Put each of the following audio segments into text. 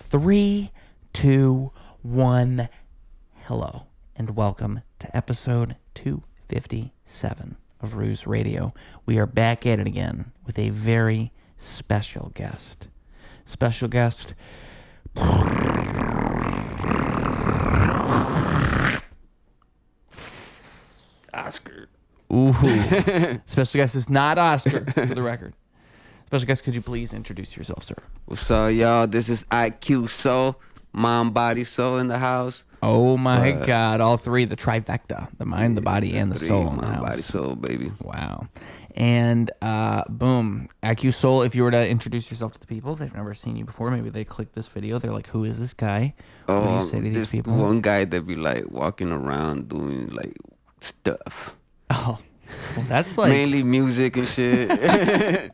3, 2, 1. Hello, and welcome to episode 257 of Ruse Radio. We are back at it again with a very special guest. Special guest. Oscar. Ooh. Special guest is not Oscar, for the record. Special guest, could you please introduce yourself, sir? What's up, y'all? This is Eyeqsoul, mind, body, soul in the house. Oh my God, all three, the trifecta, the mind, the body, and the soul in the house. Mind, body, soul, baby. Wow. And boom, Eyeqsoul, if you were to introduce yourself to the people, they've never seen you before, maybe they click this video, they're like, who is this guy? What do you say to these people? One guy that be like walking around doing like stuff. Oh, well, that's like... mainly music and shit.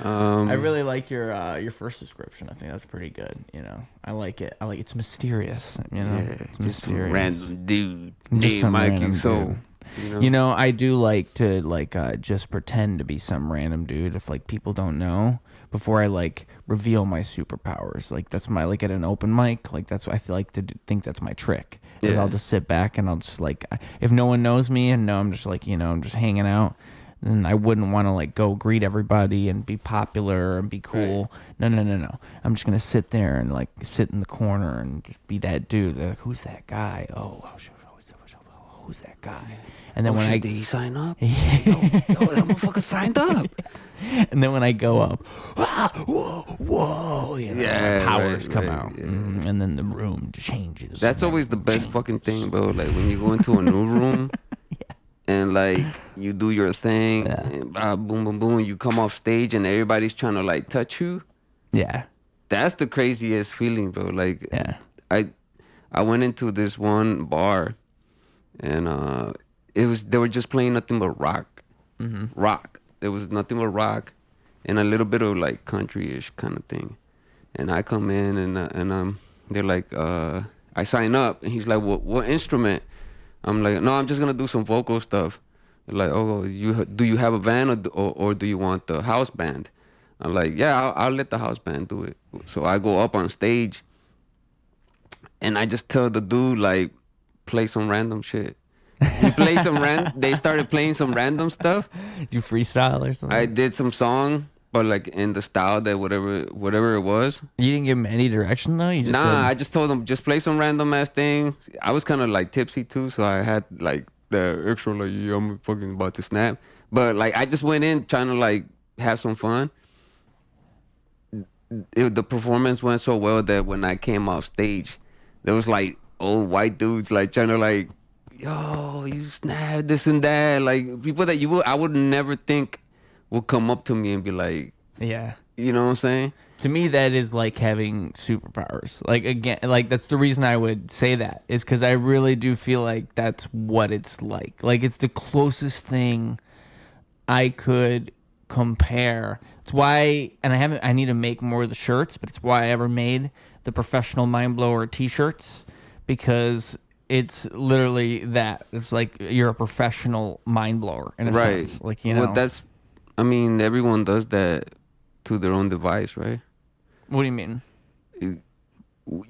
I really like your first description. I think that's pretty good. You know, I like it. It's mysterious. You know, yeah, it's just mysterious. some random dude Just some named random Eyeqsoul. dude. You know, I do like to just pretend to be some random dude if like people don't know before I like reveal my superpowers. Like that's my like at an open mic. Like that's what I feel like think that's my trick. Is I'll just sit back and I'll just like if no one knows me and I'm just like I'm just hanging out. And I wouldn't want to like go greet everybody and be popular and be cool. Right. No. I'm just gonna sit there and like sit in the corner and just be that dude. They're like, who's that guy? Who's that guy? And then when did he sign up? yo, that motherfucker signed up. And then when I go up, whoa, powers come out, and then the room changes. That's always the best fucking thing, bro. Like when you go into a new room. And like you do your thing, and boom, boom, boom. You come off stage and everybody's trying to like touch you. Yeah, that's the craziest feeling, bro. Like, I went into this one bar, and they were just playing nothing but rock, rock. There was nothing but rock, and a little bit of like country-ish kind of thing. And I come in and they're like, I sign up, and he's like, what instrument? I'm like, no, I'm just gonna do some vocal stuff. They're like, oh, do you have a band or do you want the house band? I'm like, yeah, I'll let the house band do it. So I go up on stage, and I just tell the dude like, play some random shit. He plays some They started playing some random stuff. You freestyle or something? I did some song, but like in the style that whatever it was. You didn't give him any direction though? I just told him just play some random ass thing. I was kind of like tipsy too, so I had like the extra like I'm fucking about to snap. But like I just went in trying to like have some fun. The performance went so well that when I came off stage, there was like old white dudes like trying to like, yo, you snap this and that, like people that I would never think would come up to me and be like, yeah, you know what I'm saying? To me, that is like having superpowers. Like again, like that's the reason I would say that is because I really do feel like that's what it's like. Like it's the closest thing I could compare. It's why, and I need to make more of the shirts, but it's why I ever made the professional mind blower T-shirts, because it's literally that. It's like you're a professional mind blower in a sense. Like Well, I mean, everyone does that to their own device, right? What do you mean?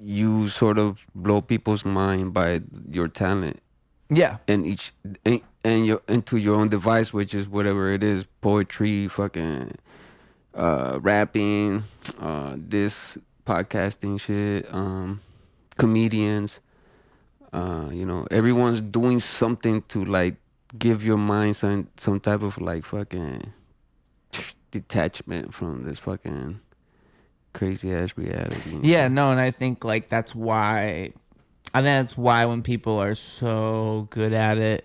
You sort of blow people's mind by your talent. Yeah. And into your own device, which is whatever it is, poetry, fucking rapping, this podcasting shit, comedians, everyone's doing something to like give your mind some type of like fucking detachment from this fucking crazy ass reality. Yeah, no, and I think like that's why when people are so good at it,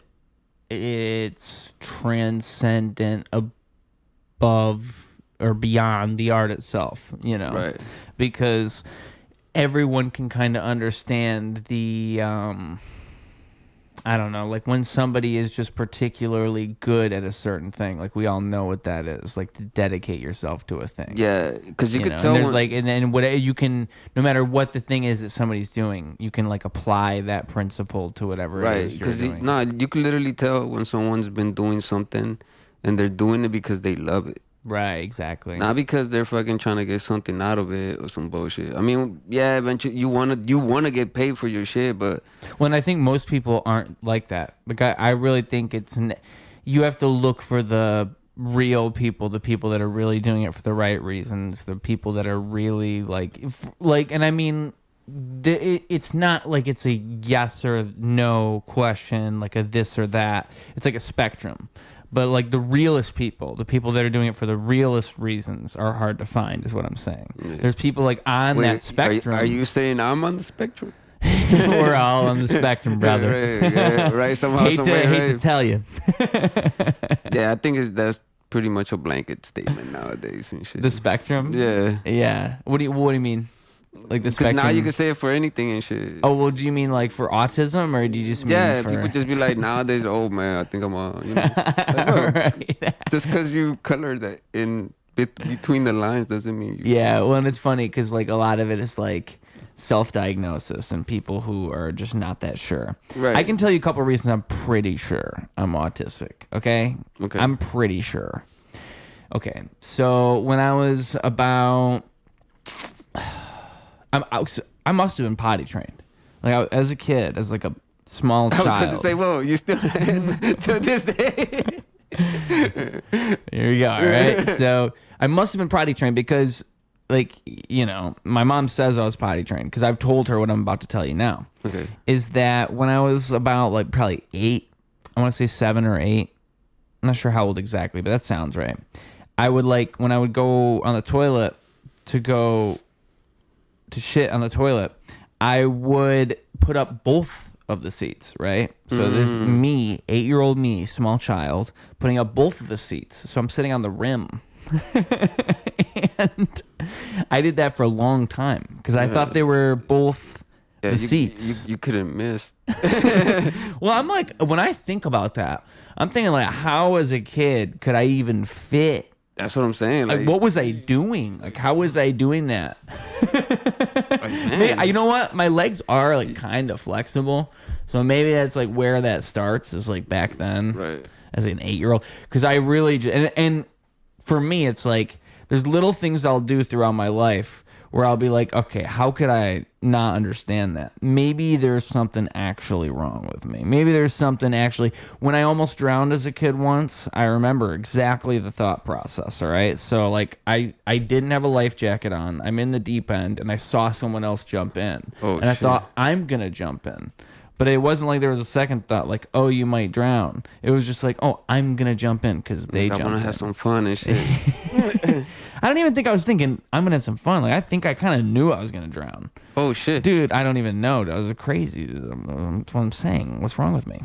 it's transcendent above or beyond the art itself, Right. Because everyone can kind of understand the I don't know, like when somebody is just particularly good at a certain thing, like we all know what that is, like to dedicate yourself to a thing. Yeah, because you could tell. And there's and then what you can, no matter what the thing is that somebody's doing, you can like apply that principle to whatever it is you're doing. You can literally tell when someone's been doing something and they're doing it because they love it. Right, exactly. Not because they're fucking trying to get something out of it or some bullshit. I mean, yeah, eventually you wanna get paid for your shit, but When I think most people aren't like that. Like I really think you have to look for the real people, the people that are really doing it for the right reasons, the people that are really and I mean, it's not like it's a yes or no question, like a this or that. It's like a spectrum. But like the realest people, the people that are doing it for the realest reasons are hard to find, is what I'm saying. Yeah. There's people like on that spectrum. Are you saying I'm on the spectrum? We're all on the spectrum, brother. Right. Somehow, hate to tell you. Yeah, I think that's pretty much a blanket statement nowadays and shit. The spectrum? Yeah. Yeah. What do you mean? Like the spectrum? Now you can say it for anything and shit. Oh, well, do you mean like for autism, or do you just mean for... people just be like, nowadays, oh man, I think I'm like, no, right. Just because you color that in between the lines doesn't mean you... Yeah, well, and it's funny because like a lot of it is like self-diagnosis and people who are just not that sure. Right. I can tell you a couple of reasons I'm pretty sure I'm autistic, okay? I'm pretty sure. Okay, so when I was about... I must have been potty trained. Like as a kid, as like a small child. I was supposed to say, whoa, you still to this day. Here we go. All right. So I must have been potty trained because, like, you know, my mom says I was potty trained because I've told her what I'm about to tell you now. Okay. Is that when I was about like probably 8, I want to say 7 or 8. I'm not sure how old exactly, but that sounds right. I would when I would go on the toilet to shit on the toilet, I would put up both of the seats, right? So there's me, 8-year-old me, small child, putting up both of the seats. So I'm sitting on the rim. And I did that for a long time because I thought they were both the seats. You couldn't miss. Well, I'm like, when I think about that, I'm thinking like, how as a kid could I even fit? That's what I'm saying. Like, what was I doing? Like, how was I doing that? You know what? My legs are like kind of flexible, so maybe that's like where that starts. Is like back then, right? As an 8-year-old, because I really and for me, it's like there's little things I'll do throughout my life where I'll be like, okay, how could I not understand that? Maybe there's something actually wrong with me. Maybe there's something actually... When I almost drowned as a kid once, I remember exactly the thought process, all right? So, like, I didn't have a life jacket on. I'm in the deep end, and I saw someone else jump in. And I thought, I'm going to jump in. But it wasn't like there was a second thought, like, oh, you might drown. It was just like, oh, I'm going to jump in because they jumped in. I want to have some fun and shit. I don't even think I was thinking, I'm going to have some fun. Like, I think I kind of knew I was going to drown. Oh, shit. Dude, I don't even know. That was crazy. That's what I'm saying. What's wrong with me?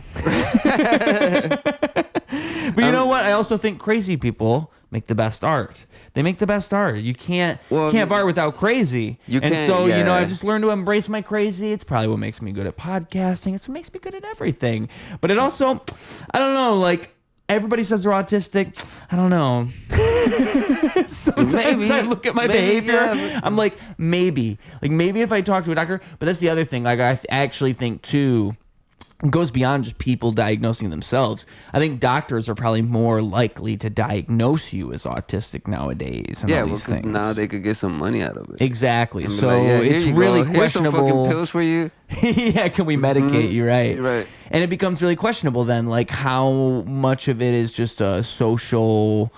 But you know what? I also think crazy people make the best art. They make the best art. You can't have art without crazy. You know, I've just learned to embrace my crazy. It's probably what makes me good at podcasting. It's what makes me good at everything. But it also, I don't know, like, everybody says they're autistic. I don't know. Sometimes I look at my behavior. Yeah, I'm like, maybe. Like, maybe if I talk to a doctor. But that's the other thing. Like, I actually think, too, it goes beyond just people diagnosing themselves. I think doctors are probably more likely to diagnose you as autistic nowadays. And all these because things. Now they could get some money out of it. Exactly. So it's really questionable. Here's some fucking pills for you. Yeah, can we medicate you? Right. Right. And it becomes really questionable then, like how much of it is just a social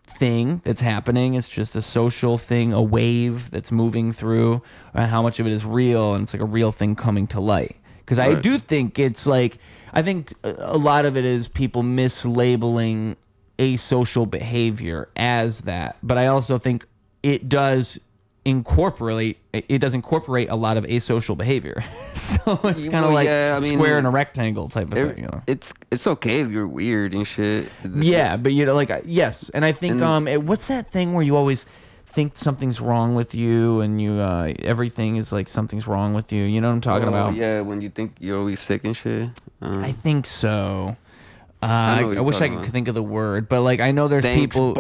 thing that's happening. It's just a social thing, a wave that's moving through, and how much of it is real, and it's like a real thing coming to light. Because I do think it's like, I think a lot of it is people mislabeling asocial behavior as that. But I also think it does incorporate a lot of asocial behavior. So it's kind of square and a rectangle type of thing. You know? It's okay if you're weird and shit. Yeah, but you know, like, yes. And I think, what's that thing where you always think something's wrong with you and you everything is like something's wrong with you, you know what I'm talking about? Yeah, when you think you're always sick and shit. I think so. I wish I could think of the word, but like I know there's people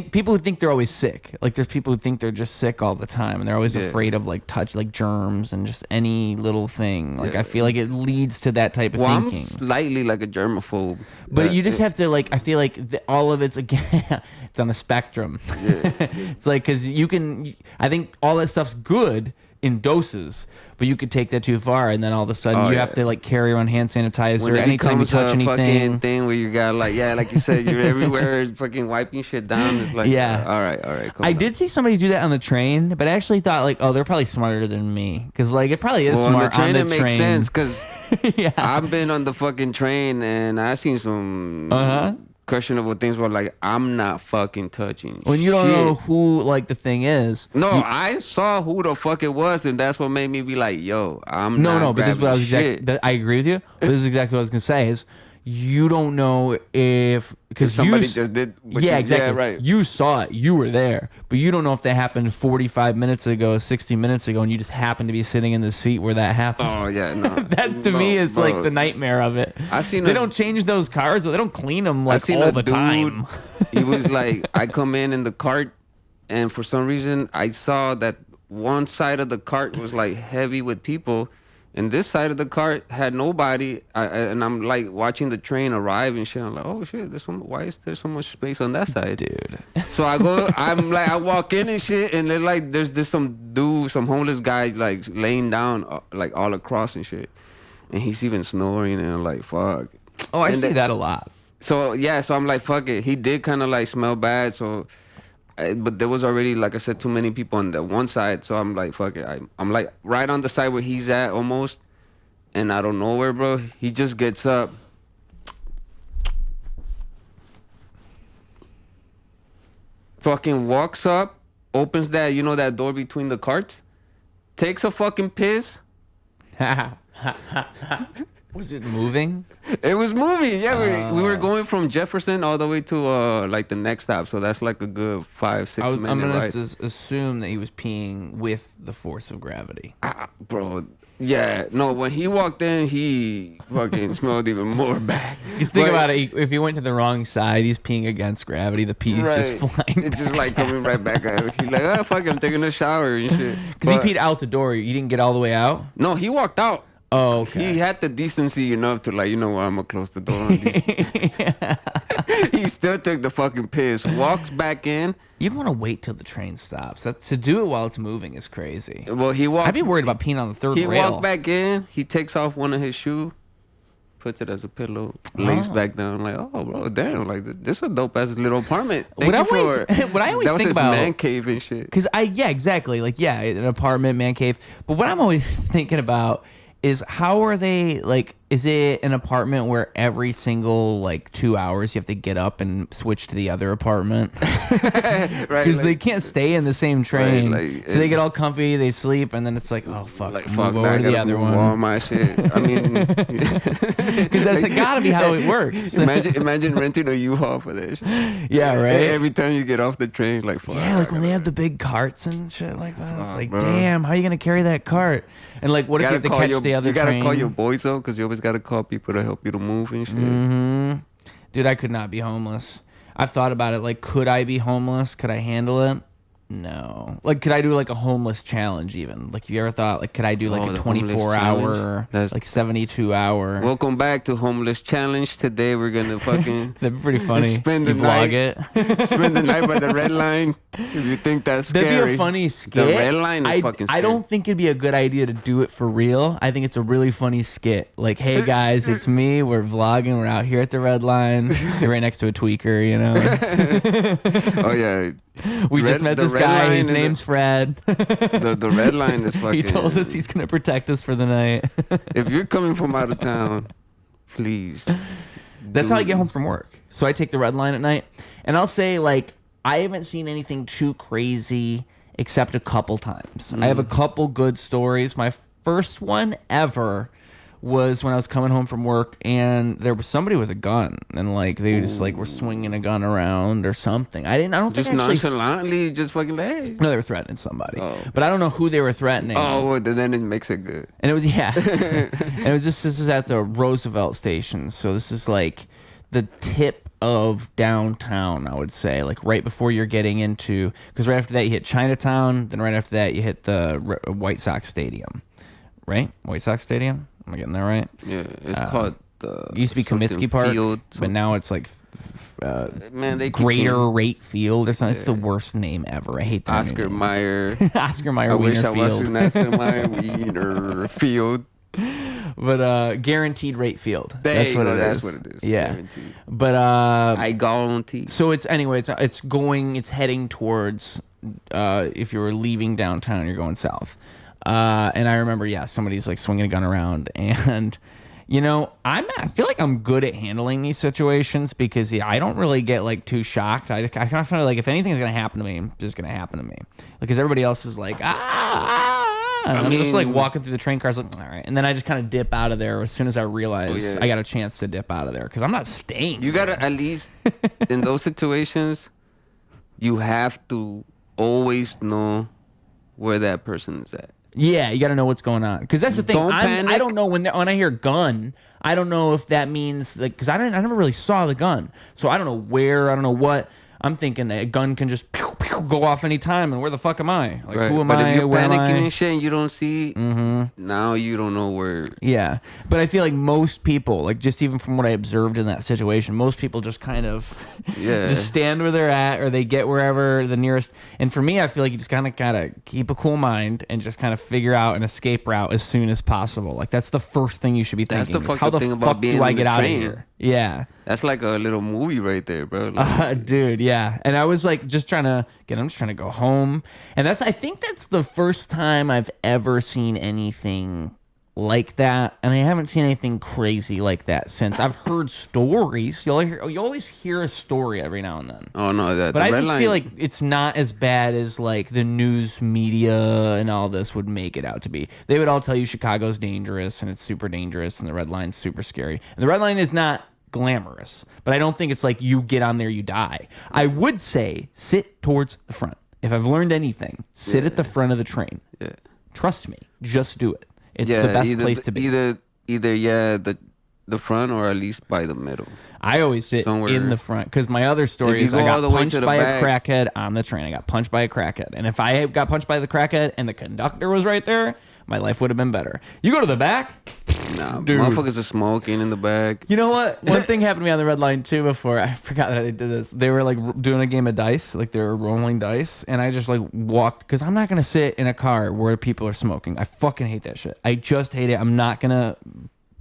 people who think they're always sick. Like there's people who think they're just sick all the time, and they're always afraid of like germs and just any little thing. Like I feel like it leads to that type of thinking. I'm slightly like a germaphobe, but you just have to like. I feel like all of it's again. It's on a spectrum. Yeah. It's like because you can. I think all that stuff's good in doses, but you could take that too far, and then all of a sudden you have to like carry around hand sanitizer anytime you touch anything. Fucking thing where you got like like you said, you're everywhere fucking wiping shit down. It's like all right. I did see somebody do that on the train, but I actually thought like, oh, they're probably smarter than me because like it probably is smart. On the train, it makes sense because I've been on the fucking train and I seen some questionable things where like I'm not fucking touching when you don't know who like the thing is. No, I saw who the fuck it was, and that's what made me be like, yo, I'm not but this is what I was shit. I agree with you. But this is exactly what I was gonna say is you don't know if because somebody just did exactly. Yeah, right. You saw it, you were there, but you don't know if that happened 45 minutes ago, 60 minutes ago, and you just happened to be sitting in the seat where that happened. Oh yeah, no. That to me is like the nightmare of it. They don't change those cars, they don't clean them like all the time. He was like, I come in the cart, and for some reason I saw that one side of the cart was like heavy with people. And this side of the cart had nobody, and I'm like watching the train arrive and shit. I'm like, oh shit, why is there so much space on that side, dude? So I walk in and shit, and they're like, there's some homeless guy like laying down like all across and shit, and he's even snoring, and I'm like, fuck. Oh, I see that a lot. So so I'm like, fuck it. He did kind of like smell bad, so. But there was already, like I said, too many people on the one side, so I'm like, fuck it. I'm like right on the side where he's at almost, and out of nowhere, bro, he just gets up. Fucking walks up, opens that, that door between the carts, takes a fucking piss. Was it moving? It was moving. Yeah, we were going from Jefferson all the way to like the next stop. So that's like a good 5-6 minute I'm gonna ride. just assume that he was peeing with the force of gravity. Bro. Yeah, no. When he walked in, he fucking smelled even more bad. Because think about it. If he went to the wrong side, he's peeing against gravity. The pee's just flying. It's just like coming right back at him. He's like, oh fuck, I'm taking a shower and shit. Because he peed out the door. You didn't get all the way out. No, he walked out. Oh, okay. He had the decency enough to like, you know what, I'm gonna close the door on these. He still took the fucking piss, walks back in. You'd want to wait till the train stops. To do it while it's moving is crazy. Well, I'd be worried about peeing on the third rail. He walked back in, he takes off one of his shoes, puts it as a pillow, lays back down. Like, oh, bro, damn, like this is a dope ass little apartment. What I always think about, that was his man cave and shit. Because exactly, like an apartment, man cave. But what I'm always thinking about is how are they like? Is it an apartment where every single like 2 hours you have to get up and switch to the other apartment? Right, because they can't stay in the same train. Right, so they get all comfy, they sleep, and then it's like, oh fuck, like move over to the other one. All my shit. I mean, because that's gotta be how it works. imagine renting a U-Haul for this. Yeah, right. Every time you get off the train, like fuck. Yeah, like when they have the big carts and shit like that. It's like, damn, how are you gonna carry that cart? And like, what if you have to catch the other train? You gotta call your boys though, because you always gotta call people to help you to move and shit. Mm-hmm. Dude, I could not be homeless. I've thought about it. Like, could I be homeless? Could I handle it? No. Like, could I do like a homeless challenge even? Like, have you ever thought, like, could I do like a 24-hour, like 72-hour? Welcome back to Homeless Challenge. Today we're gonna fucking that'd be pretty funny. Spend the night. Spend the night by the red line. If you think that's scary. That'd be a funny skit. The red line is fucking scary. I don't think it'd be a good idea to do it for real. I think it's a really funny skit. Like, hey guys, it's me. We're vlogging. We're out here at the red line. You're right next to a tweaker, you know? Oh yeah. We just met this guy. His name's Fred. The red line is fucking. He told us he's gonna protect us for the night. If you're coming from out of town, please. That's how I get home from work. So I take the red line at night, and I'll say like I haven't seen anything too crazy except a couple times. I have a couple good stories. My first one ever was when I was coming home from work, and there was somebody with a gun, and like they just like were swinging a gun around or something. I don't think just nonchalantly, just fucking hey. No, they were threatening somebody, but I don't know who they were threatening. Oh, well, then it makes it good. And it was and it was this is at the Roosevelt station, so this is like the tip of downtown, I would say, like right before you're getting into, because right after that you hit Chinatown, then right after that you hit the White Sox Stadium, right? White Sox Stadium? Am I getting that right? Yeah, it's called it used to be Comiskey Park, Field, but now it's like man, they Greater Rate Field or something. It's the worst name ever. I hate that. Oscar Mayer. Oscar Mayer I Wiener wish I was Field. in Oscar Mayer Wiener Field. But Guaranteed Rate Field. That's what it is. Yeah. Guaranteed. But I guarantee. so it's heading towards if you were leaving downtown, you're going south. And I remember, somebody's like swinging a gun around, and I feel like I'm good at handling these situations because I don't really get like too shocked. I kind of feel like if anything's gonna happen to me, it's just gonna happen to me. Because everybody else is like and I'm just like walking through the train cars, like, all right, and then I just kind of dip out of there as soon as I realize I got a chance to dip out of there because I'm not staying. You gotta at least in those situations, you have to always know where that person is at. Yeah, you got to know what's going on because that's the thing. I don't know when I hear gun. I don't know if that means like because I never really saw the gun, so I don't know where. I don't know what. I'm thinking a gun can just pew, pew, go off any time, and where the fuck am I? Like, who am I? But if you're where panicking and shit and you don't see, now you don't know where. Yeah, but I feel like most people, like just even from what I observed in that situation, most people just kind of just stand where they're at, or they get wherever the nearest. And for me, I feel like you just kind of gotta keep a cool mind and just kind of figure out an escape route as soon as possible. Like that's the first thing you should be thinking. That's the how the thing fuck about being do I in get the out of train. here? Yeah. That's like a little movie right there, bro. Like, dude, yeah. And I was like I'm just trying to go home. And I think that's the first time I've ever seen anything like that. And I haven't seen anything crazy like that since. I've heard stories. You always hear a story every now and then. Oh, no. But I just feel like it's not as bad as like the news media and all this would make it out to be. They would all tell you Chicago's dangerous and it's super dangerous and the red line's super scary. And the red line is not glamorous, but I don't think it's like you get on there, you die. I would say sit towards the front. If I've learned anything, sit at the front of the train. Yeah. Trust me, just do it. It's the best place to be. Either the front or at least by the middle. I always sit in the front because my other story is I got punched by a crackhead on the train. I got punched by a crackhead, and if I got punched by the crackhead and the conductor was right there, my life would have been better. You go to the back. Nah, dude. Motherfuckers are smoking in the back. You know what? One thing happened to me on the red line too before. I forgot that I did this. They were like doing a game of dice, like they were rolling dice, and I just like walked because I'm not gonna sit in a car where people are smoking. I fucking hate that shit. I just hate it. I'm not gonna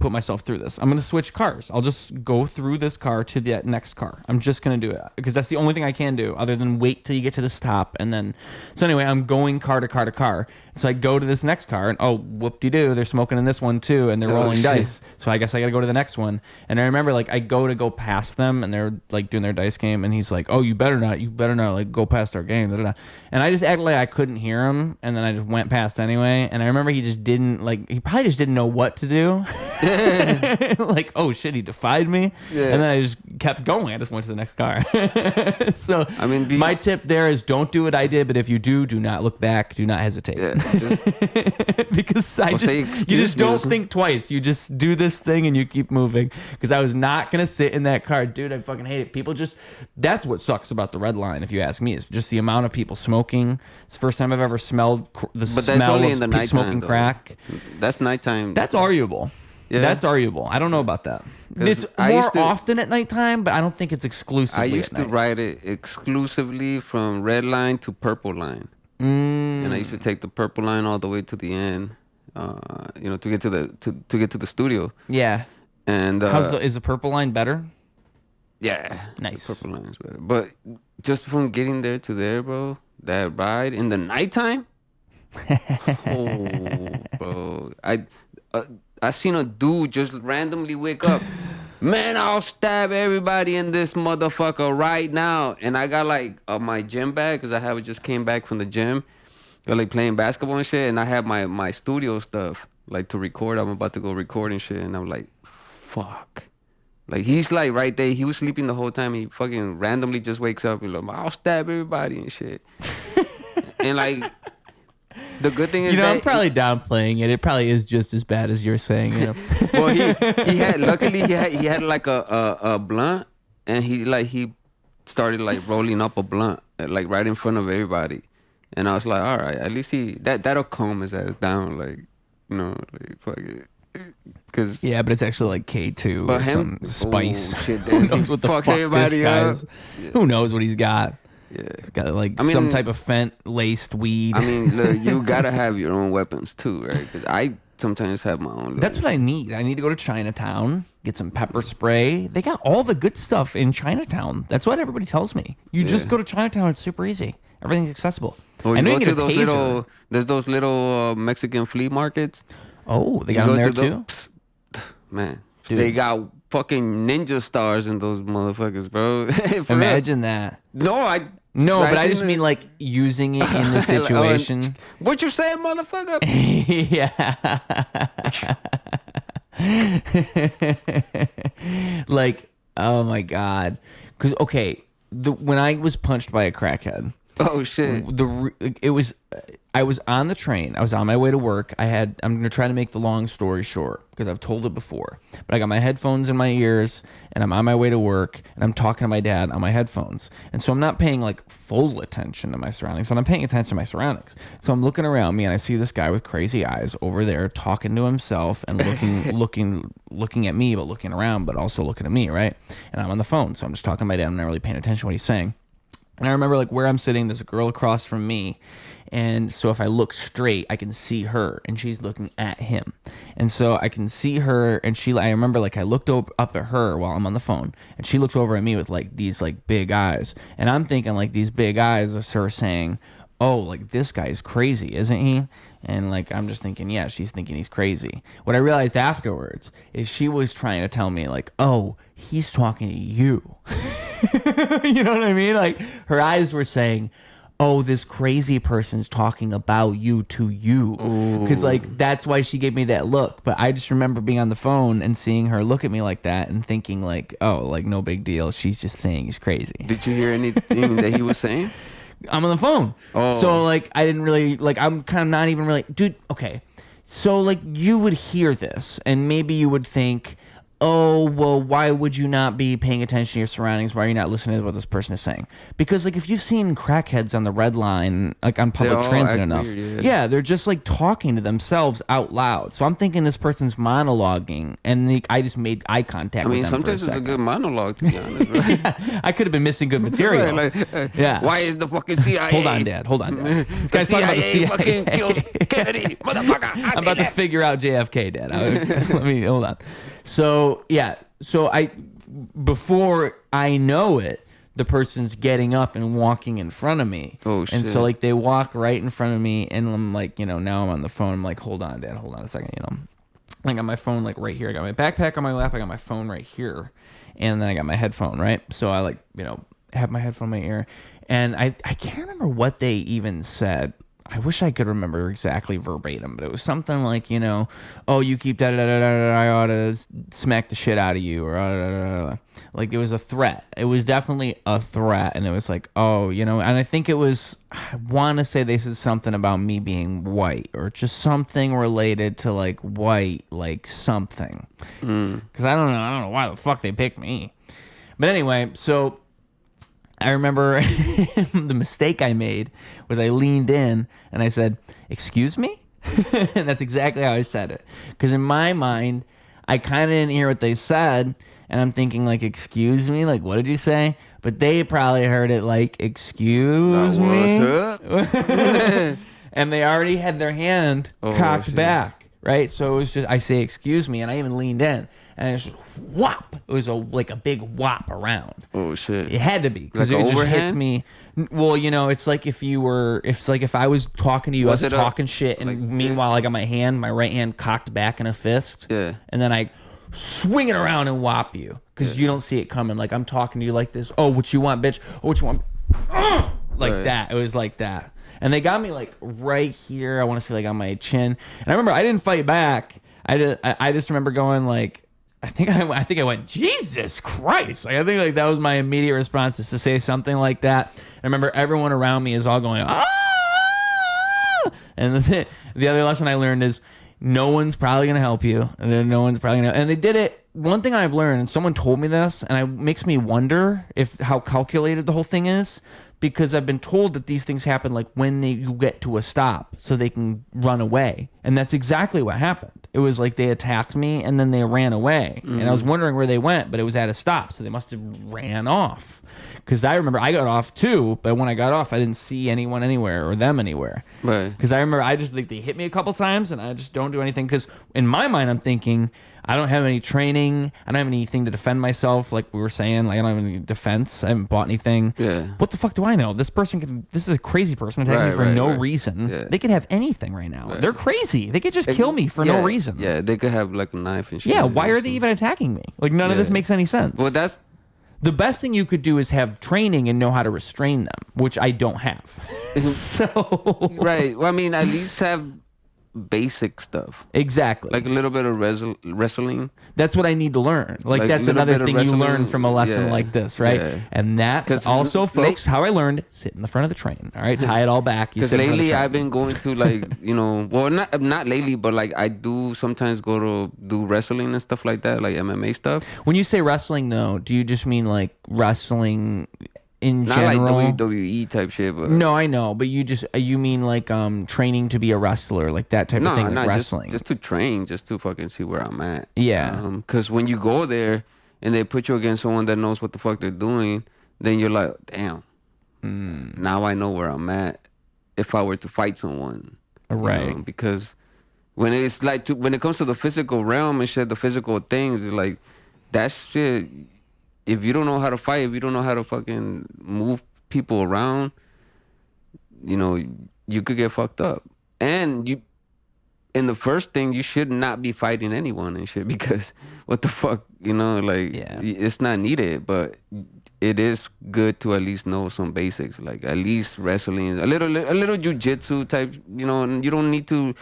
put myself through this. I'm gonna switch cars. I'll just go through this car to the next car. I'm just gonna do it because that's the only thing I can do other than wait till you get to the stop and then. So anyway, I'm going car to car to car. So I go to this next car and whoop-de-doo, they're smoking in this one too and they're rolling dice. So I guess I gotta go to the next one. And I remember like I go past them and they're like doing their dice game and he's like, oh, you better not like go past our game. Da, da, da. And I just acted like I couldn't hear him and then I just went past anyway. And I remember he probably just didn't know what to do. Like, oh shit, he defied me. Yeah. And then I just kept going. I just went to the next car. So I mean, my tip there is don't do what I did, but if you do not look back, do not hesitate. Yeah. Because you just don't think twice. You just do this thing and you keep moving. Because I was not gonna sit in that car, dude. I fucking hate it. People that's what sucks about the red line. If you ask me, is just the amount of people smoking. It's the first time I've ever smelled the smell of nighttime, smoking crack. That's nighttime. That's arguable. Yeah. That's arguable. I don't know about that. It's more often at nighttime, but I don't think it's exclusively. I used to ride it exclusively from red line to purple line. And I used to take the purple line all the way to the end, to get to the studio. Yeah. And is the purple line better? Yeah. Nice. The purple line is better. But just from getting there to there, bro, that ride in the nighttime. Bro, I seen a dude just randomly wake up. Man, I'll stab everybody in this motherfucker right now. And I got like my gym bag because I just came back from the gym. Like playing basketball and shit. And I have my studio stuff like to record. I'm about to go record and shit. And I'm like, fuck. Like he's like right there. He was sleeping the whole time. He fucking randomly just wakes up and like, I'll stab everybody and shit. And like The good thing is I'm probably downplaying it. It probably is just as bad as you're saying. Well, he had luckily he had like a blunt, and he started like rolling up a blunt like right in front of everybody, and I was like, all right, at least that'll calm his ass down, like like fuck it. Cause yeah, but it's actually like K2 or some spice. Shit, Who knows what the fuck this guy's? Yeah. Who knows what he's got? Yeah, he's got like some type of laced weed. I mean, look, you gotta have your own weapons too, right? 'Cause I sometimes have my own. That's what I need. I need to go to Chinatown, get some pepper spray. They got all the good stuff in Chinatown. That's what everybody tells me. You just go to Chinatown. It's super easy. Everything's accessible. Or you go to those little Mexican flea markets. Oh, they got them there too? Man, dude. They got fucking ninja stars in those motherfuckers, bro. Imagine that. No, but I just mean like using it in the situation. What you saying, motherfucker? Yeah. Like, oh my God. Because, okay, when I was punched by a crackhead. Oh, shit. I was on the train. I was on my way to work. I'm going to try to make the long story short because I've told it before. But I got my headphones in my ears and I'm on my way to work and I'm talking to my dad on my headphones. And so I'm not paying like full attention to my surroundings. So I'm paying attention to my surroundings. So I'm looking around me and I see this guy with crazy eyes over there talking to himself and looking at me, but looking around, but also looking at me, right? And I'm on the phone. So I'm just talking to my dad. I'm not really paying attention to what he's saying. And I remember like where I'm sitting, there's a girl across from me. And so if I look straight, I can see her and she's looking at him. And so I can see her and I remember like I looked up at her while I'm on the phone and she looks over at me with like these like big eyes. And I'm thinking like these big eyes are her saying, oh, like this guy's crazy, isn't he? And like I'm just thinking, yeah, she's thinking he's crazy. What I realized afterwards is she was trying to tell me like, oh, he's talking to you. You know what I mean? Like her eyes were saying, oh, this crazy person's talking about you to you. Because like that's why she gave me that look. But I just remember being on the phone and seeing her look at me like that and thinking like, oh, like no big deal. She's just saying he's crazy. Did you hear anything that he was saying? I'm on the phone. Oh. So like I didn't really like I'm kind of not even really dude, okay. So like you would hear this and maybe you would think, oh, well, why would you not be paying attention to your surroundings? Why are you not listening to what this person is saying? Because, like, if you've seen crackheads on the red line, like on public transit enough, yeah, they're just, like, talking to themselves out loud. So I'm thinking this person's monologuing, and I just made eye contact with them. Sometimes it's a good monologue, to be honest, right? Yeah, I could have been missing good material. Yeah. Why is the fucking CIA... Hold on, Dad. This guy's talking about the CIA fucking killed Kennedy, motherfucker. I'm about to figure out JFK, Dad. Let me... Hold on. So, yeah. So, before I know it, the person's getting up and walking in front of me. Oh, shit. And so, like, they walk right in front of me, and I'm like, now I'm on the phone. I'm like, hold on, Dad. Hold on a second, I got my phone, like, right here. I got my backpack on my lap. I got my phone right here. And then I got my headphone, right? So, I, like, have my headphone in my ear. And I can't remember what they even said. I wish I could remember exactly verbatim, but it was something like, oh, you keep da-da-da-da-da, I ought to smack the shit out of you, or da-da-da-da. Like, it was a threat. It was definitely a threat, and it was like, oh, and I think it was, I want to say they said something about me being white, or just something related to, like, white, like, something. Because I don't know why the fuck they picked me. But anyway, so... I remember the mistake I made was I leaned in and I said, excuse me? And that's exactly how I said it. Because in my mind, I kind of didn't hear what they said. And I'm thinking like, excuse me? Like, what did you say? But they probably heard it like, excuse me? What's up? And they already had their hand cocked back. Right? So it was just, I say, excuse me. And I even leaned in. And it's just whop. It was like a big whop around. Oh shit! It had to be because like it just hits me. Well, it's like if I was talking to you, I was talking shit, and like meanwhile this? I got my right hand cocked back in a fist. Yeah. And then I swing it around and whop you because you don't see it coming. Like I'm talking to you like this. Oh, what you want, bitch? Oh, what you want? Like that. It was like that. And they got me like right here. I want to say like on my chin. And I remember I didn't fight back. I just remember going like. I think I went, Jesus Christ. Like, I think like that was my immediate response is to say something like that. I remember everyone around me is all going, ah! And the other lesson I learned is no one's probably going to help you. No one's probably going to. And they did it. One thing I've learned, and someone told me this, and it makes me wonder if how calculated the whole thing is, because I've been told that these things happen like when you get to a stop so they can run away. And that's exactly what happened. It was like they attacked me and then they ran away. And I was wondering where they went, but it was at a stop. So they must have ran off. Because I remember I got off too, but when I got off, I didn't see anyone anywhere or them anywhere. Right. Because I remember I just think they hit me a couple times and I just don't do anything. Because in my mind, I'm thinking, I don't have any training. I don't have anything to defend myself. Like we were saying, like I don't have any defense. I haven't bought anything. Yeah. What the fuck do I know? This is a crazy person attacking me for no reason. Yeah. They could have anything right now. They're crazy. They could just kill me for no reason. Yeah, they could have like a knife and shit. Yeah, why are they even attacking me? Like none of this makes any sense. Well, that's the best thing you could do is have training and know how to restrain them, which I don't have. So right. Well, I mean, at least have basic stuff. Exactly. Like a little bit of wrestling. That's what I need to learn. Like that's another thing you learn from a lesson like this, right? Yeah. And that's also, folks, how I learned: sit in the front of the train. All right, tie it all back. Because lately I've been going to like well, not lately, but like I do sometimes go to do wrestling and stuff like that, like MMA stuff. When you say wrestling, though, do you just mean like wrestling in not general? Like WWE type shit, but no, I know, but you mean like training to be a wrestler, like that type of thing, like wrestling. Just to train, just to fucking see where I'm at. Yeah. Because when you go there and they put you against someone that knows what the fuck they're doing, then you're like, damn. Now I know where I'm at. If I were to fight someone, right? Because when it's like when it comes to the physical realm and shit, the physical things, it's like that shit. If you don't know how to fight, if you don't know how to fucking move people around, you could get fucked up. And the first thing, you should not be fighting anyone and shit, because what the fuck, it's not needed. But it is good to at least know some basics, like at least wrestling, a little jujitsu type, and you don't need to.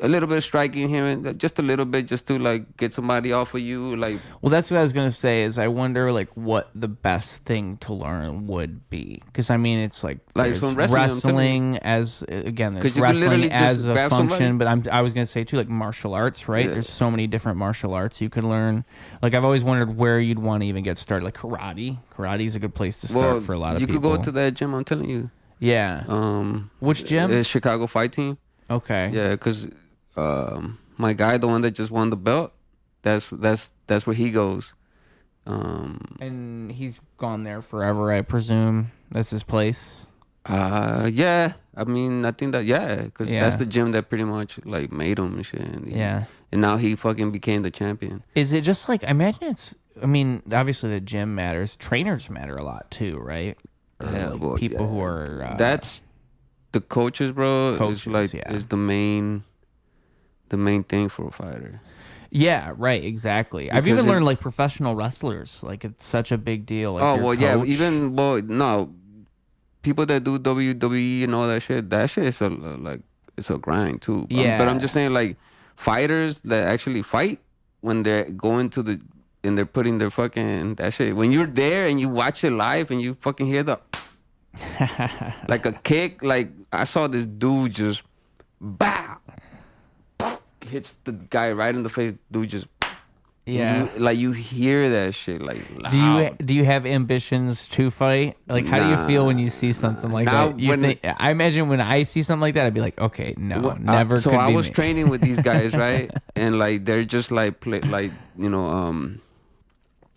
A little bit of striking here and just a little bit, just to like get somebody off of you. Like, well, that's what I was gonna say. Is I wonder like what the best thing to learn would be, because I mean it's like some wrestling as again, there's wrestling as a function. But I was gonna say too, like martial arts, right? Yeah. There's so many different martial arts you could learn. Like I've always wondered where you'd want to even get started. Like karate. Karate is a good place to start for a lot of people. You could go to that gym. I'm telling you. Yeah. Which gym? It's Chicago Fight Team. Okay. Yeah, because. My guy, the one that just won the belt, that's where he goes. And he's gone there forever, I presume. That's his place. Yeah. I mean, I think that because that's the gym that pretty much like made him and shit. And now he fucking became the champion. Is it just like, I imagine it's? I mean, obviously the gym matters. Trainers matter a lot too, right? Or people who are. That's the coaches, bro. Is the main thing for a fighter. Yeah, right, exactly. Because I've even learned like professional wrestlers, like it's such a big deal. Like, people that do WWE and all that shit is it's a grind too. Yeah. But I'm just saying, like, fighters that actually fight, when they're going to and they're putting their fucking that shit, when you're there and you watch it live and you fucking hear the like a kick, like I saw this dude just bow, hits the guy right in the face. Dude just you hear that shit like loud. Do you have ambitions to fight? Like how do you feel when you see something like that? I imagine when I see something like that, I'd be like, okay, no, never. So I was training with these guys, right? And like they're just like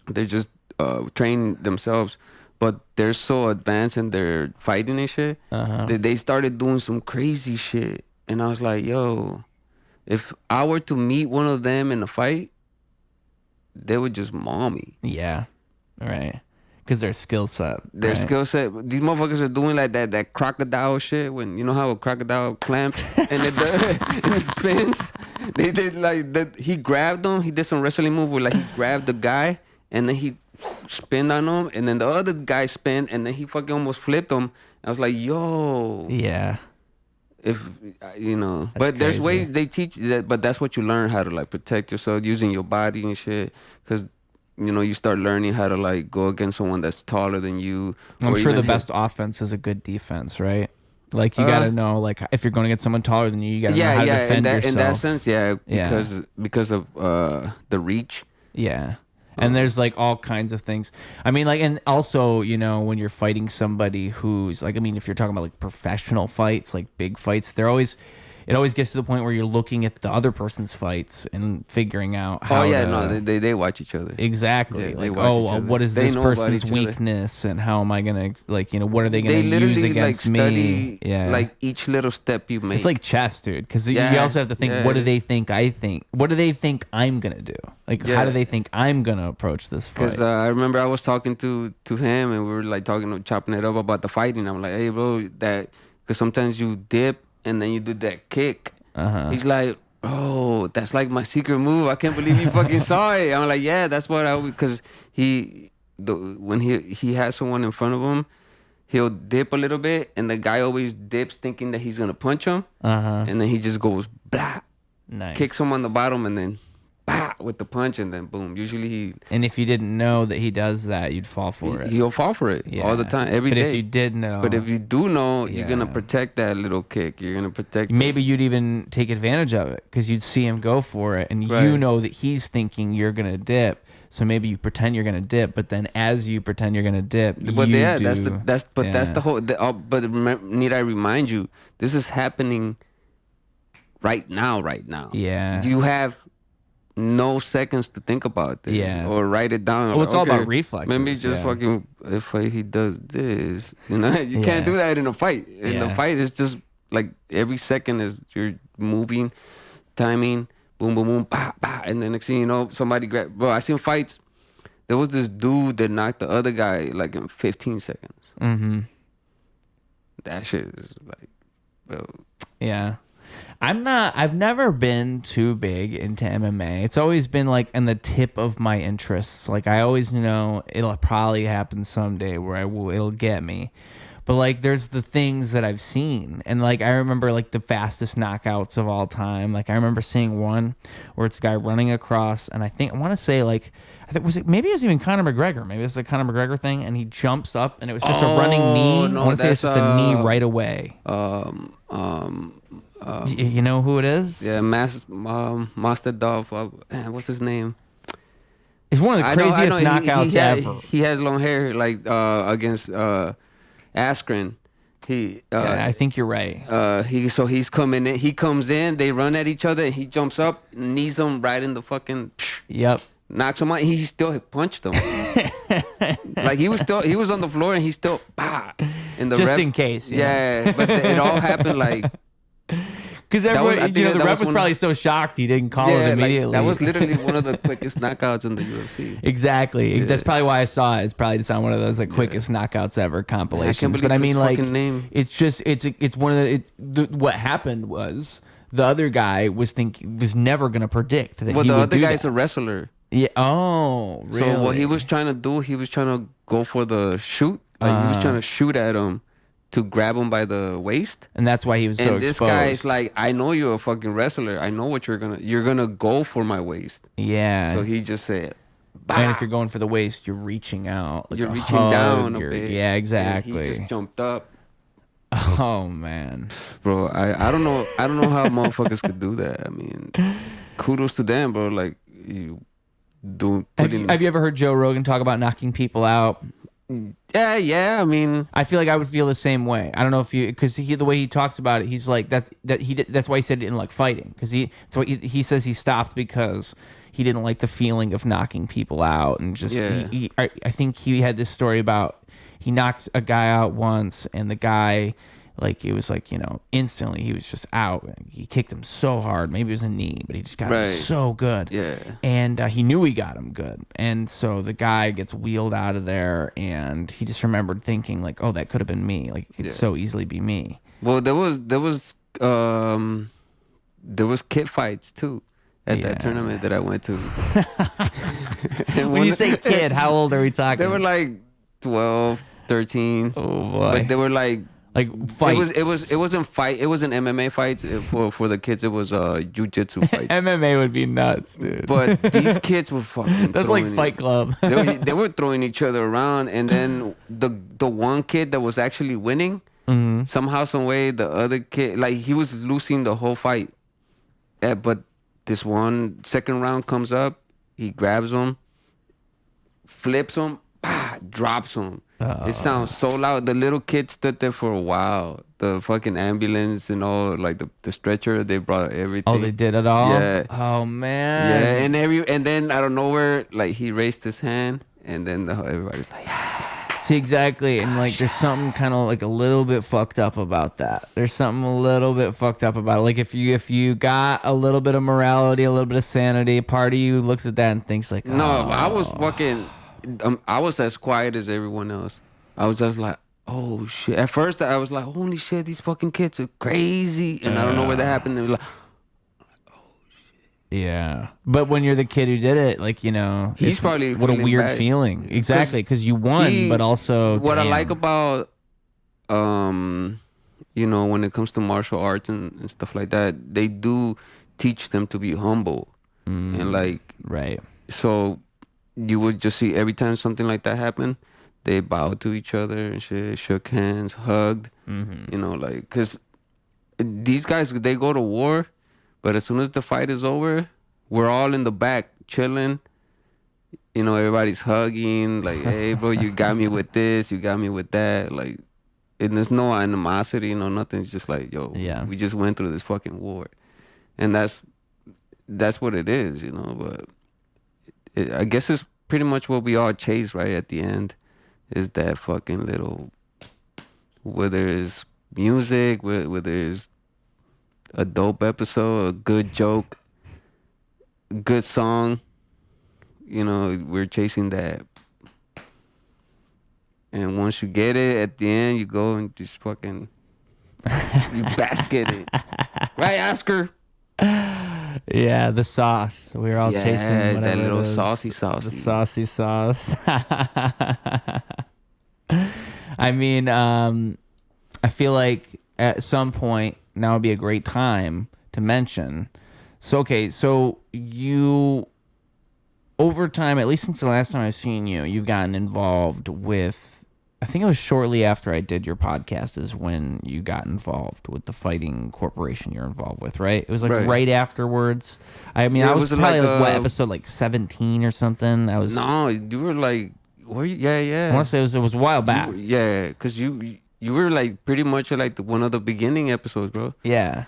they're just training themselves, but they're so advanced in their fighting and shit that they started doing some crazy shit. And I was like, yo, if I were to meet one of them in a fight, they would just maul me. Yeah, right. Because their skill set. Skill set. These motherfuckers are doing like that crocodile shit. When you know how a crocodile clamps and it spins. They did like that. He grabbed them. He did some wrestling move where like he grabbed the guy and then he spin on him, and then the other guy spin, and then he fucking almost flipped him. I was like, yo. Yeah. If that's but there's crazy. ways they teach that, but that's what you learn, how to like protect yourself using your body and shit. Because you start learning how to like go against someone that's taller than you. I'm sure the best offense is a good defense, right? Like you gotta know, like if you're going to get someone taller than you gotta know how to defend yourself. In that sense, because of the reach. Yeah. And there's like all kinds of things. I mean, like, and also, you know, when you're fighting somebody who's like, I mean, if you're talking about like professional fights, like big fights, it always gets to the point where you're looking at the other person's fights and figuring out how. They watch each other. Exactly. Yeah, like, what is this person's weakness, and how am I gonna, like, you know, what are they gonna use against me? Study, like each little step you make. It's like chess, dude. Because you also have to think, what do they think I think? What do they think I'm gonna do? Like, how do they think I'm gonna approach this fight? Because I remember I was talking to him, and we were like chopping it up about the fighting. I'm like, hey, bro, because sometimes you dip and then you do that kick. He's like, oh, that's like my secret move. I can't believe you fucking saw it. I'm like, yeah, that's what because when he has someone in front of him, he'll dip a little bit, and the guy always dips thinking that he's gonna punch him, and then he just goes blah, kicks him on the bottom, and then bah, with the punch, and then boom. Usually and if you didn't know that he does that, you'd fall for it. He'll fall for it all the time, every day. But if you did know. But if you do know, you're going to protect that little kick. You're going to protect Maybe you'd even take advantage of it because you'd see him go for it, and you know that he's thinking you're going to dip. So maybe you pretend you're going to dip, but then as you pretend you're going to dip, that's the whole. But need I remind you, this is happening right now. Yeah. You have no seconds to think about this or write it down. Well, it's all about reflexes. Maybe just fucking if he does this, you know, you can't do that in a fight. In a fight, it's just like every second is you're moving, timing, boom, boom, boom, bah, bah, and then next thing you know, somebody grab. Bro, I seen fights. There was this dude that knocked the other guy like in 15 seconds. Mm-hmm. That shit is like, bro. Yeah. I've never been too big into MMA. It's always been like in the tip of my interests. Like I always know it'll probably happen someday where it'll get me. But like there's the things that I've seen. And like I remember like the fastest knockouts of all time. Like I remember seeing one where it's a guy running across, and I want to say like maybe it was even Conor McGregor. Maybe it's a Conor McGregor thing, and he jumps up and it was just a running knee. No, I want to say it's just a knee right away. You know who it is? Yeah, Master Dove. What's his name? It's one of the craziest knockouts ever. He has long hair, like against Askren. I think you're right. He's coming in. He comes in. They run at each other. And he jumps up, knees him right in the fucking. Yep. Knocks him out. He still punched him. Like he was on the floor and he still bah. In the just in case. Yeah, but it all happened like. Because everyone, the ref was probably so shocked he didn't call it immediately. That was literally one of the quickest knockouts in the UFC. Exactly. Yeah. That's probably why I saw it. It's probably just on one of those like quickest knockouts ever compilations. I can't believe his fucking name. It's just it's one of what happened was the other guy was never gonna predict that. Well, the other guy's a wrestler. Yeah. Oh, really? So what he was trying to do, he was trying to go for the shoot. Like he was trying to shoot at him to grab him by the waist. And that's why he was so exposed. And this guy's like, I know you're a fucking wrestler. I know what you're gonna go for my waist. Yeah. So he just said, bah. And if you're going for the waist, you're reaching out. Like you're reaching down a bit. Yeah, exactly. And he just jumped up. Oh man. Bro, I don't know how motherfuckers could do that. I mean, kudos to them, bro. Like you do. Have you ever heard Joe Rogan talk about knocking people out? Yeah. I mean, I feel like I would feel the same way. I don't know if because the way he talks about it, he's like that's why he said he didn't like fighting, because he says he stopped because he didn't like the feeling of knocking people out, and just I think he had this story about he knocked a guy out once, and the guy, like, it was like, instantly he was just out. He kicked him so hard. Maybe it was a knee, but he just got him so good. Yeah. And he knew he got him good. And so the guy gets wheeled out of there, and he just remembered thinking, like, oh, that could have been me. Like, it could so easily be me. Well, there was kid fights too at that tournament that I went to. When you say kid, how old are we talking? They were like 12, 13. Oh boy. But they were like fights. It wasn't fight. It wasn't MMA fights for the kids. It was jiu-jitsu fights. MMA would be nuts, dude. But these kids were fucking. That's like Fight Club. They were throwing each other around, and then the one kid that was actually winning, Somehow, some way, the other kid, like, he was losing the whole fight. But this one second round comes up, he grabs him, flips him, drops him. It sounds so loud. The little kid stood there for a while. The fucking ambulance and all, like the stretcher, they brought everything. Oh, they did it all? Yeah. Oh, man. Yeah, and then out of nowhere, like, he raised his hand, and then everybody's like, See, exactly. And, like, there's something kind of, like, a little bit fucked up about that. There's something a little bit fucked up about it. Like, if you got a little bit of morality, a little bit of sanity, part of you looks at that and thinks, like, no, I was fucking, I was as quiet as everyone else. I was just like, oh, shit. At first, I was like, holy shit, these fucking kids are crazy. And I don't know where that happened. They were like, yeah. But when you're the kid who did it, like, you know, he's probably what a weird bad. feeling. Exactly. Because you won, but also. What damn. I like about, you know, when it comes to martial arts and stuff like that, they do teach them to be humble. And, like, right. So you would just see every time something like that happened, they bowed to each other and shit, shook hands, hugged. You know, like, because these guys, they go to war, but as soon as the fight is over, we're all in the back chilling. You know, everybody's hugging, like, hey, bro, you got me with this, you got me with that. Like, and there's no animosity, no nothing. It's just like, yo, we just went through this fucking war. And that's what it is, you know. But I guess it's pretty much what we all chase, right, at the end, is that fucking little, whether it's music, whether it's a dope episode, a good joke, good song, you know, we're chasing that. And once you get it, at the end, you go and just fucking, you bask in it. Right, Oscar? Yeah, the sauce. We were all chasing whatever that little it is. saucy. The saucy sauce. I mean, I feel like at some point now would be a great time to mention. So, okay, so you, over time, at least since the last time I've seen you, you've gotten involved with, I think it was shortly after I did your podcast is when you got involved with the fighting corporation you're involved with, right? It was like right afterwards. I mean, Yeah, I was probably like what, episode like 17 or something. I was No, you were like, were you? Yeah. I want to say it was a while back. Because you were like pretty much like one of the beginning episodes, bro. Yeah.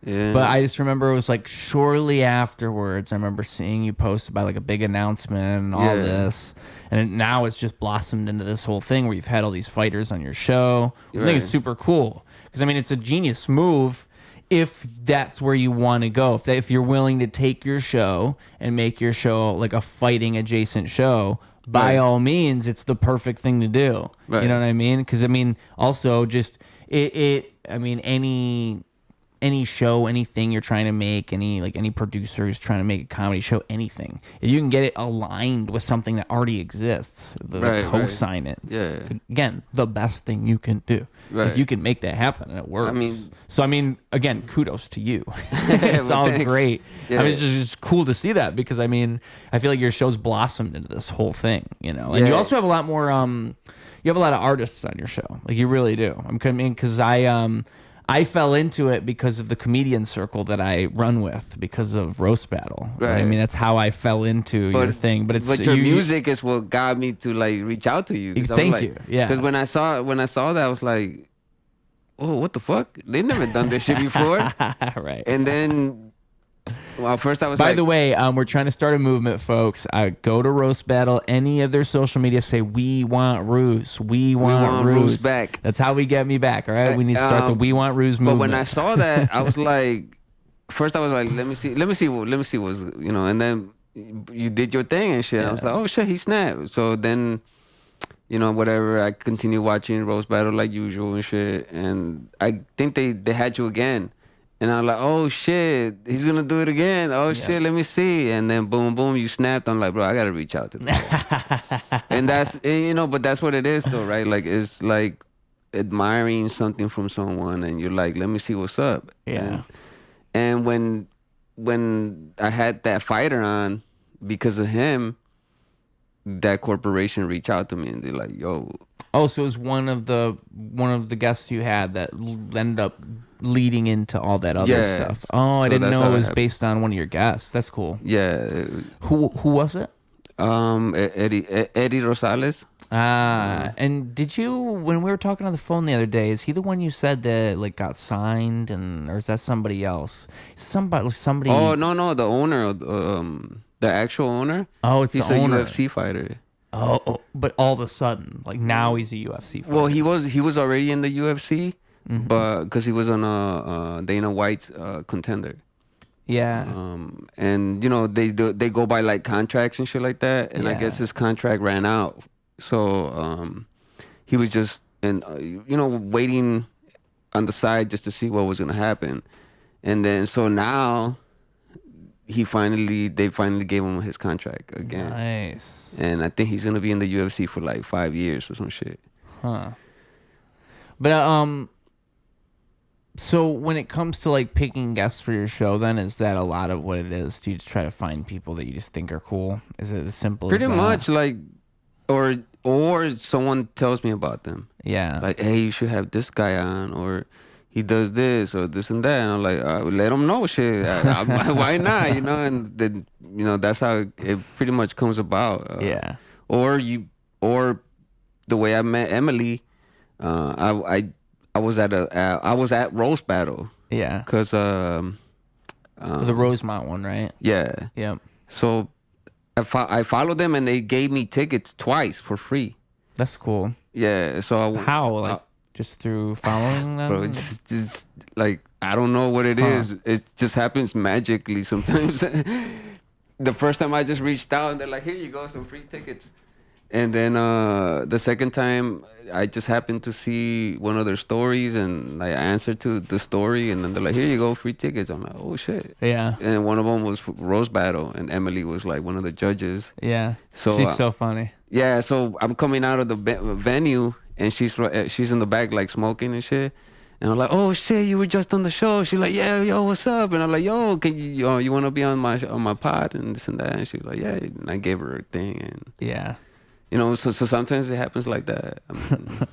Yeah. But I just remember it was like shortly afterwards. I remember seeing you post about like a big announcement and all this, and now it's just blossomed into this whole thing where you've had all these fighters on your show. I think it's super cool because I mean it's a genius move if that's where you want to go. If you're willing to take your show and make your show like a fighting adjacent show, by all means, it's the perfect thing to do. Right. You know what I mean? Because I mean, also just I mean, any show, anything you're trying to make, any producer who's trying to make a comedy show, anything, if you can get it aligned with something that already exists, co-sign it. Yeah. Again, the best thing you can do. Right. If you can make that happen and it works. I mean, again, kudos to you. It's all thanks. great. Yeah. I mean, it's just cool to see that because I mean, I feel like your show's blossomed into this whole thing, you know. And you also have a lot more. You have a lot of artists on your show, like you really do. Because I fell into it because of the comedian circle that I run with because of Roast Battle. Right. I mean, that's how I fell into your thing. But your music is what got me to like reach out to you. Thank you. Yeah. Because when I saw that, I was like, oh, what the fuck? They never done this shit before. Right. And then, well, first I was By the way, we're trying to start a movement, folks. Go to Roast Battle. Any of their social media say, we want Ruse. We want Ruse back. That's how we get me back, all right? We need to start the We Want Ruse movement. But when I saw that, I was like, first I was like, let me see what's, you know, and then you did your thing and shit. Yeah. I was like, oh shit, he snapped. So then, you know, whatever, I continued watching Roast Battle like usual and shit. And I think they had you again. And I'm like, oh shit, he's gonna do it again. Oh shit, let me see. And then boom, boom, you snapped. I'm like, bro, I gotta reach out to them. And that's, you know, but that's what it is though, right? Like, it's like admiring something from someone and you're like, let me see what's up. Yeah. And when I had that fighter on, because of him, that corporation reached out to me and they're like, yo, Oh, so it was one of the guests you had that ended up leading into all that other stuff. Oh, I So didn't that's know how it that was happened. based on one of your guests. That's cool. Yeah. Who was it? Eddie Rosales. And did you, when we were talking on the phone the other day, is he the one you said that like got signed, and or is that somebody else? Somebody. Oh no, the owner, the actual owner. Oh, it's the He's a owner. UFC fighter. Oh, but all of a sudden, like now he's a UFC fighter. Well, he was already in the UFC, but because he was on Dana White's Contender. Yeah. And they go by like contracts and shit like that, and I guess his contract ran out, so he was just waiting on the side just to see what was gonna happen, and then so now they finally gave him his contract again. Nice. And I think he's gonna be in the UFC for like 5 years or some shit. Huh. But so when it comes to like picking guests for your show, then is that a lot of what it is? Do you just try to find people that you just think are cool? Is it as simple Pretty as that? much, like, or someone tells me about them. Yeah. Like, hey, you should have this guy on, or he does this or this and that. And I'm like, let him know, shit. Why not? And then that's how it pretty much comes about. Yeah. Or the way I met Emily, I was at Roast Battle. Yeah. Cause The Rosemont one, right? yeah. Yep. So I followed them, and they gave me tickets twice for free. That's cool. Yeah. So How? Like just through following them? bro, it's just like, I don't know what it is. It just happens magically sometimes. The first time I just reached out, and they're like, here you go, some free tickets. And then the second time, I just happened to see one of their stories, and I answered to the story, and then they're like, here you go, free tickets. I'm like, oh shit. Yeah. And one of them was Rose Battle, and Emily was like one of the judges. Yeah. So she's so funny. Yeah, so I'm coming out of the venue, and she's in the back like smoking and shit. And I'm like, oh shit, you were just on the show. She's like, yeah, yo, what's up? And I'm like, yo, can you want to be on my pod and this and that? And she's like, yeah. And I gave her a thing, and Yeah. so sometimes it happens like that. I mean,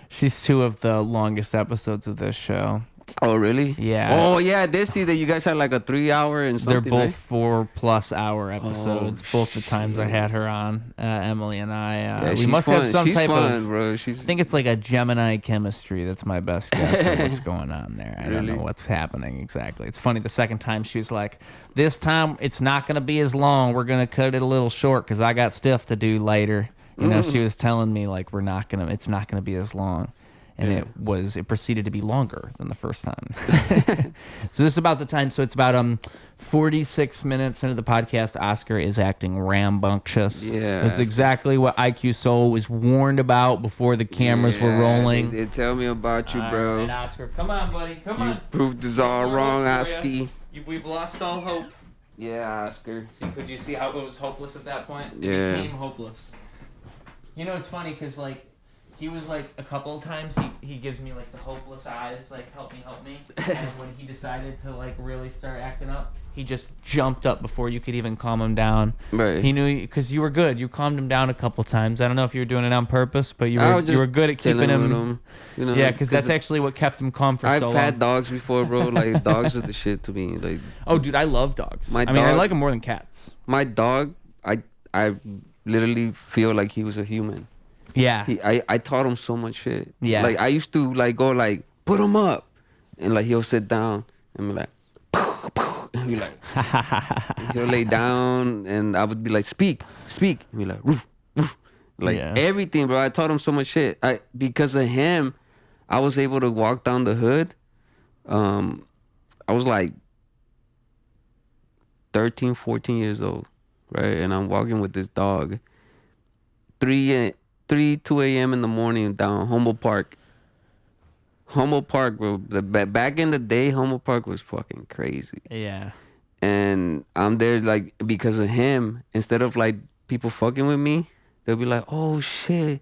She's 2 of the longest episodes of this show. oh really? Yeah. Oh yeah, I did see that you guys had like a 3 hour and something. They're both right? 4+ hour episodes. Both the times I had her on, Emily and I. Yeah, we she's must fun. have some she's type fun, of. bro. I think it's like a Gemini chemistry. That's my best guess of what's going on there. I don't know what's happening exactly. It's funny. The second time she was like, "This time it's not going to be as long. We're going to cut it a little short because I got stuff to do later." She was telling me like it's not gonna be as long. And it proceeded to be longer than the first time. So this is about the time. So it's about 46 minutes into the podcast. Oscar is acting rambunctious. Yeah. This is exactly what Eyeqsoul was warned about before the cameras were rolling. They tell me about you, bro. All right, Oscar, come on, buddy, come on. You proved this all wrong, Oscar. We've lost all hope. Yeah, Oscar. See, could you see how it was hopeless at that point? Yeah. It became hopeless. It's funny because like. He was like a couple of times he gives me like the hopeless eyes, like help me. And when he decided to like really start acting up, he just jumped up before you could even calm him down. Right. He knew because you were good. You calmed him down a couple of times. I don't know if you were doing it on purpose, but you were good at keeping him. Yeah, because that's actually what kept him calm for so long. I've had dogs before, bro. Like dogs are the shit to me. Like. Oh, dude, I love dogs. I like them more than cats. My dog, I literally feel like he was a human. Yeah. I taught him so much shit. Yeah. Like I used to like go like put him up, and like he'll sit down and be like, and be like, he'll lay down, and I would be like speak, and be like roof, roof. Like everything, bro. I taught him so much shit. Because of him, I was able to walk down the hood. I was like 13, 14 years old, right? And I'm walking with this dog. 2 a.m. in the morning down Humboldt Park. Humboldt Park, bro. Back in the day, Humboldt Park was fucking crazy. Yeah. And I'm there like because of him. Instead of like people fucking with me, they'll be like, "Oh shit,"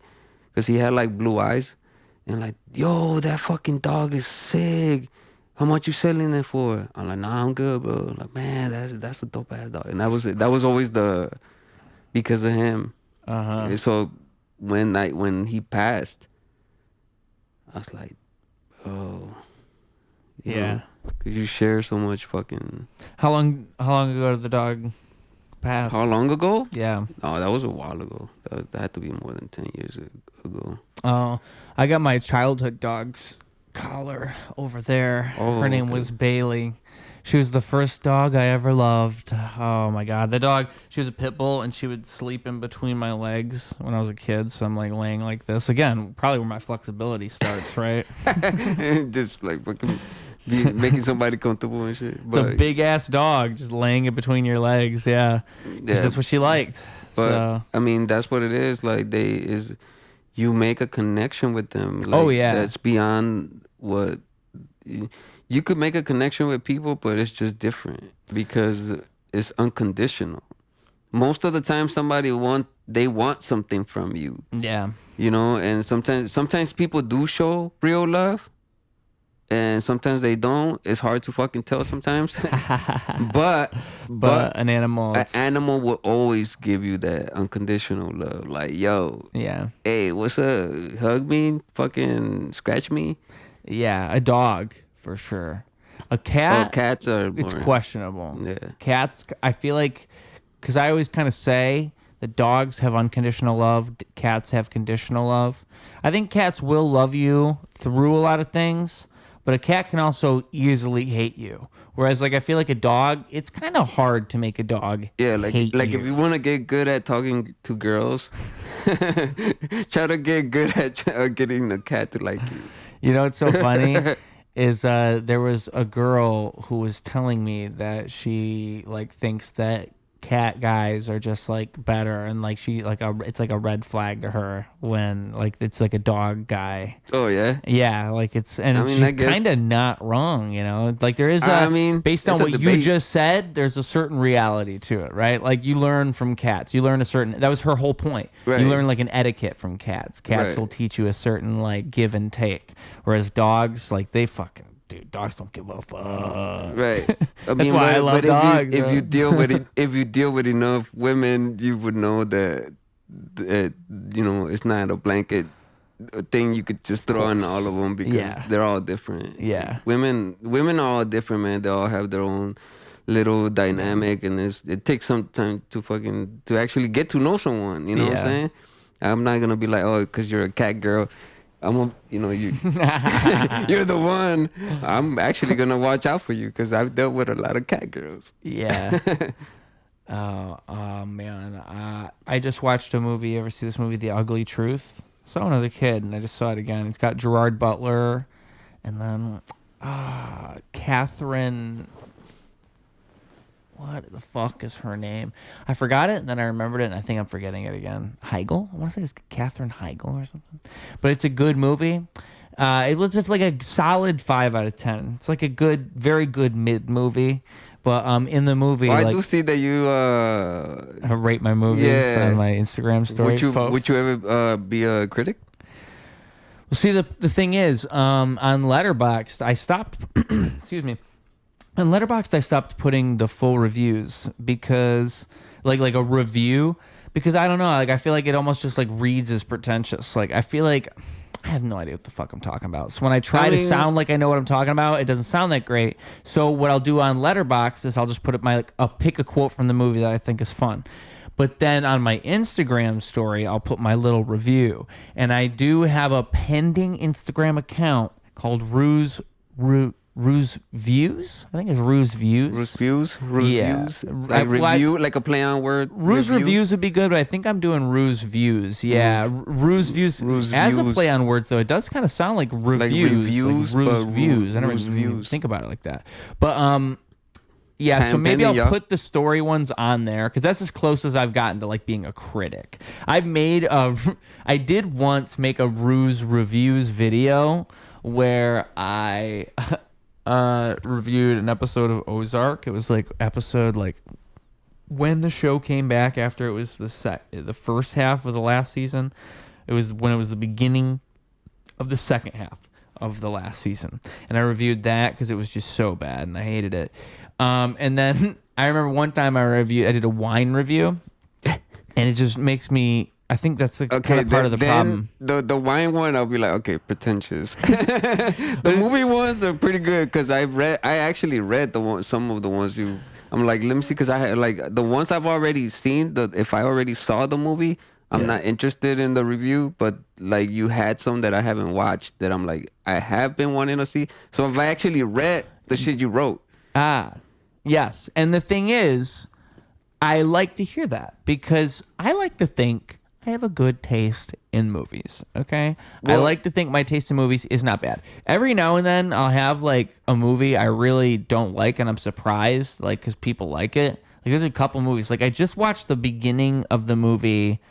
because he had like blue eyes, and like, "Yo, that fucking dog is sick. How much you selling it for?" I'm like, "Nah, I'm good, bro." Like, man, that's a dope ass dog. And that was always because of him. Uh-huh. So when he passed, I was like, oh, Yeah. Because you share so much fucking. How long ago did the dog pass? How long ago? Yeah. Oh, that was a while ago. That had to be more than 10 years ago. Oh, I got my childhood dog's collar over there. Oh, her name was Bailey. She was the first dog I ever loved. Oh my god, the dog. She was a pit bull, and she would sleep in between my legs when I was a kid. So I'm like laying like this again. Probably where my flexibility starts, right? Just like fucking making somebody comfortable and shit. But it's a big ass dog just laying it between your legs. Yeah. That's what she liked. But so. I mean, that's what it is. Like you make a connection with them. Like, that's beyond what. You could make a connection with people, but it's just different because it's unconditional. Most of the time, they want something from you. Yeah. And sometimes people do show real love, and sometimes they don't. It's hard to fucking tell sometimes. but an animal will always give you that unconditional love. Like, yo, hey, what's up? Hug me, fucking scratch me. Yeah, a dog. For sure. A cat, cats are more, it's questionable. Yeah. Cats, I feel like, because I always kind of say that dogs have unconditional love, cats have conditional love. I think cats will love you through a lot of things, but a cat can also easily hate you. Whereas, like, I feel like a dog, it's kind of hard to make a dog hate you. If you want to get good at talking to girls, try to get good at getting a cat to like you. You know what's so funny? Is there was a girl who was telling me that she like thinks that cat guys are just like better, and like it's like a red flag to her when like it's like a dog guy. Oh yeah, yeah, like she's kind of not wrong, like there is based on what you just said, there's a certain reality to it, right? Like you learn from cats, you learn that was her whole point, right? You learn like an etiquette from cats will teach you a certain like give and take, whereas dogs, like they fucking dogs don't give a fuck. Right. That's why I love dogs. If you deal with enough women, you would know that it's not a blanket thing you could just throw on all of them because they're all different. Yeah. Women are all different, man. They all have their own little dynamic, and it takes some time to actually get to know someone. You know what I'm saying? I'm not gonna be like, oh, because you're a cat girl, you're the one. I'm actually gonna watch out for you because I've dealt with a lot of cat girls. Yeah. Oh man. I just watched a movie. You ever see this movie, The Ugly Truth? I saw it when I was a kid, and I just saw it again. It's got Gerard Butler, and then Catherine. What the fuck is her name? I forgot it, and then I remembered it, and I think I'm forgetting it again. Heigl? I want to say it's Catherine Heigl or something. But it's a good movie. It was just like a solid 5 out of 10. It's like a good, very good mid movie. But in the movie, I do see that you rate my movies on my Instagram story. Would you ever be a critic? Well, see, the thing is, on Letterboxd, I stopped. Excuse me. On Letterboxd, I stopped putting the full reviews because, like a review, because I don't know, like I feel like it almost just like reads as pretentious. Like I feel like I have no idea what the fuck I'm talking about. So when I try to sound like I know what I'm talking about, it doesn't sound that great. So what I'll do on Letterboxd is I'll just put I'll pick a quote from the movie that I think is fun. But then on my Instagram story, I'll put my little review. And I do have a pending Instagram account called Ruse Views? I think it's Ruse Views. Ruse Views? Reviews? Yeah. Like a play on word? Ruse Reviews would be good, but I think I'm doing Ruse Views. Yeah, Ruse Views. As a play on words, though, it does kind of sound like reviews. Like reviews, like Ruse Views. I never think about it like that. But, yeah, so maybe I'll put the story ones on there because that's as close as I've gotten to like being a critic. I did once make a Ruse Reviews video where I reviewed an episode of Ozark. It was like episode like when the show came back after it was the first half of the last season. It was when it was the beginning of the second half of the last season, and I reviewed that because it was just so bad and I hated it. And then I remember one time I did a wine review, and it just makes me. I think that's the kind of part of the problem. The wine one, I'll be like, okay, pretentious. The movie ones are pretty good because I actually read some of the ones you. I'm like, let me see, because I had like the ones I've already seen. If I already saw the movie, I'm not interested in the review. But like you had some that I haven't watched that I'm like I have been wanting to see. So if I actually read the shit you wrote, yes, and the thing is, I like to hear that because I like to think I have a good taste in movies, okay? Well, I like to think my taste in movies is not bad. Every now and then, I'll have, like, a movie I really don't like, and I'm surprised, like, because people like it. Like, there's a couple movies. Like, I just watched the beginning of the movie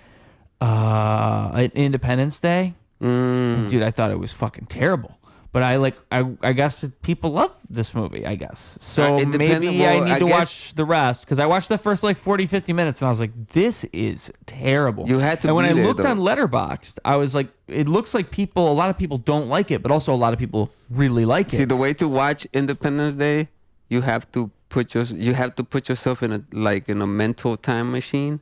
Independence Day. Dude, I thought it was fucking terrible. But I guess people love this movie, I guess. So maybe I need to watch the rest. Because I watched the first like 40, 50 minutes and I was like, this is terrible. You had to And when I looked though. on Letterboxd, I was like, it looks like a lot of people don't like it, but also a lot of people really like it. See, the way to watch Independence Day, you have to put yourself in a mental time machine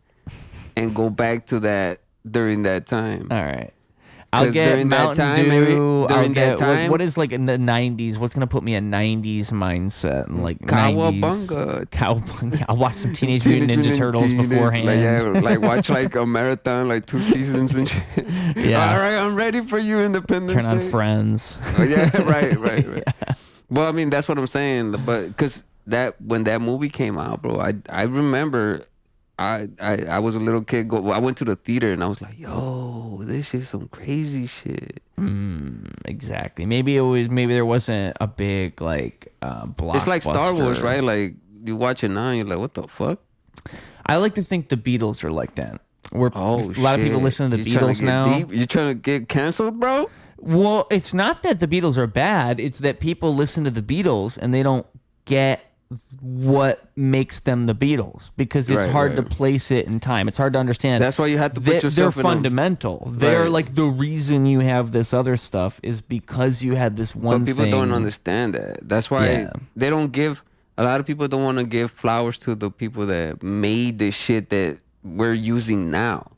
and go back to that during that time. All right. I'll get Mountain Dew. What is like in the 90s? What's going to put me in 90s mindset? And like Cowabunga. I'll watch some Teenage Mutant Ninja Turtles beforehand. Like watch like a marathon, like 2 seasons and shit. Yeah. All right, I'm ready for you, Independence Turn Day. on Friends. Oh, yeah, right. Yeah. Well, I mean, that's what I'm saying. But because when that movie came out, bro, I remember... I was a little kid. I went to the theater and I was like, "Yo, this is some crazy shit." Exactly. Maybe there wasn't a big like blockbuster. It's like Star Wars, right? Like you watch it now, and you're like, "What the fuck?" I like to think the Beatles are like that. A lot of people listen to the Beatles now. You trying to get canceled, bro? Well, it's not that the Beatles are bad. It's that people listen to the Beatles and they don't get what makes them the Beatles because it's hard to place it in time. It's hard to understand. That's why you have to put yourself in. They're fundamental. They're like the reason you have this other stuff is because you had this one. But people don't understand that. That's why they don't give. A lot of people don't want to give flowers to the people that made the shit that we're using now.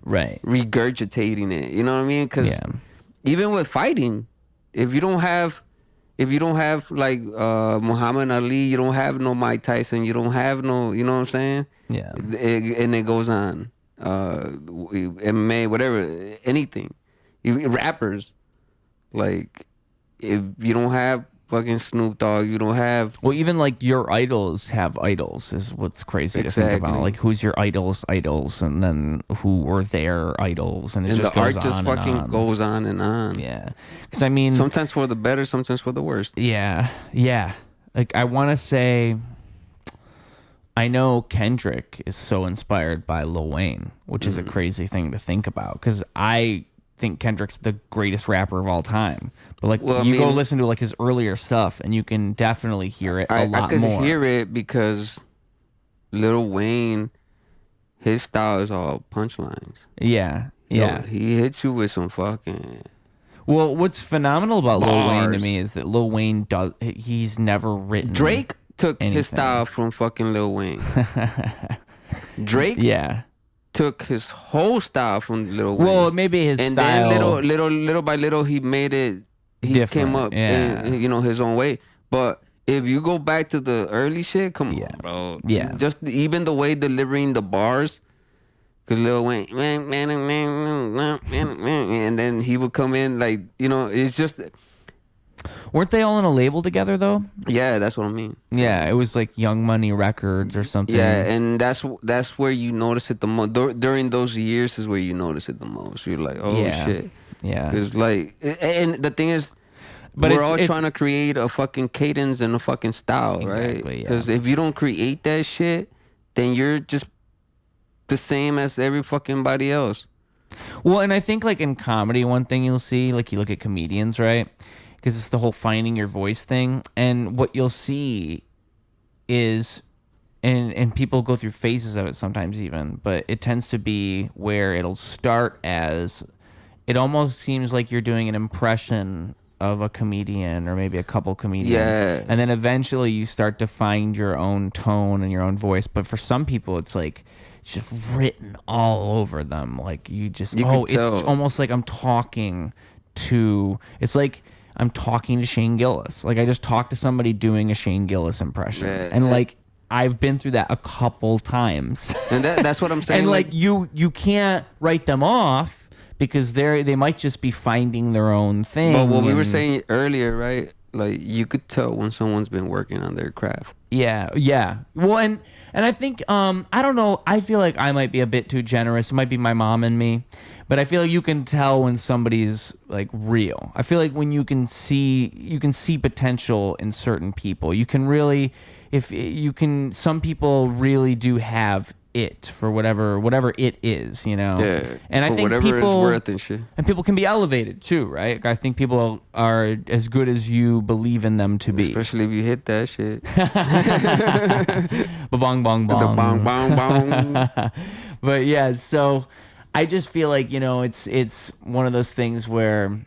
Right. Regurgitating it. You know what I mean? Because even with fighting, if you don't have like Muhammad Ali, you don't have no Mike Tyson, you don't have no, you know what I'm saying? Yeah. And it goes on. MMA, whatever, anything. Rappers, like, if you don't have fucking Snoop Dogg, you don't have... Well, even like your idols have idols is what's crazy to think about. Like, who's your idols, and then who were their idols, and it just goes on. And the art just fucking goes on and on. Yeah. Because I mean... Sometimes for the better, sometimes for the worst. Yeah. Like, I want to say... I know Kendrick is so inspired by Lil Wayne, which is a crazy thing to think about. Because I think Kendrick's the greatest rapper of all time. But like go listen to like his earlier stuff and you can definitely hear it a lot more. I could hear it because Lil Wayne, his style is all punchlines. Yeah. Yo, he hits you with some fucking... Well, what's phenomenal about Lil Wayne to me is that Lil Wayne he's never written... Drake took his style from fucking Lil Wayne. Drake took his whole style from Lil Wayne. Well, maybe his and style... And then little by little, he made it... He different. Came up in, his own way. But if you go back to the early shit, come on, bro. Yeah. Just even the way delivering the bars... Because Lil Wayne... And then he would come in like... it's just... Weren't they all on a label together though? Yeah, that's what I mean. Yeah, it was like Young Money Records or something. Yeah, and that's where you notice it the most. During those years is where you notice it the most. You're like, oh shit. Yeah. Because like, and the thing is, we're all trying to create a fucking cadence and a fucking style, right? Because if you don't create that shit, then you're just the same as every fucking body else. Well, and I think like in comedy, one thing you'll see, like you look at comedians, right? Because it's the whole finding your voice thing. And what you'll see is, and people go through phases of it sometimes even, but it tends to be where it'll start as, it almost seems like you're doing an impression of a comedian or maybe a couple comedians. Yeah. And then eventually you start to find your own tone and your own voice. But for some people, it's like it's just written all over them. Like it's almost like I'm talking to Shane Gillis. Like I just talked to somebody doing a Shane Gillis impression. Yeah. And like I've been through that a couple times. And that's what I'm saying. And like you can't write them off because they might just be finding their own thing. But what we were saying earlier, right? Like you could tell when someone's been working on their craft. Yeah. Well, and I think I don't know. I feel like I might be a bit too generous. It might be my mom and me, but I feel like you can tell when somebody's like real. I feel like when you can see potential in certain people. You can really, some people really do have it for whatever it is, you know. Yeah. And I think whatever people is worth and shit. And people can be elevated too, right? I think people are as good as you believe in them to be. Especially if you hit that shit. Ba-bong, bong, bong. The bong, bong, bong. But yeah, so I just feel like, you know, it's one of those things where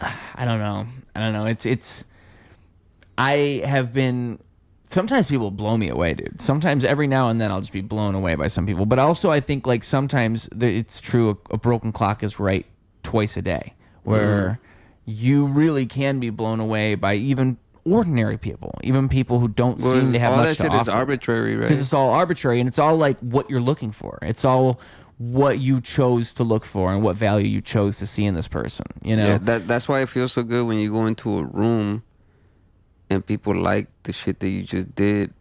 I don't know. I have been. Sometimes people blow me away, dude. Sometimes every now and then I'll just be blown away by some people. But also I think like sometimes it's true a broken clock is right twice a day, where you really can be blown away by even ordinary people, even people who don't seem to have much to offer. All that shit is arbitrary, right? Because it's all arbitrary and it's all like what you're looking for. It's all what you chose to look for and what value you chose to see in this person, you know? Yeah, that's why it feels so good when you go into a room and people like the shit that you just did,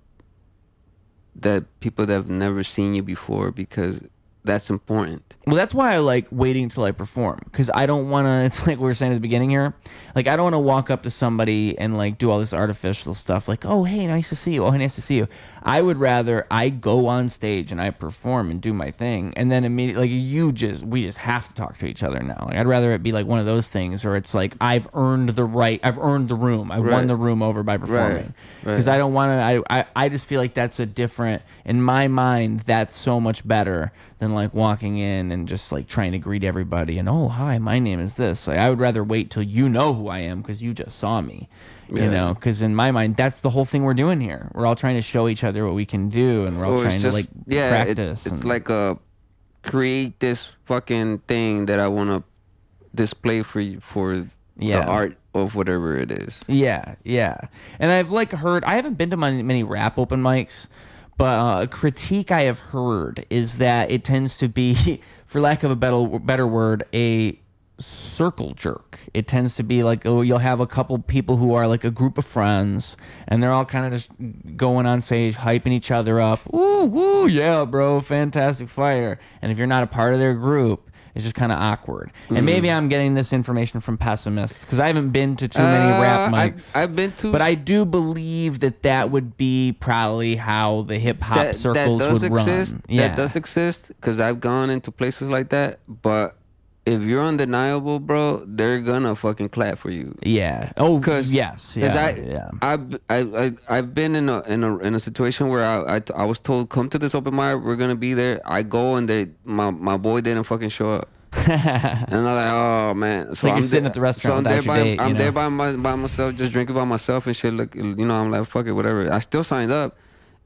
that people that have never seen you before, because that's important. Well, that's why I like waiting until I perform, because I don't want to, it's like we were saying at the beginning here, like I don't want to walk up to somebody and like do all this artificial stuff like, oh, hey, nice to see you. Oh, hey, nice to see you. I would rather I go on stage and I perform and do my thing, and then immediately, like we just have to talk to each other now. Like I'd rather it be like one of those things where it's like I've earned the room. I won the room over by performing. Because I don't want to, I just feel like that's a different, in my mind, that's so much better than like walking in and just like trying to greet everybody and, oh, hi, my name is this. Like I would rather wait till you know who I am because you just saw me, you know, because in my mind, that's the whole thing we're doing here. We're all trying to show each other what we can do, and we're all trying to like practice. It's like create this fucking thing that I want to display for you, for the art of whatever it is. Yeah. And I've like heard, I haven't been to many rap open mics, but a critique I have heard is that it tends to be, for lack of a better word, a circle jerk. It tends to be like, you'll have a couple people who are like a group of friends, and they're all kind of just going on stage, hyping each other up. Ooh, woo, yeah, bro, fantastic fire. And if you're not a part of their group, it's just kind of awkward. And maybe I'm getting this information from pessimists because I haven't been to too many rap mics. I've been to, but I do believe that would be probably how the hip hop circles would run. Yeah. That does exist because I've gone into places like that. But if you're undeniable, bro, they're gonna fucking clap for you. Yeah. Oh, yes. Yeah. I've been in a situation where I was told, come to this open mic, we're gonna be there. I go and my boy didn't fucking show up. And I'm like, oh man. So like I'm sitting at the restaurant. So I'm there by myself, just drinking by myself and shit. Like, you know, I'm like, fuck it, whatever. I still signed up,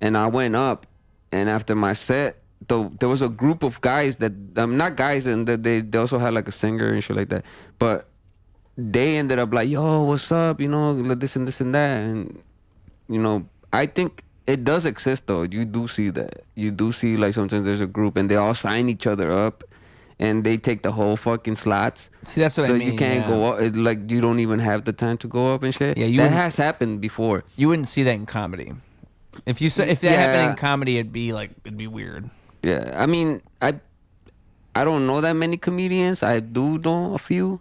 and I went up, and after my set, there was a group of guys that not guys, and that they also had like a singer and shit like that, but they ended up like, yo, what's up, you know, like this and that, and you know, I think it does exist though. You do see that. You do see like sometimes there's a group and they all sign each other up, and they take the whole fucking slots. See, that's what I mean. So you can't go up. It's like you don't even have the time to go up and shit. Yeah, that has happened before. You wouldn't see that in comedy. If that happened in comedy, it'd be weird. Yeah, I mean, I don't know that many comedians. I do know a few,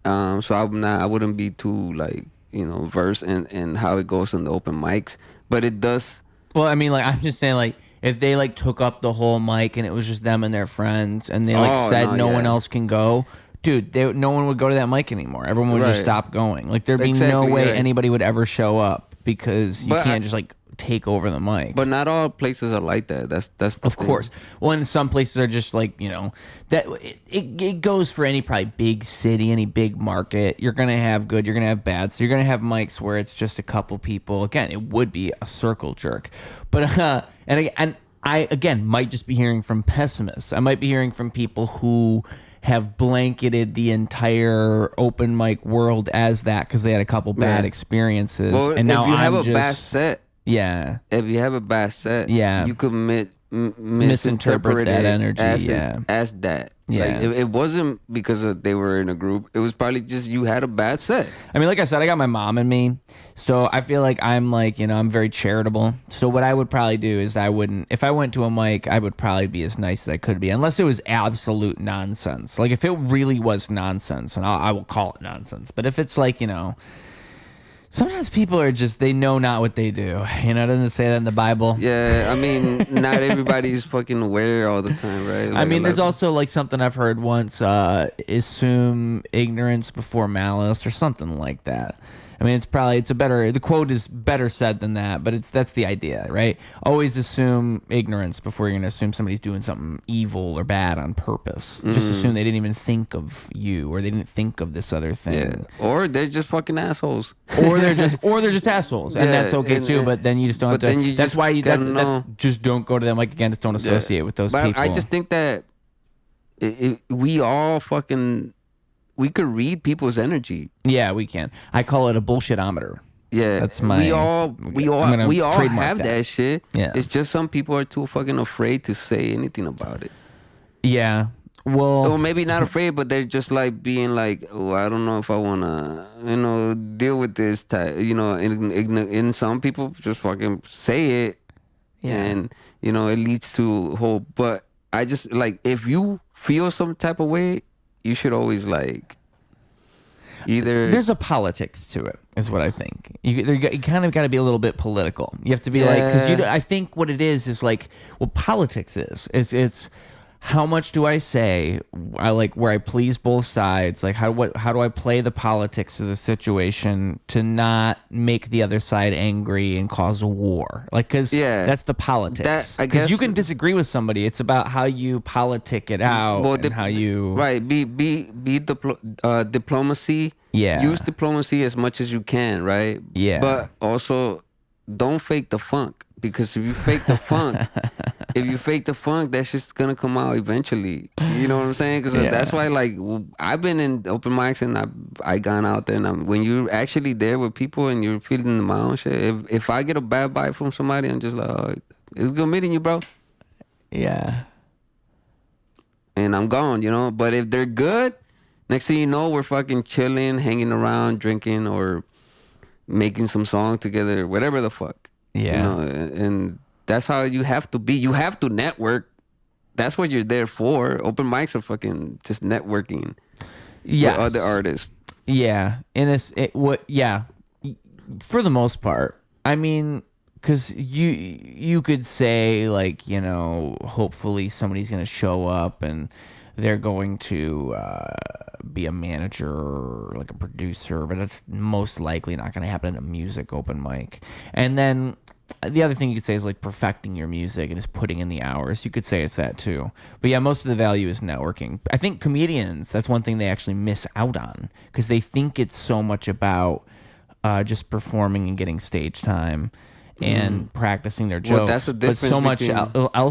so I wouldn't be too like, you know, versed in how it goes in the open mics. But it does. Well, I mean, like I'm just saying, like if they like took up the whole mic and it was just them and their friends, and they like said no one else can go, dude, no one would go to that mic anymore. Everyone would just stop going. Like there'd be no way anybody would ever show up because you can't just like take over the mic. But not all places are like that. That's the of thing. course. Well, and some places are just like, that it goes for any probably big city, any big market. You're gonna have good, you're gonna have bad. So you're gonna have mics where it's just a couple people. Again, it would be a circle jerk, but and I again might just be hearing from pessimists. I might be hearing from people who have blanketed the entire open mic world as that because they had a couple bad experiences. Well, and now if you have I'm a bad set, if you have a bad set, you could misinterpret that it energy, as that. Yeah. Like, it wasn't because they were in a group. It was probably just you had a bad set. I mean, like I said, I got my mom and me, so I feel like I'm like, I'm very charitable. So what I would probably do is if I went to a mic, I would probably be as nice as I could be, unless it was absolute nonsense. Like if it really was nonsense, and I will call it nonsense. But if it's like, sometimes people are just, they know not what they do. Doesn't it say that in the Bible? Yeah, I mean, not everybody's fucking aware all the time, right? Like, I mean, there's also like something I've heard once, assume ignorance before malice or something like that. I mean, the quote is better said than that, but that's the idea, right? Always assume ignorance before you're going to assume somebody's doing something evil or bad on purpose. Just assume they didn't even think of you, or they didn't think of this other thing. Yeah. Or they're just fucking assholes. Or they're just assholes, and that's okay too. But then you just don't have to. That's why that's just don't go to them. Like again, just don't associate with those people. I just think that we all fucking. We could read people's energy. Yeah, we can. I call it a bullshitometer. Yeah, that's my. We all have that shit. Yeah, it's just some people are too fucking afraid to say anything about it. Yeah, well, or maybe not afraid, but they're just like being like, oh, I don't know if I wanna, deal with this type. And some people just fucking say it, and it leads to hope. But I just like, if you feel some type of way, you should always like either. There's a politics to it, is what I think. You kind of got to be a little bit political. You have to be like, because I think what it is like, what politics is it's how much do I say? I like where I please both sides. Like how do I play the politics of the situation to not make the other side angry and cause a war? Like because that's the politics. Because you can disagree with somebody. It's about how you politic it out and how you be diplomacy. Yeah, use diplomacy as much as you can. Right. Yeah, but also don't fake the funk, because if you fake the funk. That's just gonna come out eventually. You know what I'm saying? Because that's why, like, I've been in open mics and I gone out there, and when you're actually there with people and you're feeling the own shit. If I get a bad vibe from somebody, I'm just like, oh, it was good meeting you, bro. Yeah. And I'm gone, But if they're good, next thing you know, we're fucking chilling, hanging around, drinking, or making some song together, whatever the fuck. Yeah. And that's how you have to be. You have to network. That's what you're there for. Open mics are fucking just networking with other artists. Yeah. For the most part. I mean, because you could say, like, hopefully somebody's going to show up and they're going to be a manager or like a producer, but that's most likely not going to happen in a music open mic. And then the other thing you could say is like perfecting your music and just putting in the hours. You could say it's that too. But yeah, most of the value is networking. I think comedians, that's one thing they actually miss out on because they think it's so much about just performing and getting stage time and practicing their jokes. Well, that's the difference. But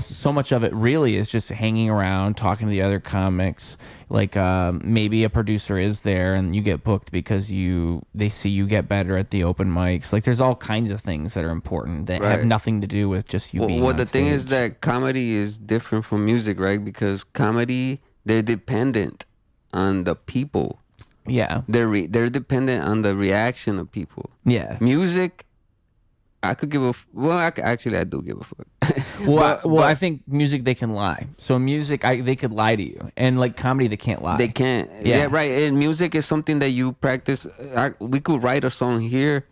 so much of it really is just hanging around, talking to the other comics. Like maybe a producer is there and you get booked because they see you get better at the open mics. Like there's all kinds of things that are important that have nothing to do with just you being on the stage. Thing is that comedy is different from music, right? Because comedy, they're dependent on the people. Yeah. They're dependent on the reaction of people. Yeah. Music, I could give a I do give a fuck. But I think music they can lie. So music they could lie to you, and like comedy they can't lie. They can't. Yeah, right. And music is something that you practice. We could write a song here,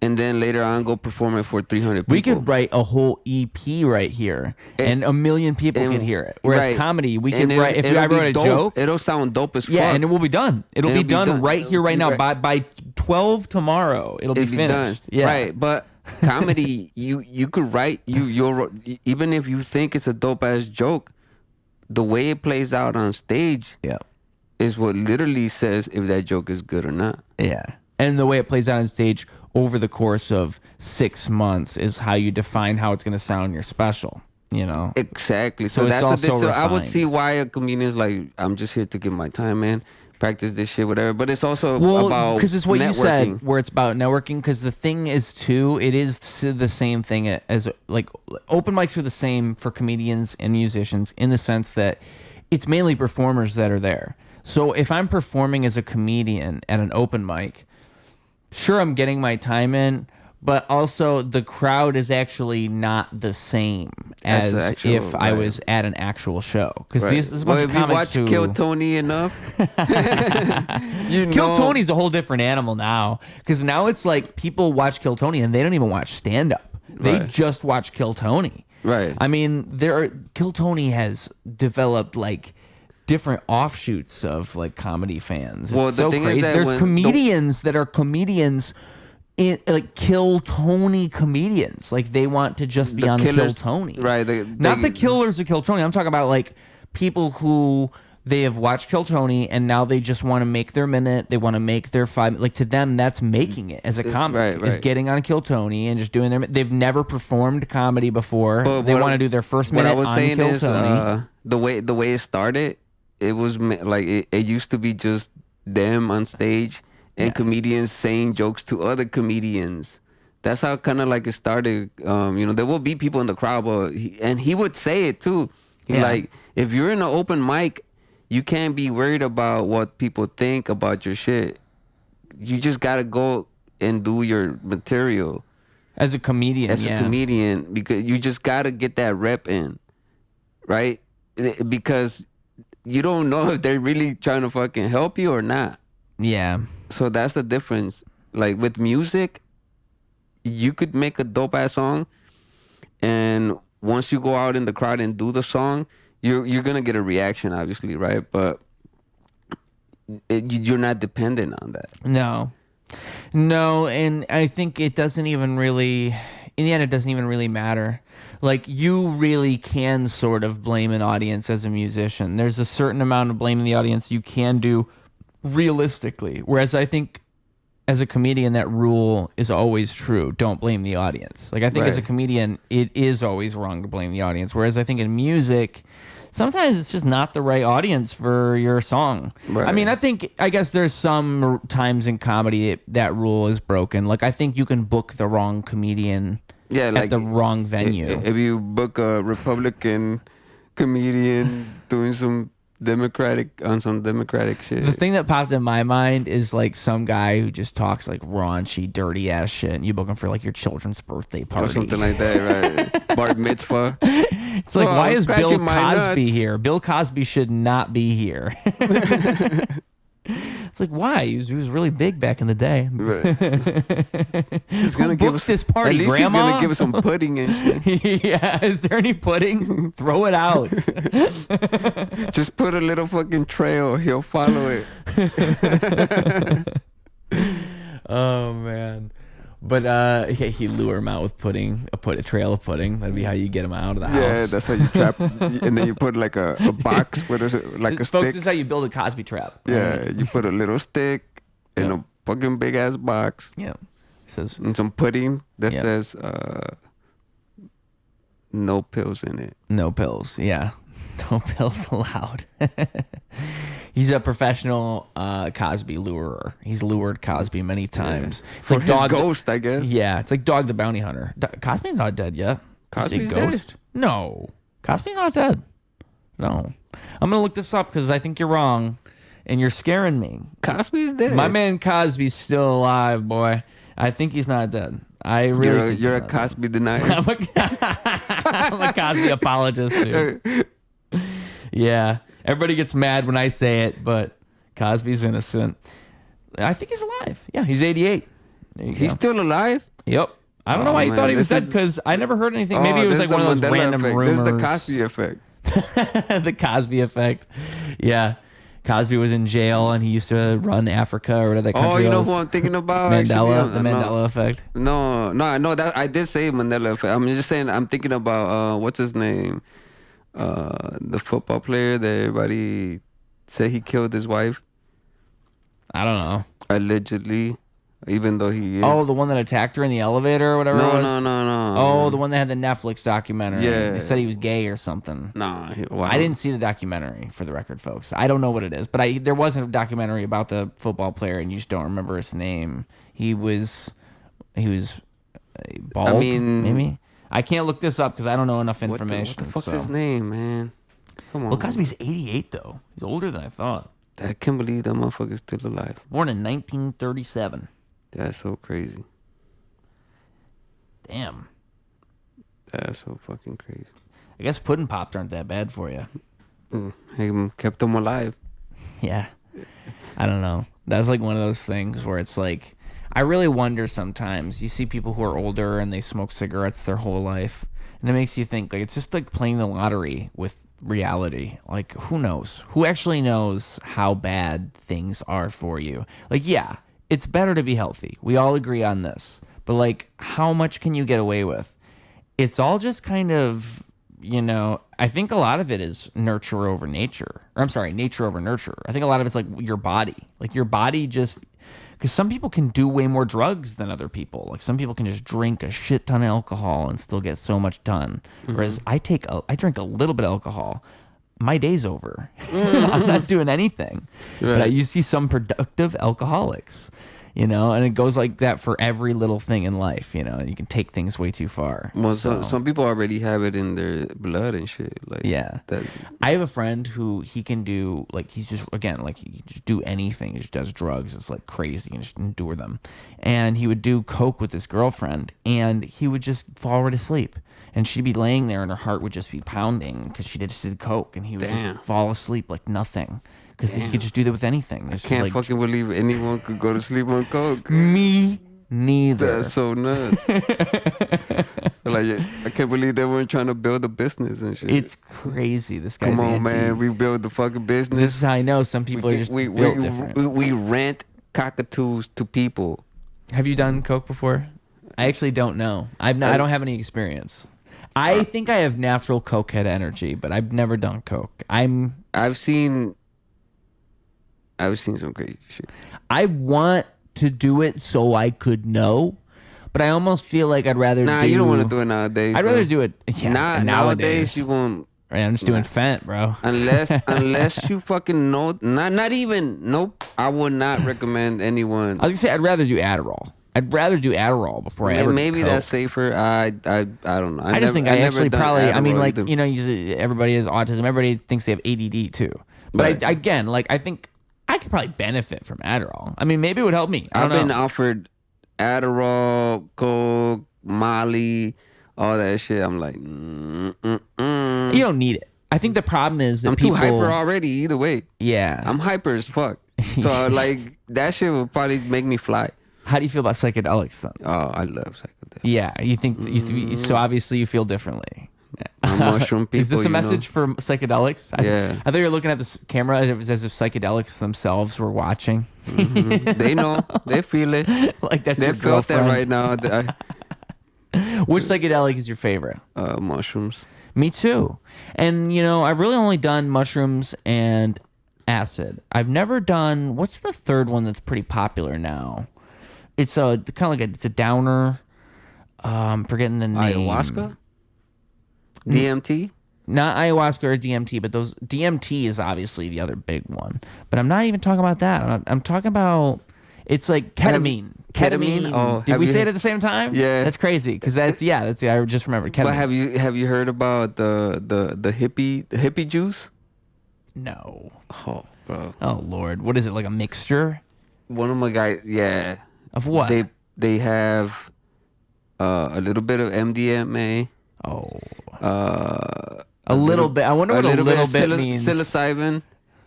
and then later on go perform it for 300 people. We could write a whole EP right here, and a million people could hear it. Whereas comedy, we could write. If I wrote a joke, it'll sound dope as fuck. Yeah, and it will be done. It'll be done right here, right now. By 12 tomorrow, it'll be finished. Done. Yeah, right. But comedy, you could write you're even if you think it's a dope ass joke, the way it plays out on stage, is what literally says if that joke is good or not. Yeah, and the way it plays out on stage over the course of 6 months is how you define how it's going to sound in your special. You know, exactly. So that's so I would see why a comedian is like, I'm just here to get my time in, practice this shit, whatever. But it's also about because it's what networking. You said, where it's about networking. Because the thing is, too, it is the same thing as like open mics are the same for comedians and musicians in the sense that it's mainly performers that are there. So if I'm performing as a comedian at an open mic, sure, I'm getting my time in. But also, the crowd is actually not the same as if I was at an actual show. Because this is a bunch of comics if you watch Kill Tony enough, Kill Tony's a whole different animal now. Because now it's like people watch Kill Tony and they don't even watch stand up. They just watch Kill Tony. Right. I mean, Kill Tony has developed like different offshoots of like comedy fans. It's so crazy. There's comedians that are comedians. Like Kill Tony comedians, like they want to just be on Kill Tony, right? Not the killers of Kill Tony. I'm talking about like people who they have watched Kill Tony and now they just want to make their minute. They want to make their 5. Like to them, that's making it as a comic. Is getting on Kill Tony and just doing their. They've never performed comedy before. But they want to do their first minute on Kill Tony. The way it started, it was like it used to be just them on stage. And comedians saying jokes to other comedians. That's how kind of like it started. There will be people in the crowd, but he would say it too. Like, if you're in an open mic, you can't be worried about what people think about your shit. You just gotta go and do your material as a comedian. Because you just gotta get that rep in, right? Because you don't know if they're really trying to fucking help you or not. Yeah. So that's the difference. Like with music, you could make a dope ass song, and once you go out in the crowd and do the song, you're gonna get a reaction, obviously, right? But you're not dependent on that. No, and I think it doesn't even really. In the end, it doesn't even really matter. Like, you really can sort of blame an audience as a musician. There's a certain amount of blaming the audience you can do realistically, whereas I think as a comedian that rule is always true. Don't blame the audience. Like, I think as a comedian it is always wrong to blame the audience, whereas I think in music sometimes it's just not the right audience for your song. I mean, I guess there's some times in comedy that rule is broken. Like, I think you can book the wrong comedian at the wrong venue. If you book a Republican comedian doing some democratic shit. The thing that popped in my mind is like some guy who just talks like raunchy, dirty ass shit, and you book him for like your children's birthday party or something like that, right? Bar mitzvah. It's like, why is Bill Cosby here? Bill Cosby should not be here. It's like, why? He was really big back in the day. Right. He's gonna give us this party, at least Grandma. He's gonna give us some pudding and shit. Yeah, is there any pudding? Throw it out. Just put a little fucking trail. He'll follow it. Oh man. But he lure him out with pudding, a trail of pudding. That'd be how you get him out of the house. Yeah, that's how you trap. And then you put like a box with like a Folks, stick. this is how you build a Cosby trap. Yeah, you put a little stick in a fucking big ass box. Yeah, it says and some pudding that says no pills in it. No pills. Yeah, no pills allowed. He's a professional Cosby lurer. He's lured Cosby many times. Yeah. It's for like his ghost, I guess. Yeah, it's like Dog the Bounty Hunter. Cosby's not dead yet. Cosby's ghost? Dead? No. Cosby's not dead. No. I'm going to look this up because I think you're wrong, and you're scaring me. Cosby's dead. My man Cosby's still alive, boy. I think he's not dead. I really You're a Cosby denier. I'm a Cosby apologist, dude. Yeah. Everybody gets mad when I say it, but Cosby's innocent. I think he's alive. Yeah, he's 88. He's still alive? Yep. I don't know why you thought he was dead, because I never heard anything. Maybe it was like one of those Mandela random effect. rumors. This is the Cosby effect. The Cosby effect. Yeah. Cosby was in jail and he used to run Africa or whatever that country was. Oh, you know who I'm thinking about? Mandela, actually? the Mandela effect. No, I know that I did say Mandela effect. I'm just saying I'm thinking about what's his name, the football player that everybody said he killed his wife. I don't know. Allegedly, even though he is. Oh, the one that attacked her in the elevator or whatever. No. Oh, the one that had the Netflix documentary. Yeah. They said he was gay or something. Nah, I didn't see the documentary, for the record, folks. I don't know what it is, but there was a documentary about the football player, and you just don't remember his name. He was bald. I mean, maybe I can't look this up because I don't know enough information. What the fuck's his name, man? Come on. Well, Cosby's 88 though. He's older than I thought. I can't believe that motherfucker's still alive. Born in 1937. That's so crazy. Damn. That's so fucking crazy. I guess pudding pops aren't that bad for you. Kept him alive. Yeah. I don't know. That's like one of those things where it's like, I really wonder sometimes. You see people who are older and they smoke cigarettes their whole life. And it makes you think, like, it's just like playing the lottery with reality. Like, who knows? Who actually knows how bad things are for you? Like, yeah, it's better to be healthy. We all agree on this. But, like, how much can you get away with? It's all just kind of, I think a lot of it is nurture over nature. Or, I'm sorry, nature over nurture. I think a lot of it's like your body. Like, your body just... Because some people can do way more drugs than other people. Like, some people can just drink a shit ton of alcohol and still get so much done. Mm-hmm. Whereas I drink a little bit of alcohol, my day's over. I'm not doing anything. Right. But you see some productive alcoholics, and it goes like that for every little thing in life, and you can take things way too far. Well, some people already have it in their blood and shit. Like, yeah. I have a friend who he can do, like, he's just, again, like, he can just do anything. He just does drugs. It's like crazy and just endure them. And he would do coke with his girlfriend and he would just fall right asleep. And she'd be laying there and her heart would just be pounding because she just did coke, and he would just fall asleep like nothing. Because he could just do that with anything. I can't fucking believe anyone could go to sleep on coke. Me neither. That's so nuts. Like, I can't believe they weren't trying to build a business and shit. It's crazy. This guy's Come on, man. We build the fucking business. This is how I know some people are just built different. We rent cockatoos to people. Have you done coke before? I actually don't know. I don't have any experience. I think I have natural cokehead energy, but I've never done coke. I've seen some crazy shit. I want to do it so I could know, but I almost feel like I'd rather you don't want to do it nowadays. I'd rather do it nowadays you won't. Right, I'm just doing fent, bro. Unless you fucking know, not even. Nope. I would not recommend anyone. I was gonna say I'd rather do Adderall. I'd rather do Adderall before I ever. Maybe do coke. That's safer. I don't know. I just think I actually probably. Adderall, I mean, like everybody has autism. Everybody thinks they have ADD too. But right. I think I could probably benefit from Adderall. I mean, maybe it would help me. I've been offered Adderall, coke, Molly, all that shit. I'm like, You don't need it. I think the problem is that I'm too hyper already. Either way, yeah, I'm hyper as fuck. So like that shit would probably make me fly. How do you feel about psychedelics then? Oh, I love psychedelics. Yeah, you think so? Obviously, you feel differently. Mushroom people. Is this a message for psychedelics? Yeah. I thought you were looking at this camera as if psychedelics themselves were watching. Mm-hmm. They know. They feel it. Like that's they your felt girlfriend. that right now. Which psychedelic is your favorite? Mushrooms. Me too. And I've really only done mushrooms and acid. I've never done. What's the third one that's pretty popular now? It's kind of like it's a downer. I'm forgetting the name. Ayahuasca? DMT? Not ayahuasca or DMT, but those DMT is obviously the other big one. But I'm not even talking about that. I'm talking about it's like ketamine. Ketamine? Oh, did we say it at the same time? Yeah, that's crazy because I just remembered ketamine. But have you heard about the hippie juice? No. Oh, bro. Oh Lord, what is it, like a mixture? One of my guys, yeah. Of what? They have a little bit of MDMA. Oh. A little bit. I wonder what a little bit means. Psilocybin.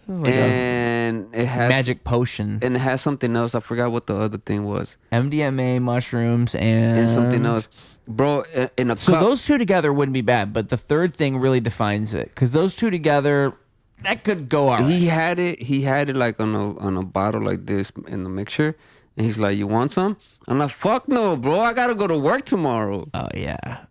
Like and it has magic potion. And it has something else. I forgot what the other thing was. MDMA, mushrooms, and something else. Bro, in a so cup. Those two together wouldn't be bad, but the third thing really defines it. Because those two together that could go all right. He had it like on a bottle like this in the mixture, and he's like, "You want some?" I'm like, "Fuck no, bro! I gotta go to work tomorrow." Oh yeah,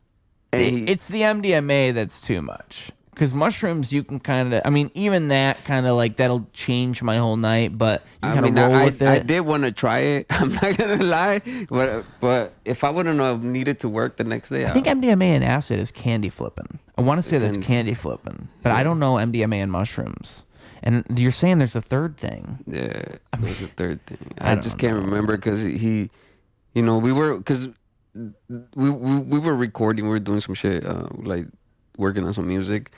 And it's the MDMA that's too much. Because mushrooms, you can kind of, I mean, even that kind of like, that'll change my whole night, but you kind of roll with it. I did want to try it. I'm not going to lie. But if I wouldn't have needed to work the next day. I think MDMA and acid is candy flipping. I want to say that's candy flipping, but I don't know MDMA and mushrooms. And you're saying there's a third thing. Yeah, there's a third thing. I just can't remember because we were recording, we were doing some shit, like working on some music.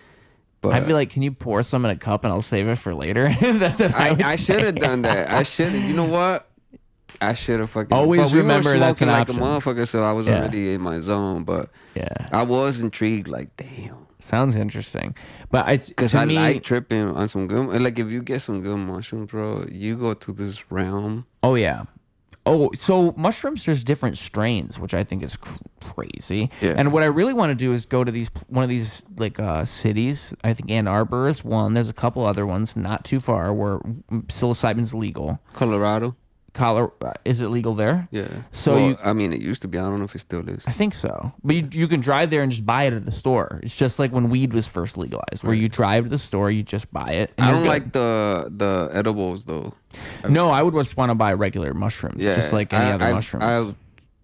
But I'd be like, can you pour some in a cup and I'll save it for later? That's what I should have done that. I should have. You know what? I should have fucking. Always remember that's an like option. a motherfucker, so I was already in my zone. But yeah, I was intrigued. Like, damn, sounds interesting. But it's because I like tripping on some good. Like, if you get some good mushrooms, bro, you go to this realm. Oh yeah. Oh, so mushrooms, there's different strains, which I think is crazy. Yeah. And what I really want to do is go to one of these like cities. I think Ann Arbor is one. There's a couple other ones not too far where psilocybin's legal. Colorado. Is it legal there? Yeah. So I mean, it used to be. I don't know if it still is. I think so. But you can drive there and just buy it at the store. It's just like when weed was first legalized, where you drive to the store, you just buy it. I don't like the edibles though. No, I would just want to buy regular mushrooms, just like any other mushrooms.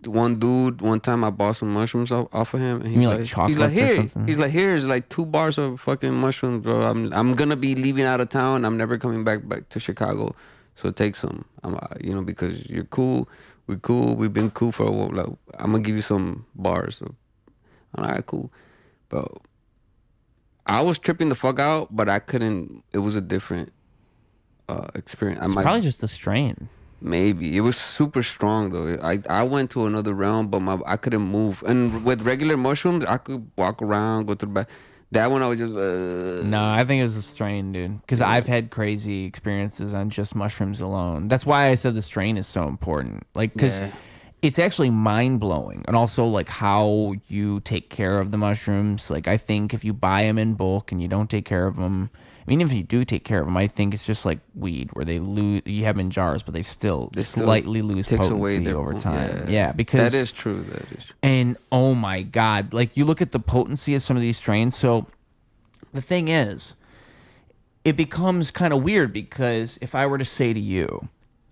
One time I bought some mushrooms off of him, and he's like chocolates or something? He's like, here's like 2 bars of fucking mushrooms, bro. I'm gonna be leaving out of town. I'm never coming back to Chicago. So take some, because you're cool. We're cool. We've been cool for a while. Like, I'm gonna give you some bars. So, all right, cool. But I was tripping the fuck out, but I couldn't. It was a different experience. It's probably just the strain. Maybe it was super strong though. I went to another realm, but I couldn't move. And with regular mushrooms, I could walk around, go to the back. That one I was just. No, I think it was the strain, dude. Because I've had crazy experiences on just mushrooms alone. That's why I said the strain is so important. Like, because it's actually mind blowing, and also like how you take care of the mushrooms. Like, I think if you buy them in bulk and you don't take care of them, I mean, if you do take care of them, I think it's just like weed, where they lose. You have them in jars, but they still slightly lose potency over time. Yeah, because that is true. And oh my god, like you look at the potency of some of these strains. So the thing is, it becomes kind of weird because if I were to say to you,